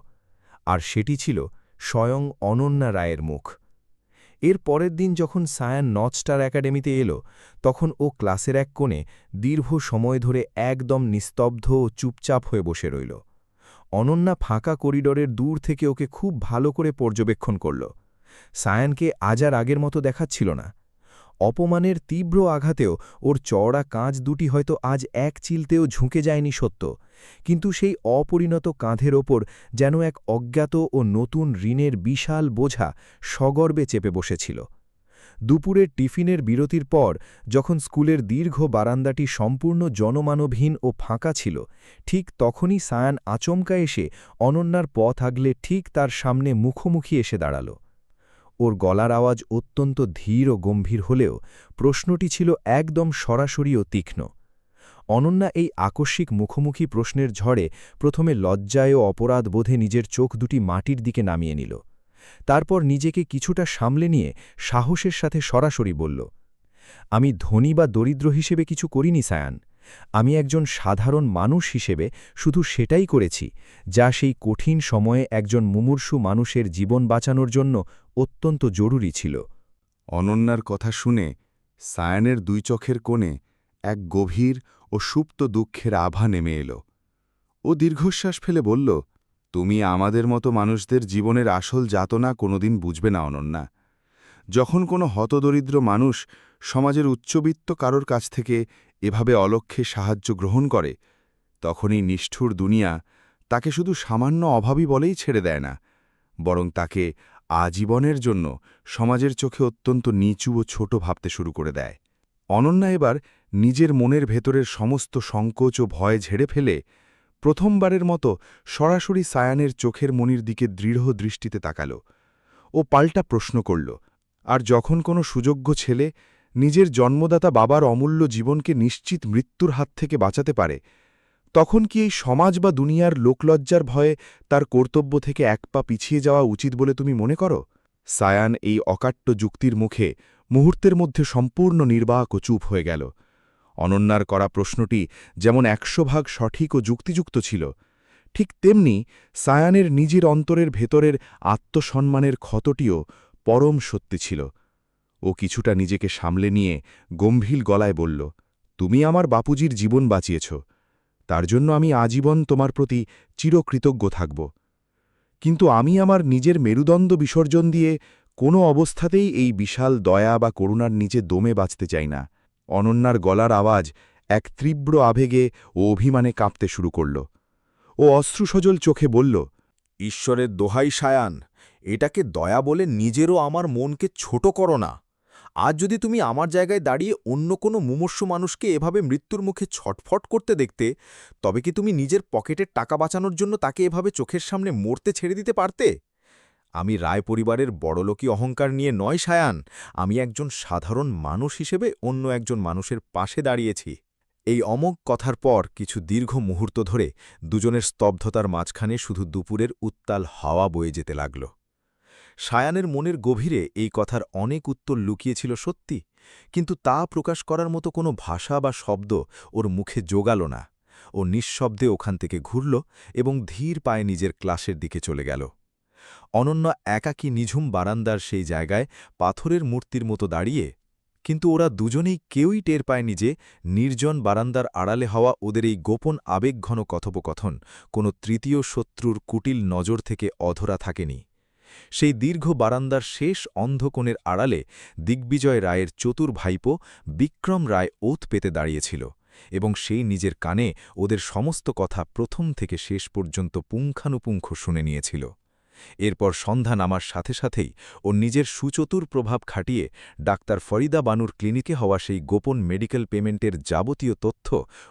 Speaker 5: আর সেটি ছিল স্বয়ং অনন্যা রায়ের মুখ। এর পরের দিন যখন সায়ান নর্থ স্টার একাডেমিতে এলো, তখন ও ক্লাসের এক কোণে দীর্ঘ সময় ধরে একদম নিস্তব্ধ ও চুপচাপ হয়ে বসে রইল। অনন্যা ফাঁকা করিডরের দূর থেকে ওকে খুব ভালো করে পর্যবেক্ষণ করল। সায়ানকে আজ আর আগের মতো দেখাচ্ছিল না। অপমানের তীব্র আঘাতেও ওর চওড়া কাঁচ দুটি হয়তো আজ এক চিলতেও ঝুঁকে যায়নি সত্য, কিন্তু সেই অপরিণত কাঁধের ওপর যেন এক অজ্ঞাত ও নতুন ঋণের বিশাল বোঝা সগর্বে চেপে বসেছিল। দুপুরের টিফিনের বিরতির পর যখন স্কুলের দীর্ঘ বারান্দাটি সম্পূর্ণ জনমানবহীন ও ফাঁকা ছিল, ঠিক তখনই সায়ান আচমকা এসে অনন্যার পথ আগলে ঠিক তার সামনে মুখোমুখি এসে দাঁড়াল। ওর গলার আওয়াজ অত্যন্ত ধীর ও গম্ভীর হলেও প্রশ্নটি ছিল একদম সরাসরি ও তীক্ষ্ণ। অনন্যা এই আকস্মিক মুখোমুখি প্রশ্নের ঝড়ে প্রথমে লজ্জায় ও অপরাধ বোধে নিজের চোখ দুটি মাটির দিকে নামিয়ে নিল। তারপর নিজেকে কিছুটা সামলে নিয়ে সাহসের সাথে সরাসরি বলল, আমি ধনী বা দরিদ্র হিসেবে কিছু করিনি সায়ান, আমি একজন সাধারণ মানুষ হিসেবে শুধু সেটাই করেছি যা সেই কঠিন সময়ে একজন মুমূর্ষু মানুষের জীবন বাঁচানোর জন্য অত্যন্ত জরুরি ছিল।
Speaker 4: অনন্যার কথা শুনে সায়ানের দুই চোখের কোণে এক গভীর ও সুপ্ত দুঃখের আভা নেমে এল। ও দীর্ঘশ্বাস ফেলে বলল, তুমি আমাদের মতো মানুষদের জীবনের আসল যাতনা কোনোদিন বুঝবে না অনন্যা। যখন কোনো হতদরিদ্র মানুষ সমাজের উচ্চবিত্ত কারোর কাছ থেকে এভাবে অলক্ষ্যে সাহায্য গ্রহণ করে, তখনই নিষ্ঠুর দুনিয়া তাকে শুধু সামান্য অভাবী বলেই ছেড়ে দেয় না, বরং তাকে আজীবনের জন্য সমাজের চোখে অত্যন্ত নিচু ও ছোট ভাবতে শুরু করে দেয়। অনন্যা এবার নিজের মনের ভেতরের সমস্ত সংকোচ ও ভয় ঝেড়ে ফেলে প্রথমবারের মতো সরাসরি সায়ানের চোখের মনির দিকে দৃঢ় দৃষ্টিতে তাকাল। ও পাল্টা প্রশ্ন করল, আর যখন কোনো সুযোগ্য ছেলে নিজের জন্মদাতা বাবার অমূল্য জীবনকে নিশ্চিত মৃত্যুর হাত থেকে বাঁচাতে পারে, তখন কি এই সমাজ বা দুনিয়ার লোকলজ্জার ভয়ে তার কর্তব্য থেকে এক পা পিছিয়ে যাওয়া উচিত বলে তুমি মনে করো? সায়ান এই অকাট্য যুক্তির মুখে মুহূর্তের মধ্যে সম্পূর্ণ নির্বাক ও চুপ হয়ে গেল। অনন্যার করা প্রশ্নটি যেমন ১০০% সঠিক ও যুক্তিযুক্ত ছিল, ঠিক তেমনি সায়ানের নিজের অন্তরের ভেতরের আত্মসম্মানের ক্ষতটিও পরম সত্যি ছিল। ও কিছুটা নিজেকে সামলে নিয়ে গম্ভীর গলায় বলল, তুমি আমার বাপুজির জীবন বাঁচিয়েছ, তার জন্য আমি আজীবন তোমার প্রতি চিরকৃতজ্ঞ থাকব। কিন্তু আমি আমার নিজের মেরুদণ্ড বিসর্জন দিয়ে কোনো অবস্থাতেই এই বিশাল দয়া বা করুণার নিচে দমে বাঁচতে চাই না। অনন্যার গলার আওয়াজ এক তীব্র আবেগে ও অভিমানে কাঁপতে শুরু করল। ও অশ্রুসজল চোখে বলল,
Speaker 5: ঈশ্বরের দোহাই সায়ান, এটাকে দয়া বলে নিজেরও আমার মনকে ছোট করো না। আজ যদি তুমি আমার জায়গায় দাঁড়িয়ে অন্য কোনো মুমূর্ষু মানুষকে এভাবে মৃত্যুর মুখে ছটফট করতে দেখতে, তবে কি তুমি নিজের পকেটের টাকা বাঁচানোর জন্য তাকে এভাবে চোখের সামনে মরতে ছেড়ে দিতে পারতে? আমি রায় পরিবারের বড়লোকি অহংকার নিয়ে নয় সায়ান, আমি একজন সাধারণ মানুষ হিসেবে অন্য একজন মানুষের পাশে দাঁড়িয়েছি। এই অমোঘ কথার পর কিছু দীর্ঘ মুহূর্ত ধরে দুজনের স্তব্ধতার মাঝখানে শুধু দুপুরের উত্তাল হাওয়া বয়ে যেতে লাগল। সায়ানের মনের গভীরে এই কথার অনেক উত্তর লুকিয়েছিল সত্যি, কিন্তু তা প্রকাশ করার মতো কোনো ভাষা বা শব্দ ওর মুখে জোগাল না। ও নিঃশব্দে ওখান থেকে ঘুরল এবং ধীর পায়ে নিজের ক্লাসের দিকে চলে গেল। অনন্য একাকী নিঝুম বারান্দার সেই জায়গায় পাথরের মূর্তির মতো দাঁড়িয়ে, কিন্তু ওরা দুজনেই কেউই টের পায়নি যে নির্জন বারান্দার আড়ালে হওয়া ওদের এই গোপন আবেগঘন কথোপকথন কোনো তৃতীয় শত্রুর কুটিল নজর থেকে অধরা থাকেনি। সেই দীর্ঘ বারান্দার শেষ অন্ধকোণের আড়ালে দিগ্বিজয় রায়ের চতুর ভাইপো বিক্রম রায় ওত পেতে দাঁড়িয়েছিল এবং সেই নিজের কানে ওদের সমস্ত কথা প্রথম থেকে শেষ পর্যন্ত পুঙ্খানুপুঙ্খ শুনে নিয়েছিল। এরপর সন্ধ্যা নামার সাথে সাথেই ও নিজের সুচতুর প্রভাব খাটিয়ে ডাক্তার ফরিদা বানুর ক্লিনিকে হওয়া সেই গোপন মেডিকেল পেমেন্টের যাবতীয় তথ্য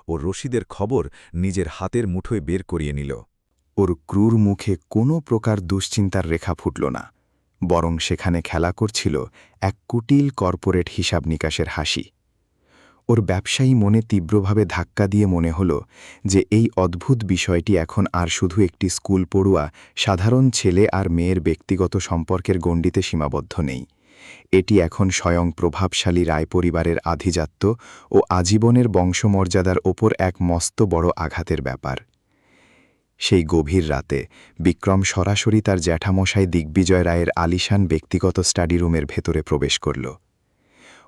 Speaker 5: ও রসিদের খবর নিজের হাতের মুঠোয় বের করিয়ে নিল।
Speaker 2: ওর ক্রূর মুখে কোনো প্রকার দুশ্চিন্তার রেখা ফুটল না, বরং সেখানে খেলা করছিল এক কুটিল কর্পোরেট হিসাব নিকাশের হাসি। ওর ব্যবসায়ী মনে তীব্রভাবে ধাক্কা দিয়ে মনে হল যে এই অদ্ভুত বিষয়টি এখন আর শুধু একটি স্কুল পড়ুয়া সাধারণ ছেলে আর মেয়ের ব্যক্তিগত সম্পর্কের গণ্ডিতে সীমাবদ্ধ নেই। এটি এখন স্বয়ং প্রভাবশালী রায় পরিবারের আধিজাত্য ও আজীবনের বংশমর্যাদার ওপর এক মস্ত বড় আঘাতের ব্যাপার। সেই গভীর রাতে বিক্রম সরাসরি তার জ্যাঠামশাই দিগ্বিজয় রায়ের আলিশান ব্যক্তিগত স্টাডি রুমের ভেতরে প্রবেশ করল।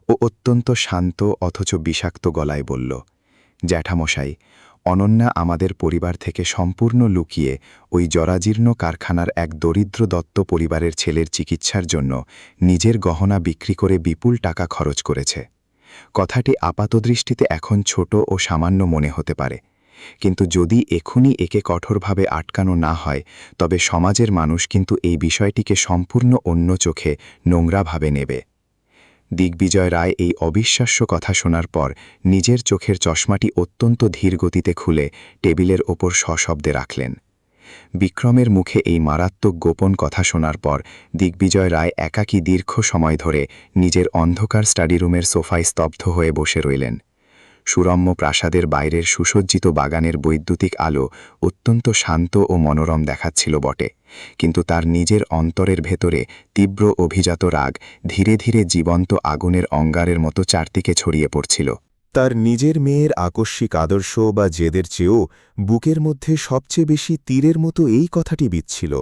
Speaker 2: ও অত্যন্ত শান্ত অথচ বিষাক্ত গলায় বলল, জ্যাঠামশাই, অনন্যা আমাদের পরিবার থেকে সম্পূর্ণ লুকিয়ে ওই জরাজীর্ণ কারখানার এক দরিদ্র দত্ত পরিবারের ছেলের চিকিৎসার জন্য নিজের গহনা বিক্রি করে বিপুল টাকা খরচ করেছে। কথাটি আপাতদৃষ্টিতে এখন ছোট ও সামান্য মনে হতে পারে, কিন্তু যদি এখনই একে কঠোরভাবে আটকানো না হয় তবে সমাজের মানুষ কিন্তু এই বিষয়টিকে সম্পূর্ণ অন্য চোখে নোংরাভাবে নেবে। দিগ্বিজয় রায় এই অবিশ্বাস্য কথা শোনার পর নিজের চোখের চশমাটি অত্যন্ত ধীর গতিতে খুলে টেবিলের ওপর সশব্দে রাখলেন। বিক্রমের মুখে এই মারাত্মক গোপন কথা শোনার পর দিগ্বিজয় রায় একাকী দীর্ঘ সময় ধরে নিজের অন্ধকার স্টাডি রুমের সোফায় স্তব্ধ হয়ে বসে রইলেন। সুরম্য প্রাসাদের বাইরের সুসজ্জিত বাগানের বৈদ্যুতিক আলো অত্যন্ত শান্ত ও মনোরম দেখাচ্ছিল বটে, কিন্তু তার নিজের অন্তরের ভেতরে তীব্র অভিজাত রাগ ধীরে ধীরে জীবন্ত আগুনের অঙ্গারের মতো চারদিকে ছড়িয়ে পড়ছিল।
Speaker 10: তার নিজের মেয়ের আকস্মিক আদর্শ বা জেদের চেয়েও বুকের মধ্যে সবচেয়ে বেশি তীরের মতো এই কথাটি বিচ্ছিল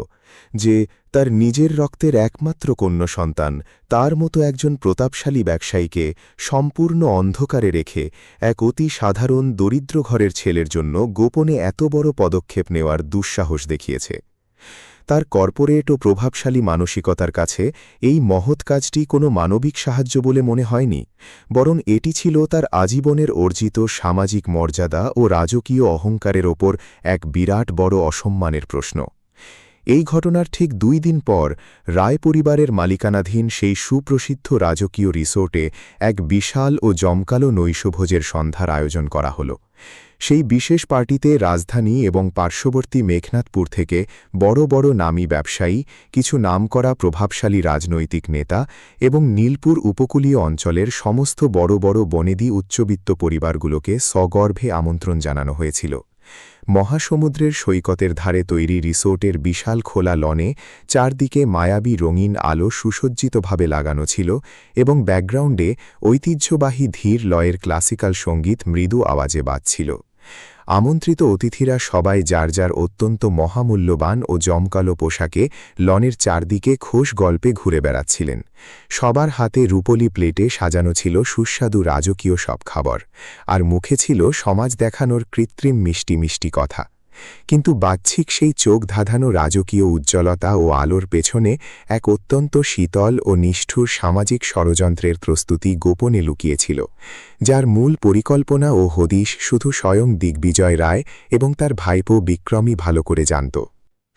Speaker 10: যে তার নিজের রক্তের একমাত্র কন্যা সন্তান তার মতো একজন প্রতাপশালী ব্যবসায়ীকে সম্পূর্ণ অন্ধকারে রেখে এক অতি সাধারণ দরিদ্র ঘরের ছেলের জন্য গোপনে এত বড় পদক্ষেপ নেওয়ার দুঃসাহস দেখিয়েছে। তার কর্পোরেট ও প্রভাবশালী মানসিকতার কাছে এই মহৎ কাজটি কোনো মানবিক সাহায্য বলে মনে হয়নি, বরং এটি ছিল তার আজীবনের অর্জিত সামাজিক মর্যাদা ও রাজকীয় অহংকারের ওপর এক বিরাট বড় অসম্মানের প্রশ্ন। এই ঘটনার ঠিক 2 দিন পর রায় পরিবারের মালিকানাধীন সেই সুপ্রসিদ্ধ রাজকীয় রিসোর্টে এক বিশাল ও জমকালো নৈশভোজের সন্ধ্যার আয়োজন করা হল। সেই বিশেষ পার্টিতে রাজধানী এবং পার্শ্ববর্তী মেঘনাথপুর থেকে বড় বড় নামী ব্যবসায়ী, কিছু নামকরা প্রভাবশালী রাজনৈতিক নেতা এবং নীলপুর উপকূলীয় অঞ্চলের সমস্ত বড় বড় বনেদি উচ্চবিত্ত পরিবারগুলোকে সগর্ভে আমন্ত্রণ জানানো হয়েছিল। মহাসমুদ্রের সৈকতের ধারে তৈরি রিসোর্টের বিশাল খোলা লনে চারদিকে মায়াবী রঙিন আলো সুসজ্জিতভাবে লাগানো ছিল এবং ব্যাকগ্রাউন্ডে ঐতিহ্যবাহী ধীর লয়ের ক্লাসিক্যাল সঙ্গীত মৃদু আওয়াজে বাজছিল। আমন্ত্রিত অতিথিরা সবাই যার যার অত্যন্ত মহামূল্যবান ও জমকালো পোশাকে লনের চারদিকে খোশ গল্পে ঘুরে বেড়াচ্ছিলেন। সবার হাতে রূপোলি প্লেটে সাজানো ছিল সুস্বাদু রাজকীয় সব খাবার, আর মুখে ছিল সমাজ দেখানোর কৃত্রিম মিষ্টি মিষ্টি কথা। কিন্তু বাহ্যিক সেই চোখ ধাঁধানো রাজকীয় উজ্জ্বলতা ও আলোর পেছনে এক অত্যন্ত শীতল ও নিষ্ঠুর সামাজিক ষড়যন্ত্রের প্রস্তুতি গোপনে লুকিয়েছিল, যার মূল পরিকল্পনা ও হদিশ শুধু স্বয়ং দিগ্বিজয় রায় এবং তার ভাইপো বিক্রমই ভালো করে জানত।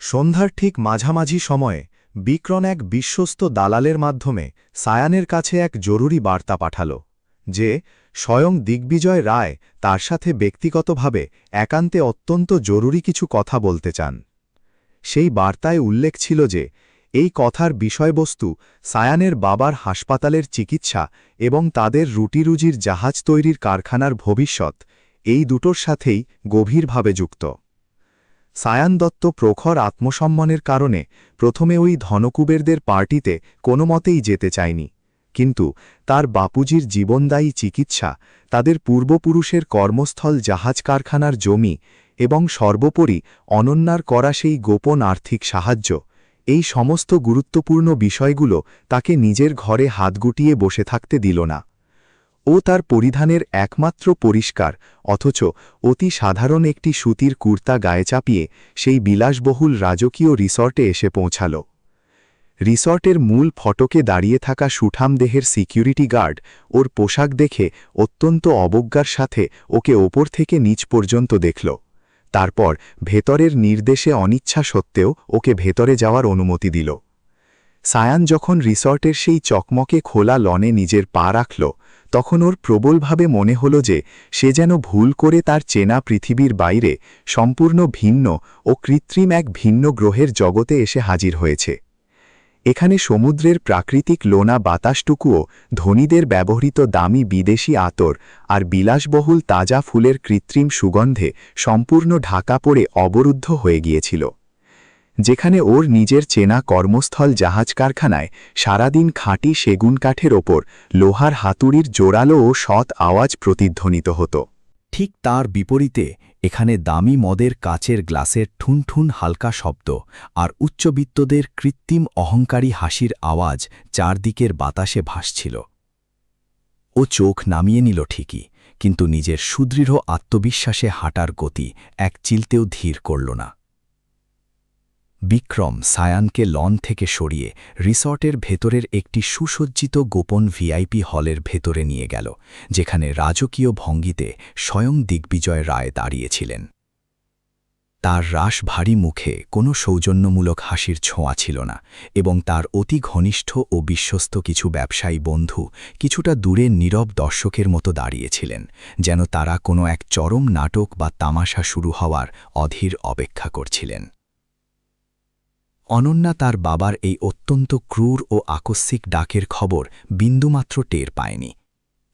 Speaker 5: সন্ধ্যার ঠিক মাঝামাঝি সময়ে বিক্রম এক বিশ্বস্ত দালালের মাধ্যমে সায়ানের কাছে এক জরুরি বার্তা পাঠাল যে স্বয়ং দিগ্বিজয় রায় তার সাথে ব্যক্তিগতভাবে একান্তে অত্যন্ত জরুরি কিছু কথা বলতে চান। সেই বার্তায় উল্লেখ ছিল যে এই কথার বিষয়বস্তু সায়ানের বাবার হাসপাতালের চিকিৎসা এবং তাদের রুটিরুজির জাহাজ তৈরির কারখানার ভবিষ্যৎ, এই দুটোর সাথেই গভীরভাবে যুক্ত। সায়ান দত্ত প্রখর আত্মসম্মানের কারণে প্রথমে ওই ধনকুবেরদের পার্টিতে কোনো মতেই যেতে চায়নি, কিন্তু তার বাপুজির জীবনদায়ী চিকিৎসা, তাদের পূর্বপুরুষের কর্মস্থল জাহাজ কারখানার জমি এবং সর্বোপরি অনন্যার করা সেই গোপন আর্থিক সাহায্য, এই সমস্ত গুরুত্বপূর্ণ বিষয়গুলো তাকে নিজের ঘরে হাত গুটিয়ে বসে থাকতে দিল না। ও তার পরিধানের একমাত্র পরিষ্কার অথচ অতি সাধারণ একটি সুতির কুর্তা গায়ে চাপিয়ে সেই বিলাসবহুল রাজকীয় রিসর্টে এসে পৌঁছাল। রিসর্টের মূল ফটকে দাঁড়িয়ে থাকা সুঠাম দেহের সিকিউরিটি গার্ড ওর পোশাক দেখে অত্যন্ত অবজ্ঞার সাথে ওকে ওপর থেকে নিচ পর্যন্ত দেখল। তারপর ভেতরের নির্দেশে অনিচ্ছা সত্ত্বেও ওকে ভেতরে যাওয়ার অনুমতি দিল। সায়ান যখন রিসর্টের সেই চকমকে খোলা লনে নিজের পা রাখল, তখন ওর প্রবলভাবে মনে হল যে সে যেন ভুল করে তার চেনা পৃথিবীর বাইরে সম্পূর্ণ ভিন্ন ও কৃত্রিম এক ভিন্ন গ্রহের জগতে এসে হাজির হয়েছে। এখানে সমুদ্রের প্রাকৃতিক লোনা বাতাসটুকুও ধনীদের ব্যবহৃত দামি বিদেশি আতর আর বিলাসবহুল তাজা ফুলের কৃত্রিম সুগন্ধে সম্পূর্ণ ঢাকা পড়ে অবরুদ্ধ হয়ে গিয়েছিল। যেখানে ওর নিজের চেনা কর্মস্থল জাহাজ কারখানায় সারাদিন খাঁটি সেগুন কাঠের ওপর লোহার হাতুড়ির জোরালো ও সৎ আওয়াজ প্রতিধ্বনিত হতো,
Speaker 12: ঠিক তার বিপরীতে এখানে দামি মদের কাচের গ্লাসের ঠুনঠুন হালকা শব্দ আর উচ্চবিত্তদের কৃত্রিম অহংকারী হাসির আওয়াজ চারদিকের বাতাসে ভাসছিল। ও চোখ নামিয়ে নিল ঠিকই, কিন্তু নিজের সুদৃঢ় আত্মবিশ্বাসে হাঁটার গতি এক চিলতেও ধীর করল না। বিক্রম সায়ানকে লন থেকে সরিয়ে রিসর্টের ভেতরের একটি সুসজ্জিত গোপন ভিআইপি হলের ভেতরে নিয়ে গেল, যেখানে রাজকীয় ভঙ্গিতে স্বয়ং দিগ্বিজয় রায় দাঁড়িয়েছিলেন। তার রাশ ভারী মুখে কোনো সৌজন্যমূলক হাসির ছোঁয়া ছিল না, এবং তার অতি ঘনিষ্ঠ ও বিশ্বস্ত কিছু ব্যবসায়ী বন্ধু কিছুটা দূরে নীরব দর্শকের মতো দাঁড়িয়েছিলেন, যেন তারা কোনো এক চরম নাটক বা তামাশা শুরু হওয়ার অধীর অপেক্ষা করছিলেন। অনন্যা তার বাবার এই অত্যন্ত ক্রূর ও আকস্মিক ডাকের খবর বিন্দুমাত্র টের পায়নি।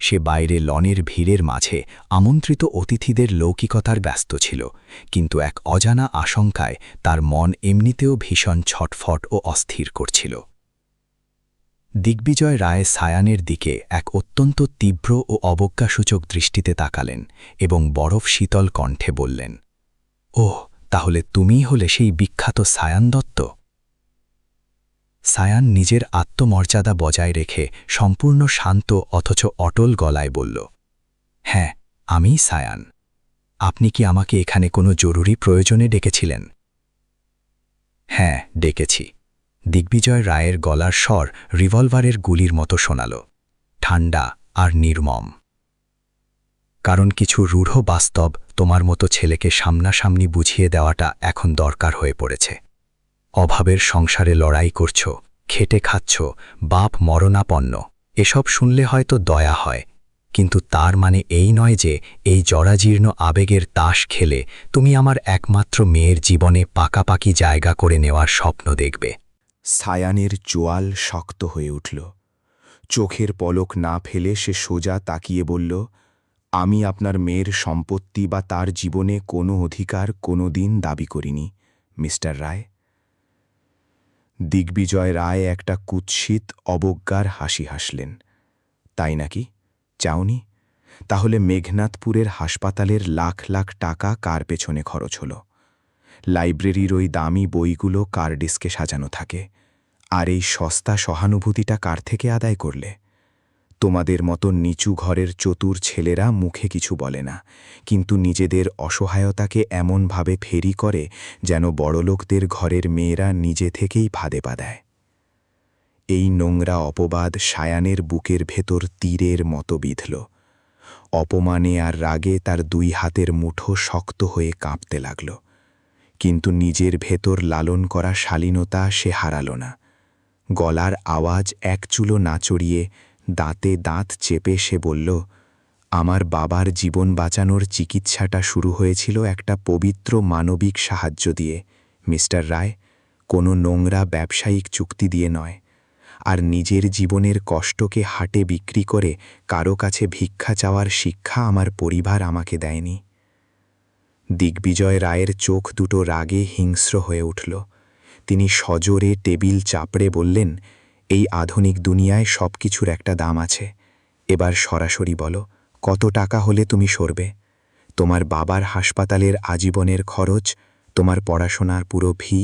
Speaker 12: সে বাইরে লনের ভিড়ের মাঝে আমন্ত্রিত অতিথিদের লৌকিকতার ব্যস্ত ছিল, কিন্তু এক অজানা আশঙ্কায় তার মন এমনিতেও ভীষণ ছটফট ও অস্থির করছিল। দিগ্বিজয় রায় সায়ানের দিকে এক অত্যন্ত তীব্র ও অবজ্ঞাসূচক দৃষ্টিতে তাকালেন এবং বরফ শীতল কণ্ঠে বললেন, ওহ, তাহলে তুমিই হলে সেই বিখ্যাত সায়ান দত্ত। সায়ান নিজের আত্মমর্যাদা বজায় রেখে সম্পূর্ণ শান্ত অথচ অটল গলায় বলল, হ্যাঁ, আমিই সায়ান। আপনি কি আমাকে এখানে কোনো জরুরি প্রয়োজনে ডেকেছিলেন? হ্যাঁ, ডেকেছি। দিগ্বিজয় রায়ের গলার স্বর রিভলভারের গুলির মতো শোনাল, ঠান্ডা আর নির্মম। কারণ কিছু রূঢ় বাস্তব তোমার মতো ছেলেকে সামনাসামনি বুঝিয়ে দেওয়াটা এখন দরকার হয়ে পড়েছে। অভাবের সংসারে লড়াই করছ, খেটে খাচ্ছ, বাপ মরণাপন্ন, এসব শুনলে হয়তো দয়া হয়, কিন্তু তার মানে এই নয় যে এই জরাজীর্ণ আবেগের তাস খেলে তুমি আমার একমাত্র মেয়ের জীবনে পাকাপাকি জায়গা করে নেওয়ার স্বপ্ন দেখবে।
Speaker 2: সায়ানের চোয়াল শক্ত হয়ে উঠল। চোখের পলক না ফেলে সে সোজা তাকিয়ে বলল, আমি আপনার মেয়ের সম্পত্তি বা তার জীবনে কোনো অধিকার কোনো দিন দাবি করিনি, মিস্টার রায়। দিগ্বিজয় রায় একটা কুৎসিত অবজ্ঞার হাসি হাসলেন। তাই নাকি? চাওনি? তাহলে মেঘনাথপুরের হাসপাতালের লাখ লাখ টাকা কার পেছনে খরচ হল? লাইব্রেরির ওই দামি বইগুলো কার ডিস্কে সাজানো থাকে? আর এই সস্তা সহানুভূতিটা কার থেকে আদায় করলে? তোমাদের মতো নিচু ঘরের চতুর ছেলেরা মুখে কিছু বলে না, কিন্তু নিজেদের অসহায়তাকে এমনভাবে ফেরি করে যেন বড়লোকদের ঘরের মেয়েরা নিজে থেকেই ফাঁদে পা দেয়। এই নোংরা অপবাদ সায়ানের বুকের ভেতর তীরের মতো বিঁধল। অপমানে আর রাগে তার দুই হাতের মুঠো শক্ত হয়ে কাঁপতে লাগল, কিন্তু নিজের ভেতর লালন করা শালীনতা সে হারাল না। গলার আওয়াজ এক চুলো না চড়িয়ে দাঁতে দাঁত চেপে সে বলল, আমার বাবার জীবন বাঁচানোর চিকিৎসাটা শুরু হয়েছিল একটা পবিত্র মানবিক সাহায্য দিয়ে, মিস্টার রায়।
Speaker 12: কোনো নোংরা ব্যবসায়িক চুক্তি দিয়ে নয়, আর নিজের জীবনের কষ্টকে হাটে বিক্রি করে কারো কাছে ভিক্ষা চাওয়ার শিক্ষা আমার পরিবার আমাকে দেয়নি। দিগ্বিজয় রায়ের চোখ দুটো রাগে হিংস্র হয়ে উঠল। তিনি সজোরে টেবিল চাপড়ে বললেন, এই আধুনিক দুনিয়ায় সব কিছুর একটা দাম আছে। এবার সরাসরি বলো, কত টাকা হলে তুমি সরবে? তোমার বাবার হাসপাতালের আজীবনের খরচ, তোমার পড়াশোনার পুরো ফি,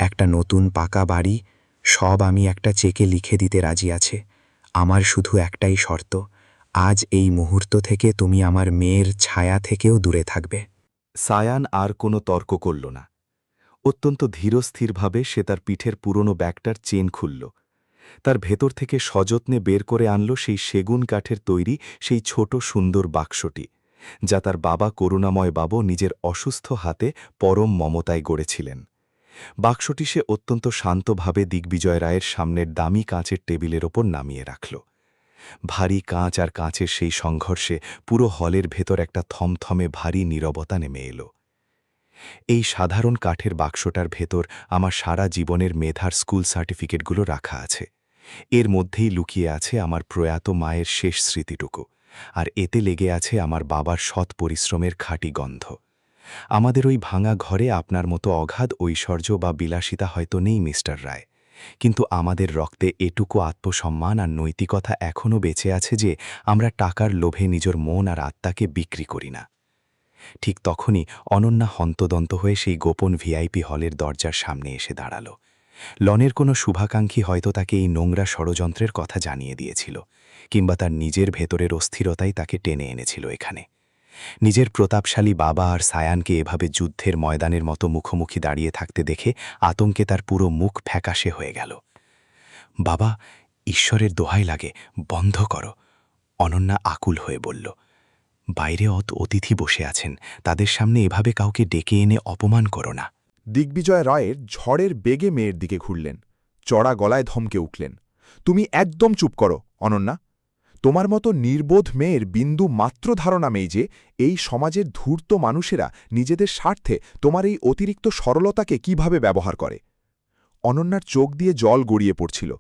Speaker 12: একটা নতুন পাকা বাড়ি, সব আমি একটা চেকে লিখে দিতে রাজি আছে। আমার শুধু একটাই শর্ত, আজ এই মুহূর্ত থেকে তুমি আমার মেয়ের ছায়া থেকেও দূরে থাকবে।
Speaker 2: সায়ান আর কোনো তর্ক করল না। অত্যন্ত ধীরস্থিরভাবে সে তার পিঠের পুরনো ব্যাগটার চেন খুলল। তার ভেতর থেকে সযত্নে বের করে আনল সেই সেগুন কাঠের তৈরি সেই ছোট সুন্দর বাক্সটি, যা তার বাবা করুণাময় বাবু নিজের অসুস্থ হাতে পরম মমতায় গড়েছিলেন। বাক্সটি সে অত্যন্ত শান্তভাবে দিগ্বিজয় রায়ের সামনের দামি কাঁচের টেবিলের ওপর নামিয়ে রাখল। ভারী কাঁচ আর কাঁচের সেই সংঘর্ষে পুরো হলের ভেতর একটা থমথমে ভারী নীরবতা নেমে এল। এই সাধারণ কাঠের বাক্সটার ভেতর আমার সারা জীবনের মেধার স্কুল সার্টিফিকেটগুলো রাখা আছে। এর মধ্যেই লুকিয়ে আছে আমার প্রয়াত মায়ের শেষ স্মৃতিটুকু, আর এতে লেগে আছে আমার বাবার সৎ পরিশ্রমের খাঁটি গন্ধ। আমাদের ওই ভাঙা ঘরে আপনার মতো অগাধ ঐশ্বর্য বা বিলাসিতা হয়তো নেই মিস্টার রায়, কিন্তু আমাদের রক্তে এটুকু আত্মসম্মান আর নৈতিকতা এখনও বেঁচে আছে যে আমরা টাকার লোভে নিজের মন আর আত্মাকে বিক্রি করি না। ঠিক তখনই অনন্যা হন্তদন্ত হয়ে সেই গোপন ভিআইপি হলের দরজার সামনে এসে দাঁড়াল। লনের কোনো শুভাকাঙ্ক্ষী হয়তো তাকে এই নোংরা ষড়যন্ত্রের কথা জানিয়ে দিয়েছিল, কিংবা তার নিজের ভেতরের অস্থিরতাই তাকে টেনে এনেছিল এখানে। নিজের প্রতাপশালী বাবা আর সায়ানকে এভাবে যুদ্ধের ময়দানের মতো মুখোমুখি দাঁড়িয়ে থাকতে দেখে আতঙ্কে তার পুরো মুখ ফ্যাকাশে হয়ে গেল। বাবা, ঈশ্বরের দোহাই লাগে, বন্ধ করো, অনন্যা আকুল হয়ে বলল। বাইরে অতিথি বসে আছেন, তাদের সামনে এভাবে কাউকে ডেকে এনে অপমান করো না।
Speaker 3: দিগ্বিজয় রায়ের ঝড়ের বেগে মেয়ের দিকে ঘুরলেন, চড়া গলায় ধমকে উঠলেন, তুমি একদম চুপ করো অনন্যা। তোমার মতো নির্বোধ মেয়ের বিন্দু মাত্র ধারণা নেই যে এই সমাজের ধূর্ত মানুষেরা নিজেদের স্বার্থে তোমার এই অতিরিক্ত সরলতাকে কিভাবে ব্যবহার করে। অনন্যার চোখ দিয়ে জল গড়িয়ে পড়ছিল,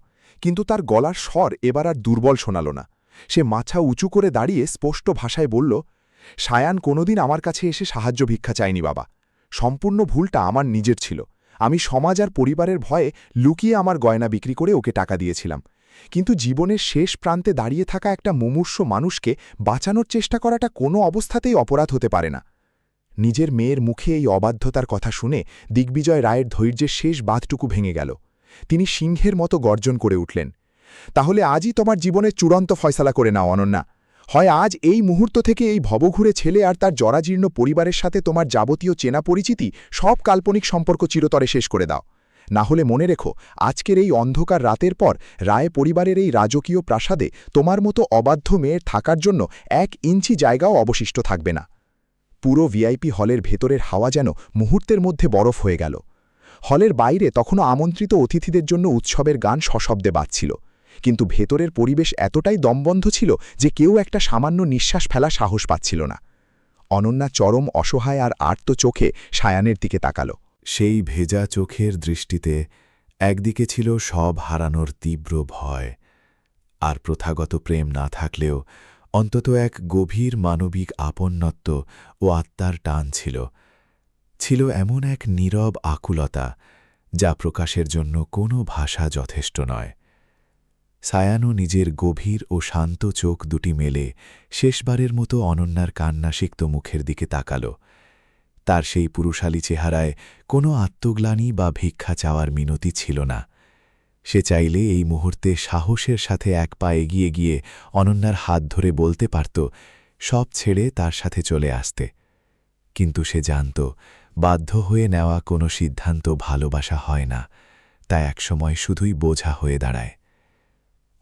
Speaker 3: কিন্তু তার গলার স্বর এবার আর দুর্বল শোনাল না। সে মাথা উঁচু করে দাঁড়িয়ে স্পষ্ট ভাষায় বলল, সায়ান কোনোদিন আমার কাছে এসে সাহায্য ভিক্ষা চায়নি বাবা। সম্পূর্ণ ভুলটা আমার নিজের ছিল। আমি সমাজ আর পরিবারের ভয়ে লুকিয়ে আমার গয়না বিক্রি করে ওকে টাকা দিয়েছিলাম, কিন্তু জীবনের শেষ প্রান্তে দাঁড়িয়ে থাকা একটা মুমূর্ষ মানুষকে বাঁচানোর চেষ্টা করাটা কোনো অবস্থাতেই অপরাধ হতে পারে না। নিজের মেয়ের মুখে এই অবাধ্যতার কথা শুনে দিগ্বিজয় রায়ের ধৈর্যের শেষ বাঁধটুকু ভেঙে গেল। তিনি সিংহের মতো গর্জন করে উঠলেন, তাহলে আজই তোমার জীবনের চূড়ান্ত ফয়সালা করে নাও অনন্যা। হয় আজ এই মুহূর্ত থেকে এই ভবঘুরে ছেলে আর তার জরাজীর্ণ পরিবারের সাথে তোমার যাবতীয় চেনা পরিচিতি সব কাল্পনিক সম্পর্ক চিরতরে শেষ করে দাও, না হলে মনে রেখো আজকের এই অন্ধকার রাতের পর রায় পরিবারের এই রাজকীয় প্রাসাদে তোমার মতো অবাধ্য মেয়ের থাকার জন্য 1 ইঞ্চি জায়গাও অবশিষ্ট থাকবে না। পুরো ভিআইপি হলের ভেতরের হাওয়া যেন মুহূর্তের মধ্যে বরফ হয়ে গেল। হলের বাইরে তখনও আমন্ত্রিত অতিথিদের জন্য উৎসবের গান সশব্দে বাজছিল, কিন্তু ভেতরের পরিবেশ এতটাই দমবন্ধ ছিল যে কেউ একটা সামান্য নিঃশ্বাস ফেলা সাহস পাচ্ছিল না। অনন্যা চরম অসহায় আর আর্ত চোখে সায়ানের দিকে তাকাল।
Speaker 2: সেই ভেজা চোখের দৃষ্টিতে একদিকে ছিল সব হারানোর তীব্র ভয়, আর প্রথাগত প্রেম না থাকলেও অন্তত এক গভীর মানবিক আপন্নত্ব ও আত্মার টান ছিল। ছিল এমন এক নীরব আকুলতা যা প্রকাশের জন্য কোনো ভাষা যথেষ্ট নয়। সায়ানও নিজের গভীর ও শান্ত চোখ দুটি মেলে শেষবারের মতো অনন্যার কান্নাসিক্ত মুখের দিকে তাকাল। তার সেই পুরুষালী চেহারায় কোনো আত্মগ্লানি বা ভিক্ষা চাওয়ার মিনতি ছিল না। সে চাইলে এই মুহূর্তে সাহসের সাথে এক পা এগিয়ে গিয়ে অনন্যার হাত ধরে বলতে পারত সব ছেড়ে তার সাথে চলে আসতে, কিন্তু সে জানত বাধ্য হয়ে নেওয়া কোনো সিদ্ধান্ত ভালোবাসা হয় না, তা একসময় শুধুই বোঝা হয়ে দাঁড়ায়।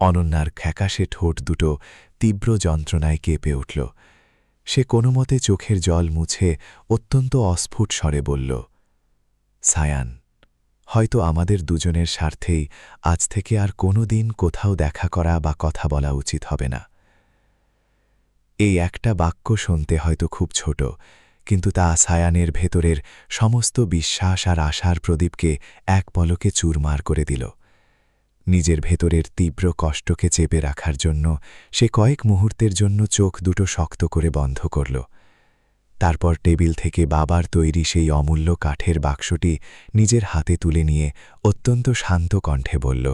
Speaker 2: অনন্যার খ্যাকাশে ঠোঁট দুটো তীব্র যন্ত্রণায় কেঁপে উঠল। সে কোনোমতে চোখের জল মুছে অত্যন্ত অস্ফুট স্বরে বলল, সায়ান, হয়তো আমাদের দুজনের স্বার্থেই আজ থেকে আর কোনো দিন কোথাও দেখা করা বা কথা বলা উচিত হবে না। এই একটা বাক্য শুনতে হয়তো খুব ছোট,
Speaker 12: কিন্তু তা সায়ানের ভেতরের সমস্ত বিশ্বাস আর আশার প্রদীপকে এক পলকে চুরমার করে দিল। নিজের ভেতরের তীব্র কষ্টকে চেপে রাখার জন্য সে কয়েক মুহূর্তের জন্য চোখ দুটো শক্ত করে বন্ধ করল। তারপর টেবিল থেকে বাবার তৈরি সেই অমূল্য কাঠের বাক্সটি নিজের হাতে তুলে নিয়ে অত্যন্ত শান্ত কণ্ঠে বলল,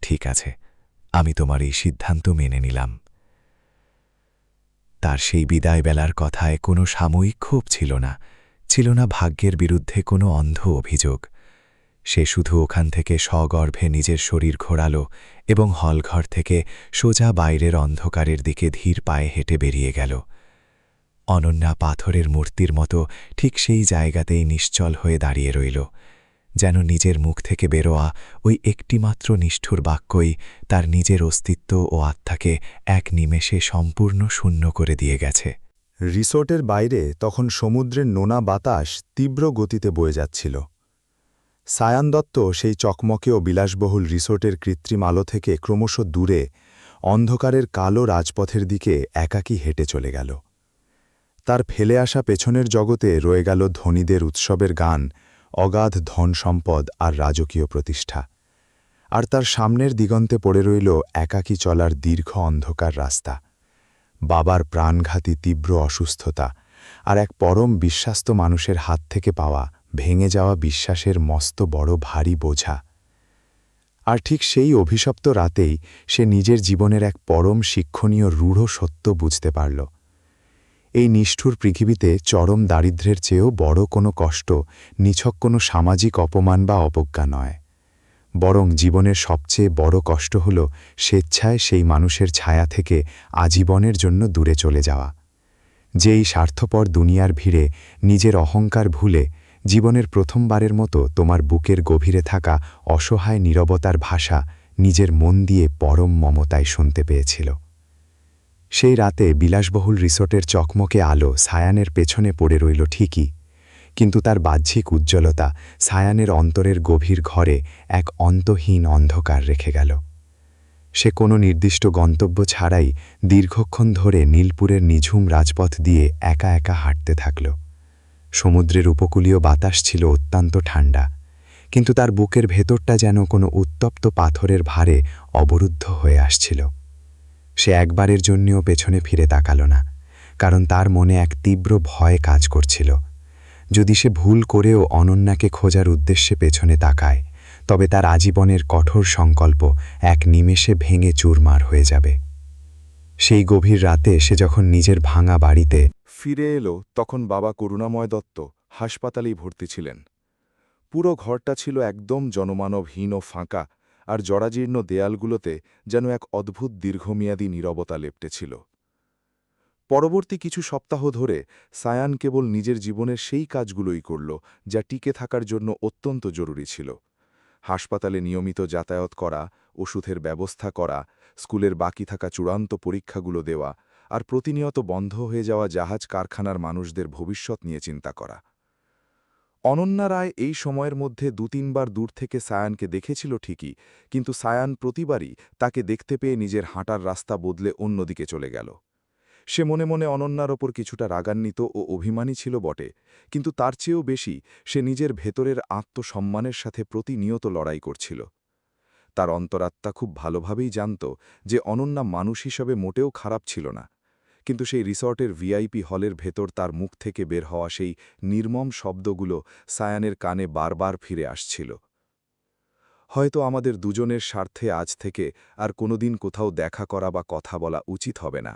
Speaker 12: ঠিক আছে, আমি তোমার এই সিদ্ধান্ত মেনে নিলাম। তার সেই বিদায়বেলার কথায় কোনো সাময়িক ক্ষোভ ছিল না ভাগ্যের বিরুদ্ধে কোনো অন্ধ অভিযোগ। সে শুধু ওখান থেকে সগর্ভে নিজের শরীর ঘোরাল এবং হলঘর থেকে সোজা বাইরের অন্ধকারের দিকে ধীর পায়ে হেঁটে বেরিয়ে গেল। অনন্যা পাথরের মূর্তির মতো ঠিক সেই জায়গাতেই নিশ্চল হয়ে দাঁড়িয়ে রইল, যেন নিজের মুখ থেকে বেরোয়া ওই একটিমাত্র নিষ্ঠুর বাক্যই তার নিজের অস্তিত্ব ও আত্মাকে এক নিমেষে সম্পূর্ণ শূন্য করে দিয়ে গেছে।
Speaker 2: রিসোর্টের বাইরে তখন সমুদ্রের নোনা বাতাস তীব্র গতিতে বয়ে যাচ্ছিল। সায়ান দত্ত সেই চকমকে ও বিলাসবহুল রিসোর্টের কৃত্রিম আলো থেকে ক্রমশ দূরে অন্ধকারের কালো রাজপথের দিকে একাকী হেঁটে চলে গেল। তার ফেলে আসা পেছনের জগতে রয়ে গেল ধনীদের উৎসবের গান, অগাধ ধন সম্পদ আর রাজকীয় প্রতিষ্ঠা। আর তার সামনের দিগন্তে পড়ে রইল একাকী চলার দীর্ঘ অন্ধকার রাস্তা, বাবার প্রাণঘাতী তীব্র অসুস্থতা আর এক পরম বিশ্বাস্ত মানুষের হাত থেকে পাওয়া ভেঙে যাওয়া বিশ্বাসের মস্ত বড় ভারী বোঝা। আর ঠিক সেই অভিশপ্ত রাতেই সে নিজের জীবনের এক পরম শিক্ষণীয় রূঢ় সত্য বুঝতে পারল। এই নিষ্ঠুর পৃথিবীতে চরম দারিদ্র্যের চেয়েও বড় কোনো কষ্ট নিছক কোনো সামাজিক অপমান বা অবজ্ঞা নয়, বরং জীবনের সবচেয়ে বড় কষ্ট হল স্বেচ্ছায় সেই মানুষের ছায়া থেকে আজীবনের জন্য দূরে চলে যাওয়া, যেই স্বার্থপর দুনিয়ার ভিড়ে নিজের অহংকার ভুলে জীবনের প্রথমবারের মতো তোমার বুকের গভীরে থাকা অসহায় নীরবতার ভাষা নিজের মন দিয়ে পরম মমতায় শুনতে পেয়েছিল। সেই রাতে বিলাসবহুল রিসোর্টের চকমকে আলো সায়ানের পেছনে পড়ে রইল ঠিকই, কিন্তু তার বাহ্যিক উজ্জ্বলতা সায়ানের অন্তরের গভীর ঘরে এক অন্তহীন অন্ধকার রেখে গেল। সে কোনো নির্দিষ্ট গন্তব্য ছাড়াই দীর্ঘক্ষণ ধরে নীলপুরের নিঝুম রাজপথ দিয়ে একা একা হাঁটতে থাকল। সমুদ্রের উপকূলীয় বাতাস ছিল অত্যন্ত ঠান্ডা, কিন্তু তার বুকের ভেতরটা যেন কোনো উত্তপ্ত পাথরের ভারে অবরুদ্ধ হয়ে আসছিল। সে একবারের জন্যও পেছনে ফিরে তাকাল না, কারণ তার মনে এক তীব্র ভয় কাজ করছিল। যদি সে ভুল করেও অনন্যাকে খোঁজার উদ্দেশ্যে পেছনে তাকায়, তবে তার আজীবনের কঠোর সংকল্প এক নিমেষে ভেঙে চুরমার হয়ে যাবে। সেই গভীর রাতে সে যখন নিজের ভাঙা বাড়িতে
Speaker 1: ফিরে এলো, তখন বাবা করুণাময় দত্ত হাসপাতালেই ভর্তি ছিলেন। পুরো ঘরটা ছিল একদম জনমানবহীন ও ফাঁকা, আর জরাজীর্ণ দেয়ালগুলোতে যেন এক অদ্ভুত দীর্ঘমেয়াদী নীরবতা লেপ্টেছিল। পরবর্তী কিছু সপ্তাহ ধরে সায়ান কেবল নিজের জীবনের সেই কাজগুলোই করল যা টিকে থাকার জন্য অত্যন্ত জরুরি ছিল। হাসপাতালে নিয়মিত যাতায়াত করা, ওষুধের ব্যবস্থা করা, স্কুলের বাকি থাকা চূড়ান্ত পরীক্ষাগুলো দেওয়া, আর প্রতিনিয়ত বন্ধ হয়ে যাওয়া জাহাজ কারখানার মানুষদের ভবিষ্যৎ নিয়ে চিন্তা করা। অনন্যা রায় এই সময়ের মধ্যে ২-৩ বার দূর থেকে সায়ানকে দেখেছিল ঠিকই, কিন্তু সায়ান প্রতিবারই তাকে দেখতে পেয়ে নিজের হাঁটার রাস্তা বদলে অন্যদিকে চলে গেল। সে মনে মনে অনন্যার ওপর কিছুটা রাগান্বিত ও অভিমানী ছিল বটে, কিন্তু তার চেয়েও বেশি সে নিজের ভেতরের আত্মসম্মানের সাথে প্রতিনিয়ত লড়াই করছিল। তার অন্তরাত্মা খুব ভালোভাবেই জানত যে অনন্যা মানুষ হিসাবে মোটেও খারাপ ছিল না, কিন্তু সেই রিসর্টের ভিআইপি হলের ভেতর তার মুখ থেকে বের হওয়া সেই নির্মম শব্দগুলো সায়ানের কানে বারবার ফিরে আসছিল। হয়তো আমাদের দুজনের স্বার্থে আজ থেকে আর কোনোদিন কোথাও দেখা করা বা কথা বলা উচিত হবে না।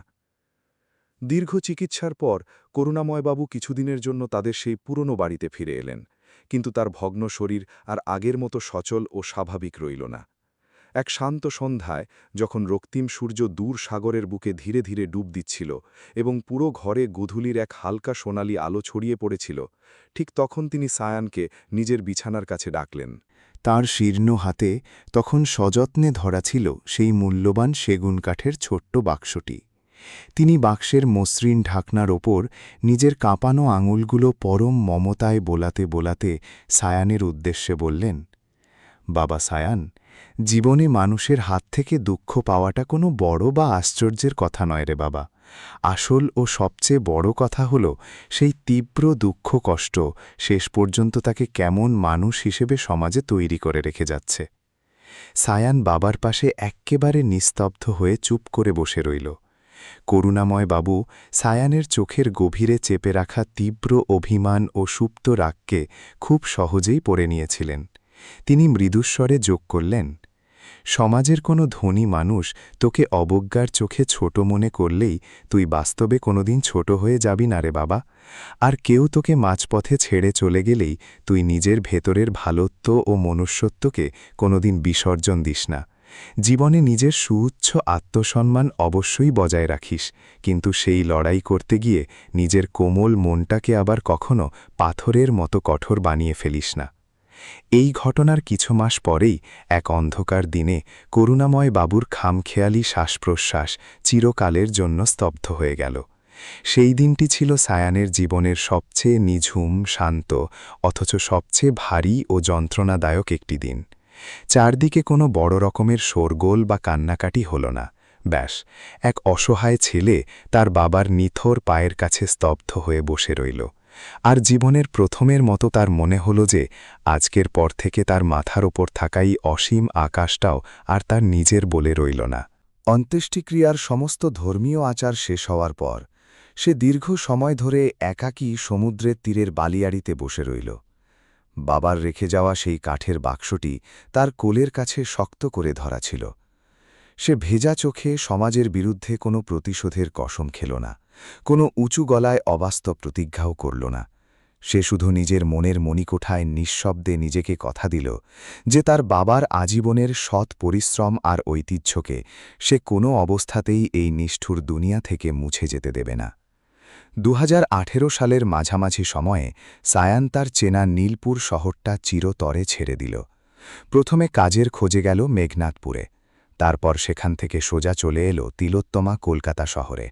Speaker 1: দীর্ঘ চিকিৎসার পর করুণাময়বাবু কিছুদিনের জন্য তাদের সেই পুরনো বাড়িতে ফিরে এলেন, কিন্তু তার ভগ্ন শরীর আর আগের মতো সচল ও স্বাভাবিক রইল না। এক শান্ত সন্ধ্যায়, যখন রক্তিম সূর্য দূর সাগরের বুকে ধীরে ধীরে ডুব দিচ্ছিল এবং পুরো ঘরে গোধূলির এক হালকা সোনালি আলো ছড়িয়ে পড়েছিল, ঠিক তখন তিনি সায়ানকে নিজের বিছানার কাছে ডাকলেন।
Speaker 2: তার শীর্ণ হাতে তখন সযত্নে ধরা ছিল সেই মূল্যবান সেগুন কাঠের ছোট্ট বাক্সটি। তিনি বাক্সের মসৃণ ঢাকনার ওপর নিজের কাঁপানো আঙুলগুলো পরম মমতায় বোলাতে বোলাতে সায়ানের উদ্দেশ্যে বললেন, বাবা সায়ান, জীবনে মানুষের হাত থেকে দুঃখ পাওয়াটা কোনো বড় বা আশ্চর্যের কথা নয় রে বাবা।
Speaker 1: আসল ও সবচেয়ে বড় কথা হল সেই তীব্র দুঃখ কষ্ট শেষ পর্যন্ত তাকে কেমন মানুষ হিসেবে সমাজে তৈরি করে রেখে যাচ্ছে। সায়ান বাবার পাশে এক্কেবারে নিস্তব্ধ হয়ে চুপ করে বসে রইল। করুণাময় বাবু সায়ানের চোখের গভীরে চেপে রাখা তীব্র অভিমান ও সুপ্ত রাগকে খুব সহজেই পড়ে নিয়েছিলেন। তিনি মৃদুস্বরে যোগ করলেন, সমাজের কোনো ধনী মানুষ তোকে অবজ্ঞার চোখে ছোট মনে করলেই তুই বাস্তবে কোনোদিন ছোট হয়ে যাবি না রে বাবা। আর কেউ তোকে মাঝপথে ছেড়ে চলে গেলেই তুই নিজের ভেতরের ভালোত্ব ও মনুষ্যত্বকে কোনোদিন বিসর্জন দিস না। জীবনে নিজের সুউচ্চ আত্মসম্মান অবশ্যই বজায় রাখিস, কিন্তু সেই লড়াই করতে গিয়ে নিজের কোমল মনটাকে আবার কখনো পাথরের মতো কঠোর বানিয়ে ফেলিস না। এই ঘটনার কিছু মাস পরেই এক অন্ধকার দিনে করুণাময় বাবুর খামখেয়ালি শ্বাসপ্রশ্বাস চিরকালের জন্য স্তব্ধ হয়ে গেল। সেই দিনটি ছিল সায়ানের জীবনের সবচেয়ে নিঝুম, শান্ত, অথচ সবচেয়ে ভারী ও যন্ত্রণাদায়ক একটি দিন। চারদিকে কোনো বড় রকমের শোরগোল বা কান্নাকাটি হল না। ব্যাস, এক অসহায় ছেলে তার বাবার নিথর পায়ের কাছে স্তব্ধ হয়ে বসে রইল। আর জীবনের প্রথমের মতো তার মনে হল যে আজকের পর থেকে তার মাথার ওপর থাকাই অসীম আকাশটাও আর তার নিজের বলে রইল না।
Speaker 5: অন্ত্যেষ্টিক্রিয়ার সমস্ত ধর্মীয় আচার শেষ হওয়ার পর সে দীর্ঘ সময় ধরে একাকী সমুদ্রের তীরের বালিয়াড়িতে বসে রইল। বাবার রেখে যাওয়া সেই কাঠের বাক্সটি তার কোলের কাছে শক্ত করে ধরা ছিল। সে ভেজা চোখে সমাজের বিরুদ্ধে কোনো প্রতিশোধের কসম খেল না, কোনো উঁচু গলায় অবাস্তব প্রতিজ্ঞাও করল না। সে শুধু নিজের মনের মণিকোঠায় নিঃশব্দে নিজেকে কথা দিল যে তার বাবার আজীবনের সৎ পরিশ্রম আর ঐতিহ্যকে সে কোনো অবস্থাতেই এই নিষ্ঠুর দুনিয়া থেকে মুছে যেতে দেবে না। 2018 সালের মাঝামাঝি সময়ে সায়ান তার চেনা নীলপুর শহরটা চিরতরে ছেড়ে দিল। প্রথমে কাজের খোঁজে গেল মেঘনাথপুরে, তারপর সেখান থেকে সোজা চলে এলো তিলোত্তমা কলকাতা শহরে।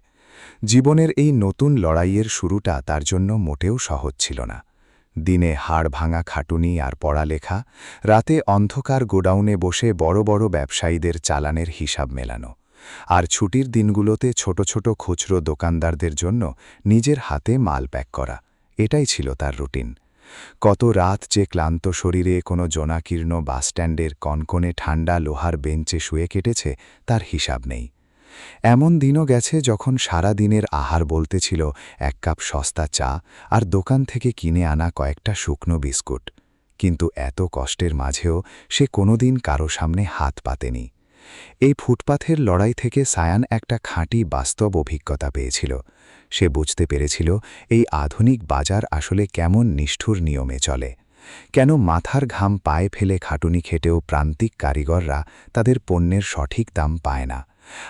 Speaker 5: জীবনের এই নতুন লড়াইয়ের শুরুটা তার জন্য মোটেও সহজ ছিল না। দিনে হাড় ভাঙা খাটুনি আর পড়ালেখা, রাতে অন্ধকার গোডাউনে বসে বড় বড় ব্যবসায়ীদের চালানের হিসাব মেলানো, আর ছুটির দিনগুলোতে ছোট ছোট খুচরো দোকানদারদের জন্য নিজের হাতে মাল প্যাক করা, এটাই ছিল তার রুটিন। কত রাত যে ক্লান্ত শরীরে কোনো জনাকীর্ণ বাসস্ট্যান্ডের কনকনে ঠান্ডা লোহার বেঞ্চে শুয়ে কেটেছে তার হিসাব নেই। এমন দিনও গেছে যখন সারা দিনের আহার বলতে ছিল এক কাপ সস্তা চা আর দোকান থেকে কিনে আনা কয়েকটা শুকনো বিস্কুট। কিন্তু এত কষ্টের মাঝেও সে কোনোদিন কারো সামনে হাত পাতেনি। এই ফুটপাথের লড়াই থেকে সায়ান একটা খাঁটি বাস্তব অভিজ্ঞতা পেয়েছিল। সে বুঝতে পেরেছিল এই আধুনিক বাজার আসলে কেমন নিষ্ঠুর নিয়মে চলে, কেন মাথার ঘাম পায়ে ফেলে খাটুনি খেটেও প্রান্তিক কারিগররা তাদের পণ্যের সঠিক দাম পায় না,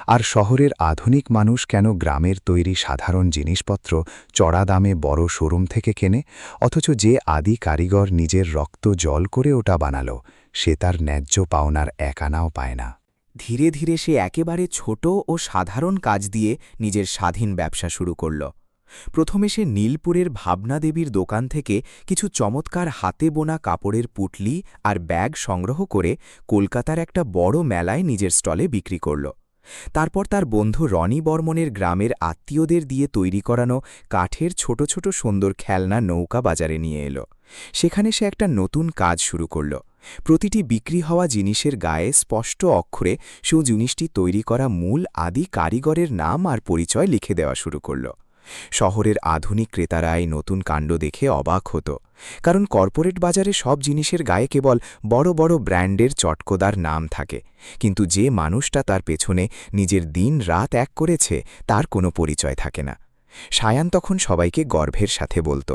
Speaker 5: আর শহরের আধুনিক মানুষ কেন গ্রামের তৈরি সাধারণ জিনিসপত্র চড়া দামে বড় শোরুম থেকে কেনে, অথচ যে আদি কারিগর নিজের রক্ত জল করে ওটা বানালো সে তার ন্যায্য পাওনার এক আনাও পায় না।
Speaker 7: ধীরে ধীরে সে একেবারে ছোট ও সাধারণ কাজ দিয়ে নিজের স্বাধীন ব্যবসা শুরু করল। প্রথমে সে নীলপুরের ভাবনা দেবীর দোকান থেকে কিছু চমৎকার হাতে বোনা কাপড়ের পুটলি আর ব্যাগ সংগ্রহ করে কলকাতার একটা বড় মেলায় নিজের স্টলে বিক্রি করল। তারপর তার বন্ধু রনি বর্মনের গ্রামের আত্মীয়দের দিয়ে তৈরি করানো কাঠের ছোট ছোট সুন্দর খেলনা নৌকা বাজারে নিয়ে এলো। সেখানে সে একটা নতুন কাজ শুরু করল। প্রতিটি বিক্রি হওয়া জিনিসের গায়ে স্পষ্ট অক্ষরে সেই জিনিসটি তৈরি করা মূল আদি কারিগরের নাম আর পরিচয় লিখে দেওয়া শুরু করল। শহরের আধুনিক ক্রেতারা এই নতুন কাণ্ড দেখে অবাক হতো, কারণ কর্পোরেট বাজারে সব জিনিসের গায়ে কেবল বড় বড় ব্র্যান্ডের চটকদার নাম থাকে, কিন্তু যে মানুষটা তার পেছনে নিজের দিন রাত এক করেছে তার কোনো পরিচয় থাকে না। সায়ান তখন সবাইকে গর্বের সাথে বলত,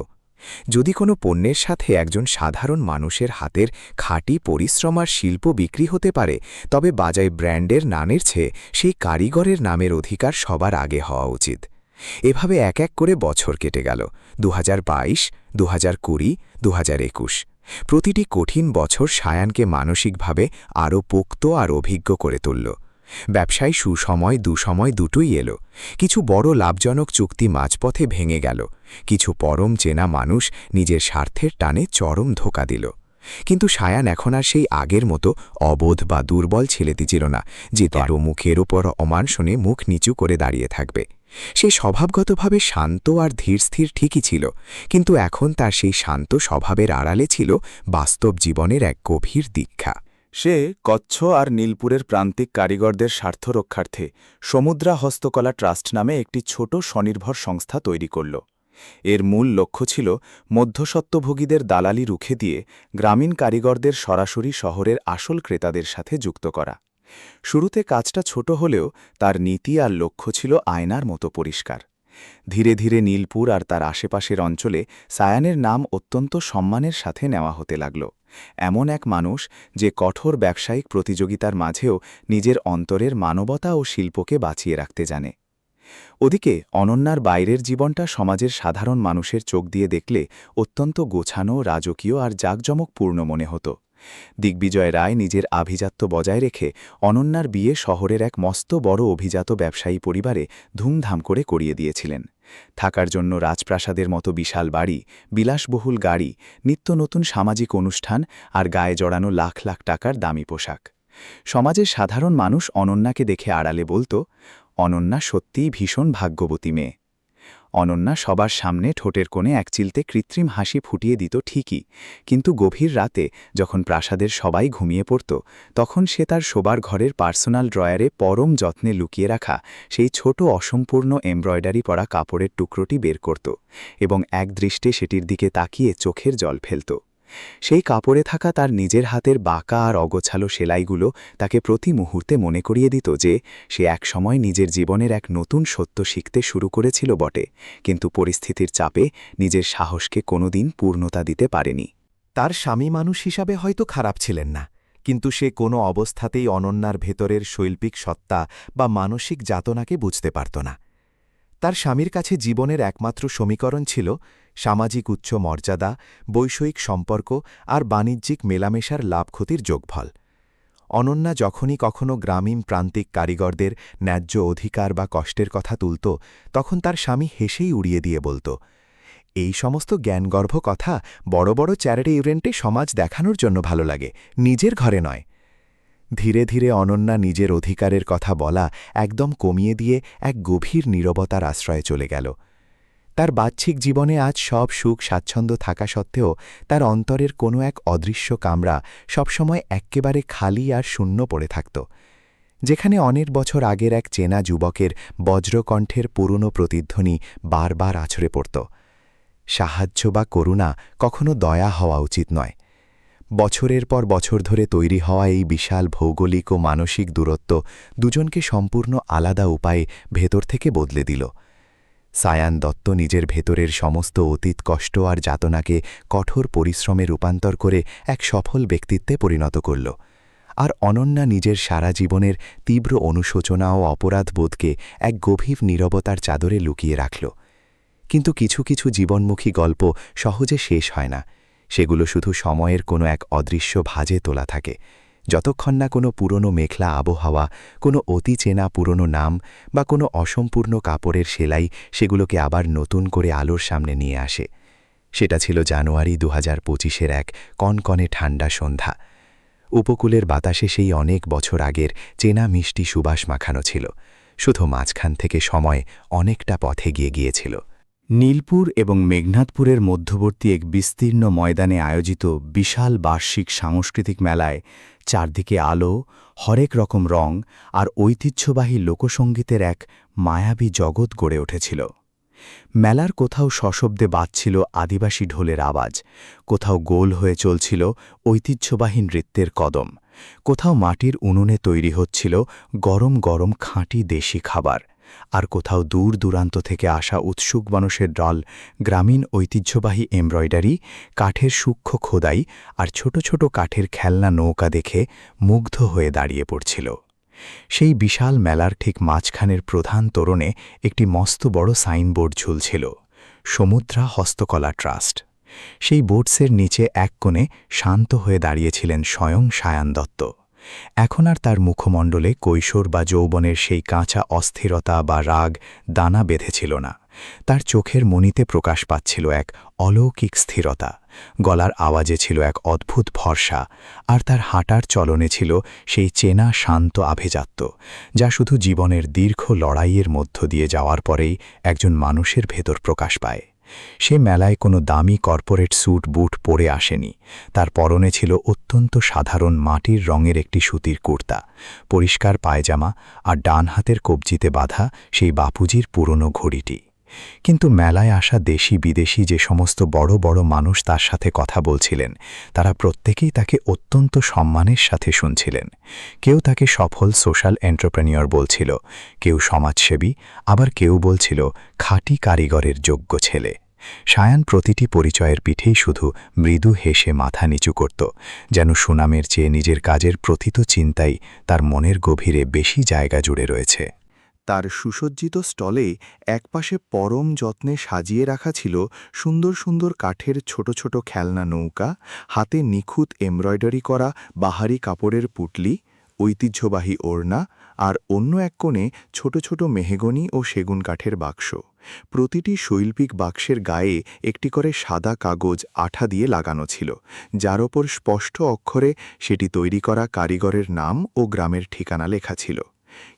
Speaker 7: যদি কোনো পণ্যের সাথে একজন সাধারণ মানুষের হাতের খাঁটি পরিশ্রম আর শিল্প বিক্রি হতে পারে, তবে বাজারে ব্র্যান্ডের নামের চেয়ে সেই কারিগরের নামের অধিকার সবার আগে হওয়া উচিত। এভাবে এক এক করে বছর কেটে গেল। 2022, 2020, 2021। প্রতিটি কঠিন বছর সায়ানকে মানসিকভাবে আরও পোক্ত আর অভিজ্ঞ করে তুলল। ব্যবসায় সুসময় দুসময় দুটোই এলো। কিছু বড় লাভজনক চুক্তি মাঝপথে ভেঙে গেল, কিছু পরম চেনা মানুষ নিজের স্বার্থের টানে চরম ধোঁকা দিল। কিন্তু সায়ান এখন আর সেই আগের মতো অবোধ বা দুর্বল ছেলেটি ছিল না, যে তার মুখের ওপর অমানসনে মুখ নিচু করে দাঁড়িয়ে থাকবে।
Speaker 9: সে স্বভাবগতভাবে শান্ত আর ধীরস্থির ঠিকই ছিল, কিন্তু এখন তার সেই শান্ত স্বভাবের আড়ালে ছিল বাস্তব জীবনের এক গভীর দীক্ষা।
Speaker 11: সে কচ্ছ আর নীলপুরের প্রান্তিক কারিগরদের স্বার্থ রক্ষার্থে সমুদ্রা হস্তকলা ট্রাস্ট নামে একটি ছোট স্বনির্ভর সংস্থা তৈরি করল। এর মূল লক্ষ্য ছিল মধ্যস্বত্বভোগীদের দালালি রুখে দিয়ে গ্রামীণ কারিগরদের সরাসরি শহরের আসল ক্রেতাদের সাথে যুক্ত করা। শুরুতে কাজটা ছোট হলেও তার নীতি আর লক্ষ্য ছিল আয়নার মতো পরিষ্কার। ধীরে ধীরে নীলপুর আর তার আশেপাশের অঞ্চলে সায়ানের নাম অত্যন্ত সম্মানের সাথে নেওয়া হতে লাগল। এমন এক মানুষ যে কঠোর ব্যবসায়িক প্রতিযোগিতার মাঝেও নিজের অন্তরের মানবতা ও শিল্পকে বাঁচিয়ে রাখতে জানে। ওদিকে অনন্যার বাইরের জীবনটা সমাজের সাধারণ মানুষের চোখ দিয়ে দেখলে অত্যন্ত গোছানো, রাজকীয় আর জাঁকজমকপূর্ণ মনে হতো। দিগ্বিজয় রায় নিজের আভিজাত্য বজায় রেখে অনন্যার বিয়ে শহরের এক মস্ত বড় অভিজাত ব্যবসায়ী পরিবারে ধুমধাম করে করিয়ে দিয়েছিলেন। থাকার জন্য রাজপ্রাসাদের মতো বিশাল বাড়ি, বিলাসবহুল গাড়ি, নিত্য নতুন সামাজিক অনুষ্ঠান আর গায়ে জড়ানো লাখ লাখ টাকার দামি পোশাক। সমাজের সাধারণ মানুষ অনন্যাকে দেখে আড়ালে বলত, অনন্যা সত্যিই ভীষণ ভাগ্যবতী মেয়ে। অনন্যা সবার সামনে ঠোঁটের কোণে এক চিলতে কৃত্রিম হাসি ফুটিয়ে দিত ঠিকই, কিন্তু গভীর রাতে যখন প্রাসাদের সবাই ঘুমিয়ে পড়ত, তখন সে তার শোবার ঘরের পার্সোনাল ড্রয়ারে পরম যত্নে লুকিয়ে রাখা সেই ছোট অসম্পূর্ণ এমব্রয়ডারি পরা কাপড়ের টুকরোটি বের করত এবং একদৃষ্টে সেটির দিকে তাকিয়ে চোখের জল ফেলত। সেই কাপড়ে থাকা তার নিজের হাতের বাঁকা আর অগোছালো সেলাইগুলো তাকে প্রতি মুহূর্তে মনে করিয়ে দিত যে সে একসময় নিজের জীবনের এক নতুন সত্য শিখতে শুরু করেছিল বটে, কিন্তু পরিস্থিতির চাপে নিজের সাহসকে কোনোদিন পূর্ণতা দিতে পারেনি।
Speaker 2: তার স্বামী মানুষ হিসাবে হয়তো খারাপ ছিলেন না, কিন্তু সে কোনো অবস্থাতেই অনন্যার ভেতরের শৈল্পিক সত্তা বা মানসিক যাতনাকে বুঝতে পারত না। তার স্বামীর কাছে জীবনের একমাত্র সমীকরণ ছিল সামাজিক উচ্চ মর্যাদা, বৈষয়িক সম্পর্ক আর বাণিজ্যিক মেলামেশার লাভ ক্ষতির যোগফল। অনন্যা যখনই কখনো গ্রামীণ প্রান্তিক কারিগরদের ন্যায্য অধিকার বা কষ্টের কথা তুলত, তখন তার স্বামী হেসেই উড়িয়ে দিয়ে বলত, এই সমস্ত জ্ঞানগর্ভ কথা বড় বড় চ্যারিটি ইভেন্টে সমাজ দেখানোর জন্য ভালো লাগে, নিজের ঘরে নয়। ধীরে ধীরে অনন্যা নিজের অধিকারের কথা বলা একদম কমিয়ে দিয়ে এক গভীর নীরবতার আশ্রয়ে চলে গেল। তার বাহ্যিক জীবনে আজ সব সুখ স্বাচ্ছন্দ্য থাকা সত্ত্বেও তার অন্তরের কোনো এক অদৃশ্য কামরা সবসময় এক্কেবারে খালি আর শূন্য পড়ে থাকত, যেখানে অনেক বছর আগের এক চেনা যুবকের বজ্রকণ্ঠের পুরনো প্রতিধ্বনি বারবার আছড়ে পড়ত। সাহায্য বা করুণা কখনো দয়া হওয়া উচিত নয়। বছরের পর বছর ধরে তৈরি হওয়া এই বিশাল ভৌগোলিক ও মানসিক দূরত্ব দুজনকে সম্পূর্ণ আলাদা উপায়ে ভেতর থেকে বদলে দিল। সায়ান দত্ত নিজের ভেতরের সমস্ত অতীত কষ্ট আর যাতনাকে কঠোর পরিশ্রমে রূপান্তর করে এক সফল ব্যক্তিত্বে পরিণত করল, আর অনন্যা নিজের সারা জীবনের তীব্র অনুশোচনা ও অপরাধবোধকে এক গভীর নীরবতার চাদরে লুকিয়ে রাখল। কিন্তু কিছু কিছু জীবনমুখী গল্প সহজে শেষ হয় না, সেগুলো শুধু সময়ের কোনো এক অদৃশ্য ভাঁজে তোলা থাকে, যতক্ষণ না কোনো পুরনো মেঘলা আবহাওয়া, কোনো অতি চেনা পুরনো নাম বা কোনো অসম্পূর্ণ কাপড়ের সেলাই সেগুলোকে আবার নতুন করে আলোর সামনে নিয়ে আসে। সেটা ছিল জানুয়ারি 2025-এর এক কনকনে ঠান্ডা সন্ধ্যা। উপকূলের বাতাসে সেই অনেক বছর আগের চেনা মিষ্টি সুবাস মাখানো ছিল, শুধু মাঝখান থেকে সময় অনেকটা পথে গিয়েছিল।
Speaker 12: নীলপুর এবং মেঘনাথপুরের মধ্যবর্তী এক বিস্তীর্ণ ময়দানে আয়োজিত বিশাল বার্ষিক সাংস্কৃতিক মেলায় চারদিকে আলো, হরেক রকম রং আর ঐতিহ্যবাহী লোকসঙ্গীতের এক মায়াবী জগৎ গড়ে উঠেছিল। মেলার কোথাও সশব্দে বাজছিল আদিবাসী ঢোলের আওয়াজ, কোথাও গোল হয়ে চলছিল ঐতিহ্যবাহী নৃত্যের কদম, কোথাও মাটির উনুনে তৈরি হচ্ছিল গরম গরম খাঁটি দেশি খাবার, আর কোথাও দূর দূরান্ত থেকে আসা উৎসুক মানুষের দল গ্রামীণ ঐতিহ্যবাহী এমব্রয়ডারি, কাঠের সূক্ষ্ম খোদাই আর ছোট ছোট কাঠের খেলনা নৌকা দেখে মুগ্ধ হয়ে দাঁড়িয়ে পড়ছিল। সেই বিশাল মেলার ঠিক মাঝখানের প্রধান তোরণে একটি মস্ত বড় সাইনবোর্ড ঝুলছিল, সমুদ্রা হস্তকলা ট্রাস্ট। সেই বোর্ডসের নিচে এক কোণে শান্ত হয়ে দাঁড়িয়েছিলেন স্বয়ং সায়ান দত্ত। এখন আর তার মুখমণ্ডলে কৈশোর বা যৌবনের সেই কাঁচা অস্থিরতা বা রাগ দানা বেঁধেছিল না, তার চোখের মণিতে প্রকাশ পাচ্ছিল এক অলৌকিক স্থিরতা, গলার আওয়াজে ছিল এক অদ্ভুত ভরসা, আর তার হাঁটার চলনে ছিল সেই চেনা শান্ত আভিজাত্য, যা শুধু জীবনের দীর্ঘ লড়াইয়ের মধ্য দিয়ে যাওয়ার পরেই একজন মানুষের ভেতর প্রকাশ পায়। সে মেলায় কোনো দামি কর্পোরেট স্যুট বুট পরে আসেনি। তার পরনে ছিল অত্যন্ত সাধারণ মাটির রঙের একটি সুতির কুর্তা, পরিষ্কার পায়জামা আর ডান হাতের কবজিতে বাঁধা সেই বাপুজির পুরনো ঘড়িটি। কিন্তু মেলায় আসা দেশি বিদেশি যে সমস্ত বড় বড় মানুষ তার সাথে কথা বলছিলেন, তারা প্রত্যেকেই তাকে অত্যন্ত সম্মানের সাথে শুনছিলেন। কেউ তাকে সফল সোশ্যাল এন্টারপ্রেনিয়র বলছিল, কেউ সমাজসেবী, আবার কেউ বলছিল খাঁটি কারিগরের যোগ্য ছেলে। সায়ান প্রতিটি পরিচয়ের পিঠেই শুধু মৃদু হেসে মাথা নিচু করত, যেন সুনামের চেয়ে নিজের কাজের প্রথিত চিন্তাই তার মনের গভীরে বেশি জায়গা জুড়ে রয়েছে।
Speaker 2: তার সুসজ্জিত স্টলে একপাশে পরম যত্নে সাজিয়ে রাখা ছিল সুন্দর সুন্দর কাঠের ছোট ছোট খেলনা নৌকা, হাতে নিখুঁত এমব্রয়ডারি করা বাহারি কাপড়ের পুটলি, ঐতিহ্যবাহী ওড়না, আর অন্য এক কোণে ছোট ছোট মেহগনি ও সেগুন কাঠের বাক্স। প্রতিটি শৈল্পিক বাক্সের গায়ে একটি করে সাদা কাগজ আঠা দিয়ে লাগানো ছিল, যার ওপর স্পষ্ট অক্ষরে সেটি তৈরি করা কারিগরের নাম ও গ্রামের ঠিকানা লেখা ছিল।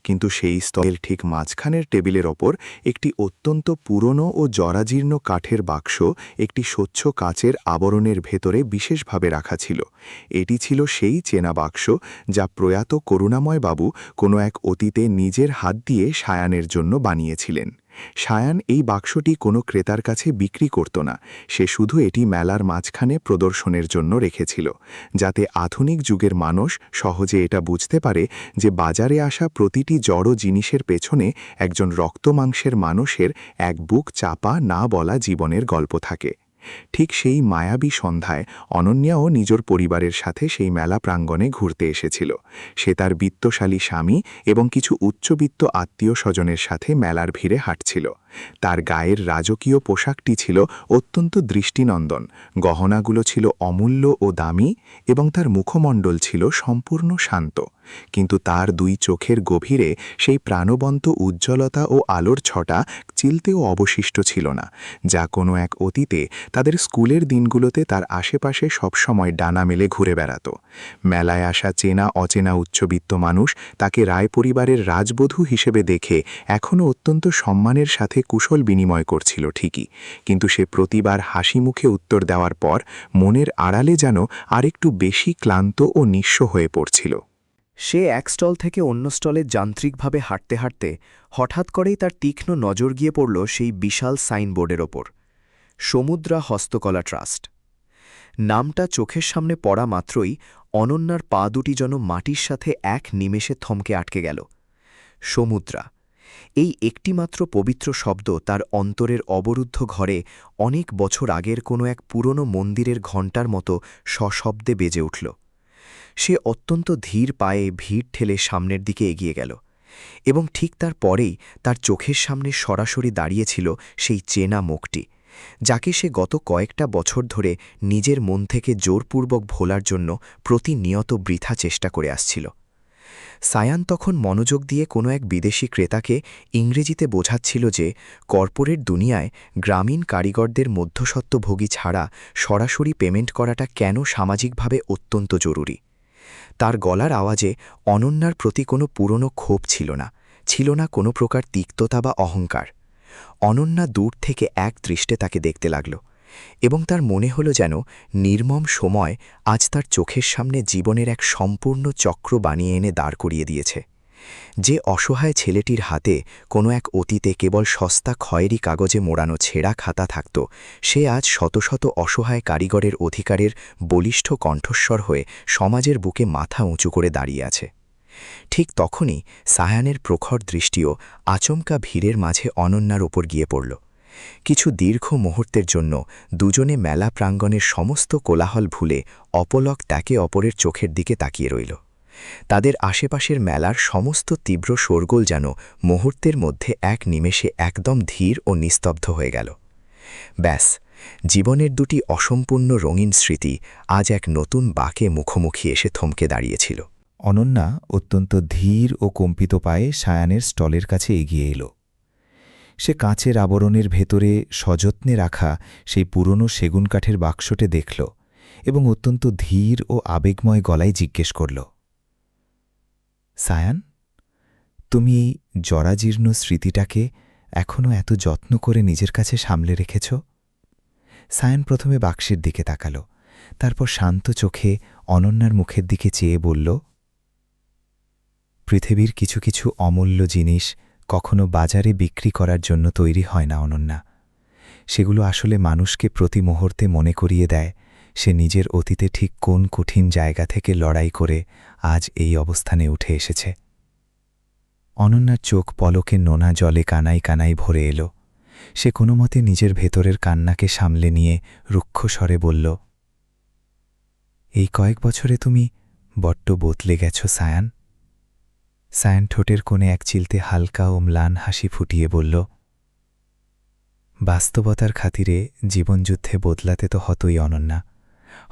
Speaker 2: কিন্তু সেই স্তলের ঠিক মাঝখানের টেবিলের ওপর একটি অত্যন্ত পুরনো ও জরাজীর্ণ কাঠের বাক্স একটি স্বচ্ছ কাচের আবরণের ভেতরে বিশেষভাবে রাখা ছিল। এটি ছিল সেই চেনা বাক্স যা প্রয়াত করুণাময় বাবু কোনো এক অতীতে নিজের হাত দিয়ে সায়ানের জন্য বানিয়েছিলেন। সায়ান এই বাক্সটি কোনো ক্রেতার কাছে বিক্রি করত না, সে শুধু এটি মেলার মাঝখানে প্রদর্শনের জন্য রেখেছিল, যাতে আধুনিক যুগের মানুষ সহজে এটা বুঝতে পারে যে বাজারে আসা প্রতিটি জড় জিনিসের পেছনে একজন রক্তমাংসের মানুষের এক বুক চাপা না বলা জীবনের গল্প থাকে। ঠিক সেই মায়াবী সন্ধ্যায় অনন্যাও নিজের পরিবারের সাথে সেই মেলা প্রাঙ্গণে ঘুরতে এসেছিল। সে তার বিত্তশালী স্বামী এবং কিছু উচ্চবিত্ত আত্মীয় স্বজনের সাথে মেলার ভিড়ে হাঁটছিল। তার গায়ের রাজকীয় পোশাকটি ছিল অত্যন্ত দৃষ্টিনন্দন, গহনাগুলো ছিল অমূল্য ও দামি, এবং তার মুখমণ্ডল ছিল সম্পূর্ণ শান্ত। কিন্তু তার দুই চোখের গভীরে সেই প্রাণবন্ত উজ্জ্বলতা ও আলোর ছটা চিলতেও অবশিষ্ট ছিল না, যা কোনো এক অতীতে তাদের স্কুলের দিনগুলোতে তার আশেপাশে সবসময় ডানা মেলে ঘুরে বেড়াত। মেলায় আসা চেনা অচেনা উচ্চবিত্ত মানুষ তাকে রায় পরিবারের রাজবধূ হিসেবে দেখে এখনও অত্যন্ত সম্মানের সাথে কুশল বিনিময় করছিল ঠিকই, কিন্তু সে প্রতিবার হাসি মুখে উত্তর দেওয়ার পর মনের আড়ালে যেন আরেকটু বেশি ক্লান্ত ও নিঃস্ব হয়ে পড়ছিল।
Speaker 7: সে এক স্টল থেকে অন্য স্টলে যান্ত্রিকভাবে হাঁটতে হাঁটতে হঠাৎ করেই তার তীক্ষ্ণ নজর গিয়ে পড়ল সেই বিশাল সাইনবোর্ডের ওপর, সমুদ্রা হস্তকলা ট্রাস্ট। নামটা চোখের সামনে পড়া মাত্রই অনন্যার পা দুটি যেন মাটির সাথে এক নিমেষে থমকে আটকে গেল। সমুদ্রা, এই একটিমাত্র পবিত্র শব্দ তার অন্তরের অবরুদ্ধ ঘরে অনেক বছর আগের কোনো এক পুরনো মন্দিরের ঘণ্টার মতো সশব্দে বেজে উঠল। সে অত্যন্ত ধীর পায়ে ভিড় ঠেলে সামনের দিকে এগিয়ে গেল, এবং ঠিক তার পরেই তার চোখের সামনে সরাসরি দাঁড়িয়েছিল সেই চেনা মুখটি, যাকে সে গত কয়েকটা বছর ধরে নিজের মন থেকে জোরপূর্বক ভোলার জন্য প্রতিনিয়ত বৃথা চেষ্টা করে আসছিল। সায়ান তখন মনোযোগ দিয়ে কোনো এক বিদেশি ক্রেতাকে ইংরেজিতে বোঝাচ্ছিল যে কর্পোরেট দুনিয়ায় গ্রামীণ কারিগরদের মধ্যস্বত্বভোগী ছাড়া সরাসরি পেমেন্ট করাটা কেন সামাজিকভাবে অত্যন্ত জরুরি। তার গলার আওয়াজে অনন্যার প্রতি কোনো পুরনো ক্ষোভ ছিল না কোনো প্রকার তিক্ততা বা অহংকার। অনন্যা দূর থেকে এক দৃষ্টে তাকে দেখতে লাগল, এবং তার মনে হল যেন নির্মম সময় আজ তার চোখের সামনে জীবনের এক সম্পূর্ণ চক্র বানিয়ে এনে দাঁড় করিয়ে দিয়েছে। যে অসহায় ছেলেটির হাতে কোনো এক অতীতে কেবল সস্তা খয়েরি কাগজে মোড়ানো ছেঁড়া খাতা থাকত, সে আজ শত শত অসহায় কারিগরের অধিকারের বলিষ্ঠ কণ্ঠস্বর হয়ে সমাজের বুকে মাথা উঁচু করে দাঁড়িয়ে আছে। ঠিক তখনই সায়ানের প্রখর দৃষ্টিও আচমকা ভিড়ের মাঝে অনন্যার ওপর গিয়ে পড়ল। কিছু দীর্ঘ মুহূর্তের জন্য দুজনে মেলা প্রাঙ্গণের সমস্ত কোলাহল ভুলে অপলক একে অপরের চোখের দিকে তাকিয়ে রইল। তাদের আশেপাশের মেলার সমস্ত তীব্র শোরগোল যেন মুহূর্তের মধ্যে এক নিমেষে একদম ধীর ও নিস্তব্ধ হয়ে গেল। ব্যাস, জীবনের দুটি অসম্পূর্ণ রঙিন স্মৃতি আজ এক নতুন বাঁকে মুখোমুখি এসে থমকে দাঁড়িয়েছিল।
Speaker 13: অনন্যা অত্যন্ত ধীর ও কম্পিত পায়ে সায়ানের স্টলের কাছে এগিয়ে এল। সে কাঁচের আবরণের ভেতরে সযত্নে রাখা সেই পুরনো সেগুন কাঠের বাক্সটে দেখল এবং অত্যন্ত ধীর ও আবেগময় গলায় জিজ্ঞেস করল, সায়ান, তুমি এই জরাজীর্ণ স্মৃতিটাকে এখনও এত যত্ন করে নিজের কাছে সামলে রেখেছ? সায়ান প্রথমে বাক্সের দিকে তাকাল, তারপর শান্ত চোখে অনন্যার মুখের দিকে চেয়ে বলল, পৃথিবীর কিছু কিছু অমূল্য জিনিস কখনো বাজারে বিক্রি করার জন্য তৈরি হয় না অনন্যা। সেগুলো আসলে মানুষকে প্রতি মুহূর্তে মনে করিয়ে দেয় সে নিজের অতীতে ঠিক কোন কঠিন জায়গা থেকে লড়াই করে আজ এই অবস্থানে উঠে এসেছে। অনন্যার চোখ পলকে নোনা জলে কানাই কানাই ভরে এলো। সে কোনো মতে নিজের ভেতরের কান্নাকে সামলে নিয়ে রুক্ষ স্বরে বলল, এই কয়েক বছরে তুমি বড্ড বদলে গেছ সায়ান। সায়ান ঠোঁটের কোণে এক চিলতে হালকা ও ম্লান হাসি ফুটিয়ে বলল, বাস্তবতার খাতিরে জীবনযুদ্ধে বদলাতে তো হতই অনন্যা।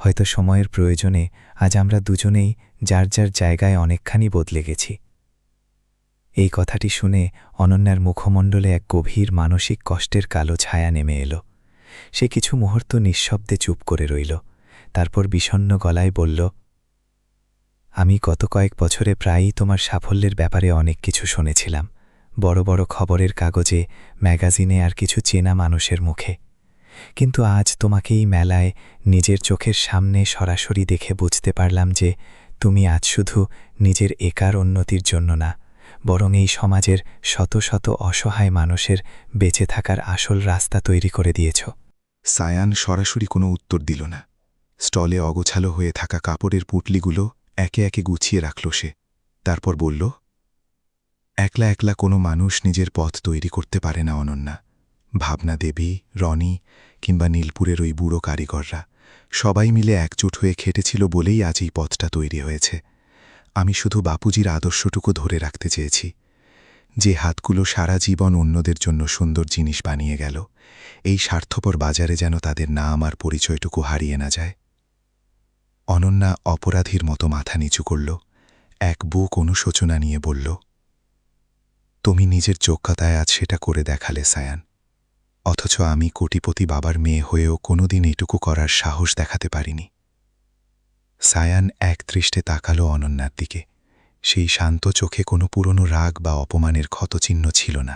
Speaker 13: হয়তো সময়ের প্রয়োজনে আজ আমরা দুজনেই যার যার জায়গায় অনেকখানি বদলে গেছি। এই কথাটি শুনে অনন্যার মুখমণ্ডলে এক গভীর মানসিক কষ্টের কালো ছায়া নেমে এল। সে কিছু মুহূর্ত নিঃশব্দে চুপ করে রইল, তারপর বিষণ্ণ গলায় বলল, আমি গত কয়েক বছরে প্রায়ই তোমার সাফল্যের ব্যাপারে অনেক কিছু শুনেছিলাম, বড় বড় খবরের কাগজে, ম্যাগাজিনে আর কিছু চেনা মানুষের মুখে। কিন্তু আজ তোমাকে এই মেলায় নিজের চোখের সামনে সরাসরি দেখে বুঝতে পারলাম যে তুমি আজ শুধু নিজের একার উন্নতির জন্য না, বরং এই সমাজের শত শত অসহায় মানুষের বেঁচে থাকার আসল রাস্তা তৈরি করে দিয়েছ।
Speaker 1: সায়ান সরাসরি কোনো উত্তর দিল না। স্টলে অগোছালো হয়ে থাকা কাপড়ের পুটলিগুলো একে একে গুছিয়ে রাখল সে। তারপর বলল, একলা একলা কোনো মানুষ নিজের পথ তৈরি করতে পারে না অনন্যা। ভাবনা দেবী, রনি কিংবা নীলপুরের ওই বুড়ো কারিগররা সবাই মিলে একজোট হয়ে খেটেছিল বলেই আজ এই পথটা তৈরি হয়েছে। আমি শুধু বাপুজির আদর্শটুকু ধরে রাখতে চেয়েছি, যে হাতগুলো সারা জীবন অন্যদের জন্য সুন্দর জিনিস বানিয়ে গেল, এই স্বার্থপর বাজারে যেন তাদের নাম আর পরিচয়টুকু হারিয়ে না যায়। অনন্যা অপরাধীর মতো মাথা নিচু করল, এক বুক অনুশোচনা নিয়ে বলল, তুমি নিজের যোগ্যতায় আজ সেটা করে দেখালে সায়ান, অথচ আমি কোটিপতি বাবার মেয়ে হয়েও কোনোদিন এটুকু করার সাহস দেখাতে পারিনি। সায়ান একদৃষ্টে তাকাল অনন্যার দিকে। সেই শান্ত চোখে কোনো পুরনো রাগ বা অপমানের ক্ষতচিহ্ন ছিল না,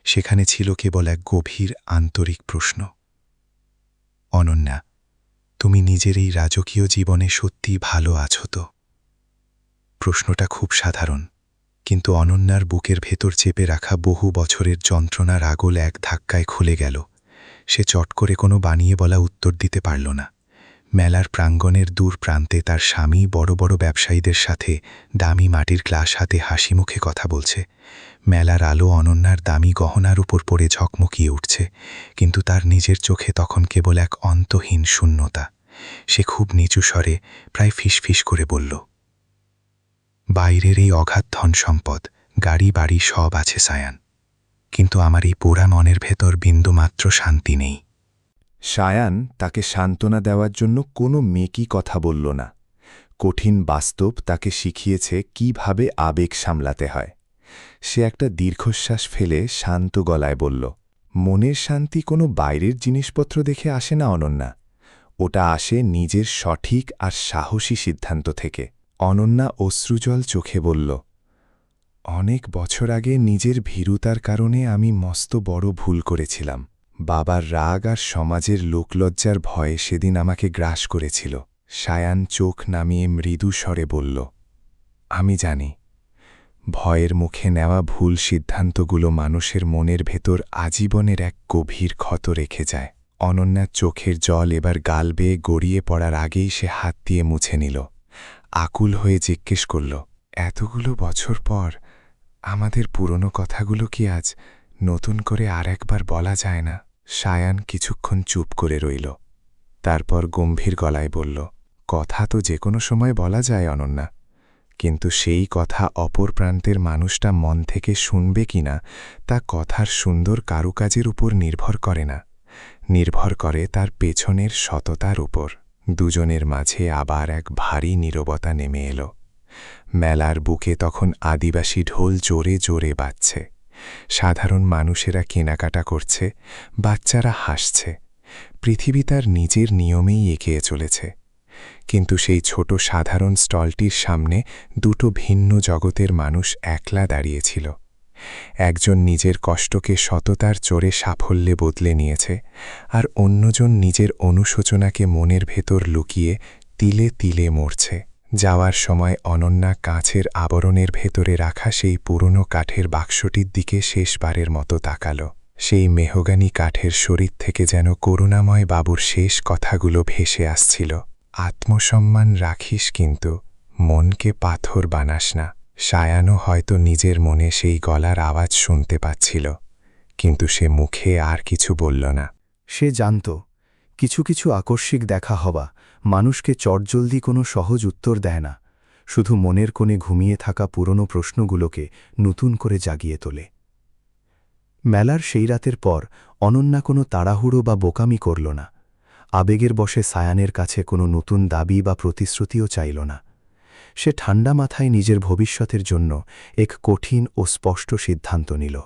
Speaker 1: সেখানে ছিল কেবল এক গভীর আন্তরিক প্রশ্ন। অনন্যা, তুমি নিজের এই রাজকীয় জীবনে সত্যি ভালো আছো তো? প্রশ্নটা খুব সাধারণ, কিন্তু অনন্যার বুকের ভেতর চেপে রাখা বহু বছরের যন্ত্রণার আগল এক ধাক্কায় খুলে গেল। সে চট করে কোনো বানিয়ে বলা উত্তর দিতে পারল না। মেলার প্রাঙ্গণের দূর প্রান্তে তার স্বামী বড় বড় ব্যবসায়ীদের সাথে দামি মাটির গ্লাস হাতে হাসি মুখে কথা বলছে। মেলার আলো অনন্যার দামি গহনার উপর পড়ে ঝকমকিয়ে উঠছে, কিন্তু তার নিজের চোখে তখন কেবল এক অন্তহীন শূন্যতা। সে খুব নিচু স্বরে, প্রায় ফিসফিস করে বলল, বাইরের এই অগাধ ধন সম্পদ, গাড়ি বাড়ি সব আছে সায়ান, কিন্তু আমার এই পোড়া মনের ভেতর বিন্দুমাত্র শান্তি নেই।
Speaker 2: সায়ান তাকে সান্ত্বনা দেওয়ার জন্য কোনো মেকি কথা বলল না। কঠিন বাস্তব তাকে শিখিয়েছে কিভাবে আবেগ সামলাতে হয়। সে একটা দীর্ঘশ্বাস ফেলে শান্ত গলায় বলল, মনের শান্তি কোনো বাইরের জিনিসপত্র দেখে আসে না অনন্যা, ওটা আসে নিজের সঠিক আর সাহসী সিদ্ধান্ত থেকে। অনন্যা অশ্রুজল চোখে বলল, অনেক বছর আগে নিজের ভীরুতার কারণে আমি মস্ত বড় ভুল করেছিলাম। বাবার রাগ আর সমাজের লোকলজ্জার ভয়ে সেদিন আমাকে গ্রাস করেছিল। সায়ান চোখ নামিয়ে মৃদু স্বরে বলল, আমি জানি, ভয়ের মুখে নেওয়া ভুল সিদ্ধান্তগুলো মানুষের মনের ভেতর আজীবনের এক গভীর ক্ষত রেখে যায়। অনন্যার চোখের জল এবার গাল বেয়ে গড়িয়ে পড়ার আগেই সে হাত দিয়ে মুছে নিল। আকুল হয়ে জিজ্ঞেস করল, এতগুলো বছর পর আমাদের পুরনো কথাগুলো কি আজ নতুন করে আর একবার বলা যায় না? সায়ান কিছুক্ষণ চুপ করে রইল, তারপর গম্ভীর গলায় বলল, কথা তো যে কোনো সময় বলা যায় অনন্যা, কিন্তু সেই কথা অপর প্রান্তের মানুষটা মন থেকে শুনবে কিনা তা কথার সুন্দর কারুকাজের উপর নির্ভর করে না, নির্ভর করে তার পেছনের সততার উপর। দুজনের মাঝে আবার এক ভারী নীরবতা নেমে এলো। মেলার বুকে তখন আদিবাসী ঢোল জোরে জোরে বাজছে।
Speaker 14: সাধারণ মানুষেরা কেনাকাটা করছে, বাচ্চারা হাসছে, পৃথিবী তার নিজের নিয়মেই এগিয়ে চলেছে। কিন্তু সেই ছোট সাধারণ স্টলটির সামনে দুটো ভিন্ন জগতের মানুষ একলা দাঁড়িয়েছিল। একজন নিজের কষ্টকে সততার চোরে সাফল্যে বদলে নিয়েছে, আর অন্যজন নিজের অনুশোচনাকে মনের ভেতর লুকিয়ে তিলে তিলে মরছে। যাওয়ার সময় অনন্যা কাঁচের আবরণের ভেতরে রাখা সেই পুরনো কাঠের বাক্সটির দিকে শেষবারের মতো তাকাল। সেই মেহগানি কাঠের শরীর থেকে যেন করুণাময় বাবুর শেষ কথাগুলো ভেসে আসছিল। আত্মসম্মান রাখিস, কিন্তু মনকে পাথর বানাস না। সায়ানও হয়তো নিজের মনে সেই গলার আওয়াজ শুনতে পাচ্ছিল, কিন্তু সে মুখে আর কিছু বলল না।
Speaker 12: সে জানত কিছু কিছু আকস্মিক দেখা হওয়া মানুষকে চটজলদি কোনো সহজ উত্তর দেয় না, শুধু মনের কোণে ঘুমিয়ে থাকা পুরনো প্রশ্নগুলোকে নতুন করে জাগিয়ে তোলে। মেলার সেই রাতের পর অনন্যা কোনো তাড়াহুড়ো বা বোকামি করল না। আবেগের বশে সায়ানের কাছে কোনো নতুন দাবি বা প্রতিশ্রুতিও চাইল না। সে ঠান্ডা মাথায় নিজের ভবিষ্যতের জন্য এক কঠিন ও স্পষ্ট সিদ্ধান্ত নিল।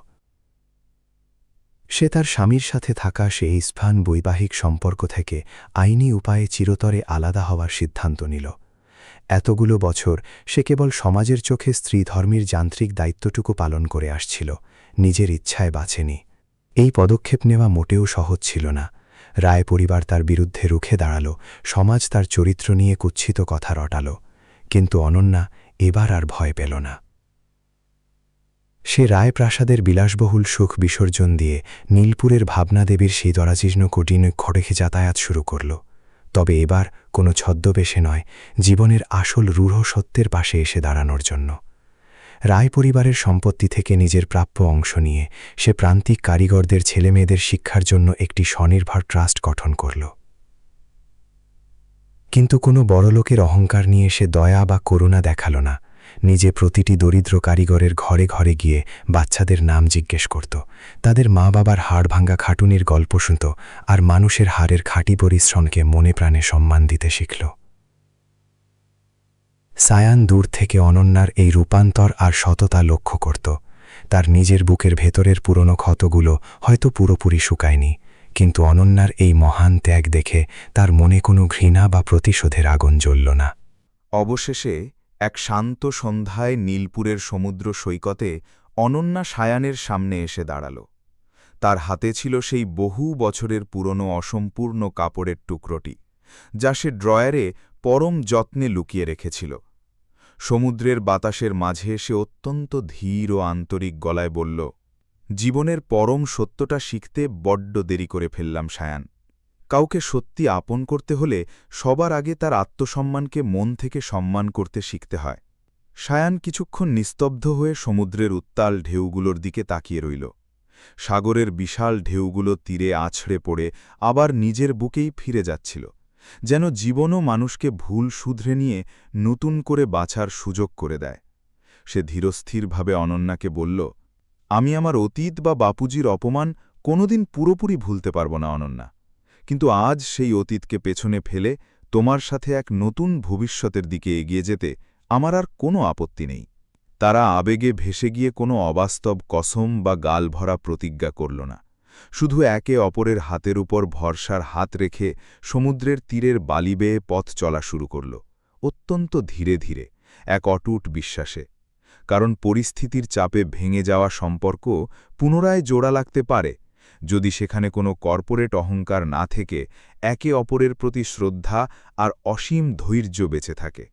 Speaker 12: সে তার স্বামীর সাথে থাকা সেই ইস্পান বৈবাহিক সম্পর্ক থেকে আইনি উপায়ে চিরতরে আলাদা হওয়ার সিদ্ধান্ত নিল। এতগুলো বছর সে কেবল সমাজের চোখে স্ত্রীধর্মীর যান্ত্রিক দায়িত্বটুকু পালন করে আসছিল, নিজের ইচ্ছায় বাঁচেনি। এই পদক্ষেপ নেওয়া মোটেও সহজ ছিল না। রায় পরিবার তার বিরুদ্ধে রুখে দাঁড়াল, সমাজ তার চরিত্র নিয়ে কুৎসিত কথা রটাল, কিন্তু অনন্যা এবার আর ভয় পেল না। সে রায়প্রাসাদের বিলাসবহুল সুখ বিসর্জন দিয়ে নীলপুরের ভাবনাদেবীর সেই দরাচিহ্ন কঠিন খড়েখে যাতায়াত শুরু করল। তবে এবার কোনো ছদ্মবেশে নয়, জীবনের আসল রূঢ় সত্যের পাশে এসে দাঁড়ানোর জন্য। রায় পরিবারের সম্পত্তি থেকে নিজের প্রাপ্য অংশ নিয়ে সে প্রান্তিক কারিগরদের ছেলেমেয়েদের শিক্ষার জন্য একটি স্বনির্ভর ট্রাস্ট গঠন করল। কিন্তু কোনো বড়লোকের অহংকার নিয়ে সে দয়া বা করুণা দেখাল না। নিজে প্রতিটি দরিদ্র কারিগরের ঘরে ঘরে গিয়ে বাচ্চাদের নাম জিজ্ঞেস করত, তাদের মা বাবার হাড় ভাঙ্গা খাটুনির গল্প শুনত, আর মানুষের হাড়ের খাঁটি পরিশ্রমকে মনে প্রাণে সম্মান দিতে শিখল। সায়ান দূর থেকে অনন্যার এই রূপান্তর আর সততা লক্ষ্য করত। তার নিজের বুকের ভেতরের পুরনো ক্ষতগুলো হয়তো পুরোপুরি শুকায়নি, কিন্তু অনন্যার এই মহান ত্যাগ দেখে তার মনে কোনো ঘৃণা বা প্রতিশোধের আগুন জ্বলল না।
Speaker 2: অবশেষে এক শান্ত সন্ধ্যায় নীলপুরের সমুদ্র সৈকতে অনন্যা সায়ানের সামনে এসে দাঁড়াল। তার হাতে ছিল সেই বহু বছরের পুরনো অসম্পূর্ণ কাপড়ের টুকরোটি, যা সে ড্রয়ারে পরম যত্নে লুকিয়ে রেখেছিল। সমুদ্রের বাতাসের মাঝে সে অত্যন্ত ধীর ও আন্তরিক গলায় বলল, জীবনের পরম সত্যটা শিখতে বড্ড দেরি করে ফেললাম সায়ান। কাউকে সত্যি আপন করতে হলে সবার আগে তার আত্মসম্মানকে মন থেকে সম্মান করতে শিখতে হয়। সায়ান কিছুক্ষণ নিস্তব্ধ হয়ে সমুদ্রের উত্তাল ঢেউগুলোর দিকে তাকিয়ে রইল। সাগরের বিশাল ঢেউগুলো তীরে আছড়ে পড়ে আবার নিজের বুকেই ফিরে যাচ্ছিল, যেন জীবনও মানুষকে ভুল শুধরে নিয়ে নতুন করে বাঁচার সুযোগ করে দেয়। সে ধীরস্থিরভাবে অনন্যাকে বলল, আমি আমার অতীত বা বাপুজির অপমান কোনোদিন পুরোপুরি ভুলতে পারব না অনন্যা, কিন্তু আজ সেই অতীতকে পেছনে ফেলে তোমার সাথে এক নতুন ভবিষ্যতের দিকে এগিয়ে যেতে আমার আর কোনো আপত্তি নেই। তারা আবেগে ভেসে গিয়ে কোনো অবাস্তব কসম বা গালভরা প্রতিজ্ঞা করল না, শুধু একে অপরের হাতের উপর ভরসার হাত রেখে সমুদ্রের তীরের বালি বেয়ে পথ চলা শুরু করল, অত্যন্ত ধীরে ধীরে, এক অটুট বিশ্বাসে। কারণ পরিস্থিতির চাপে ভেঙে যাওয়া সম্পর্ক পুনরায় জোড়া লাগতে পারে, যদি সেখানে কোনো কর্পোরেট অহংকার না থেকে একে অপরের প্রতি শ্রদ্ধা আর অসীম ধৈর্য বেঁচে থাকে।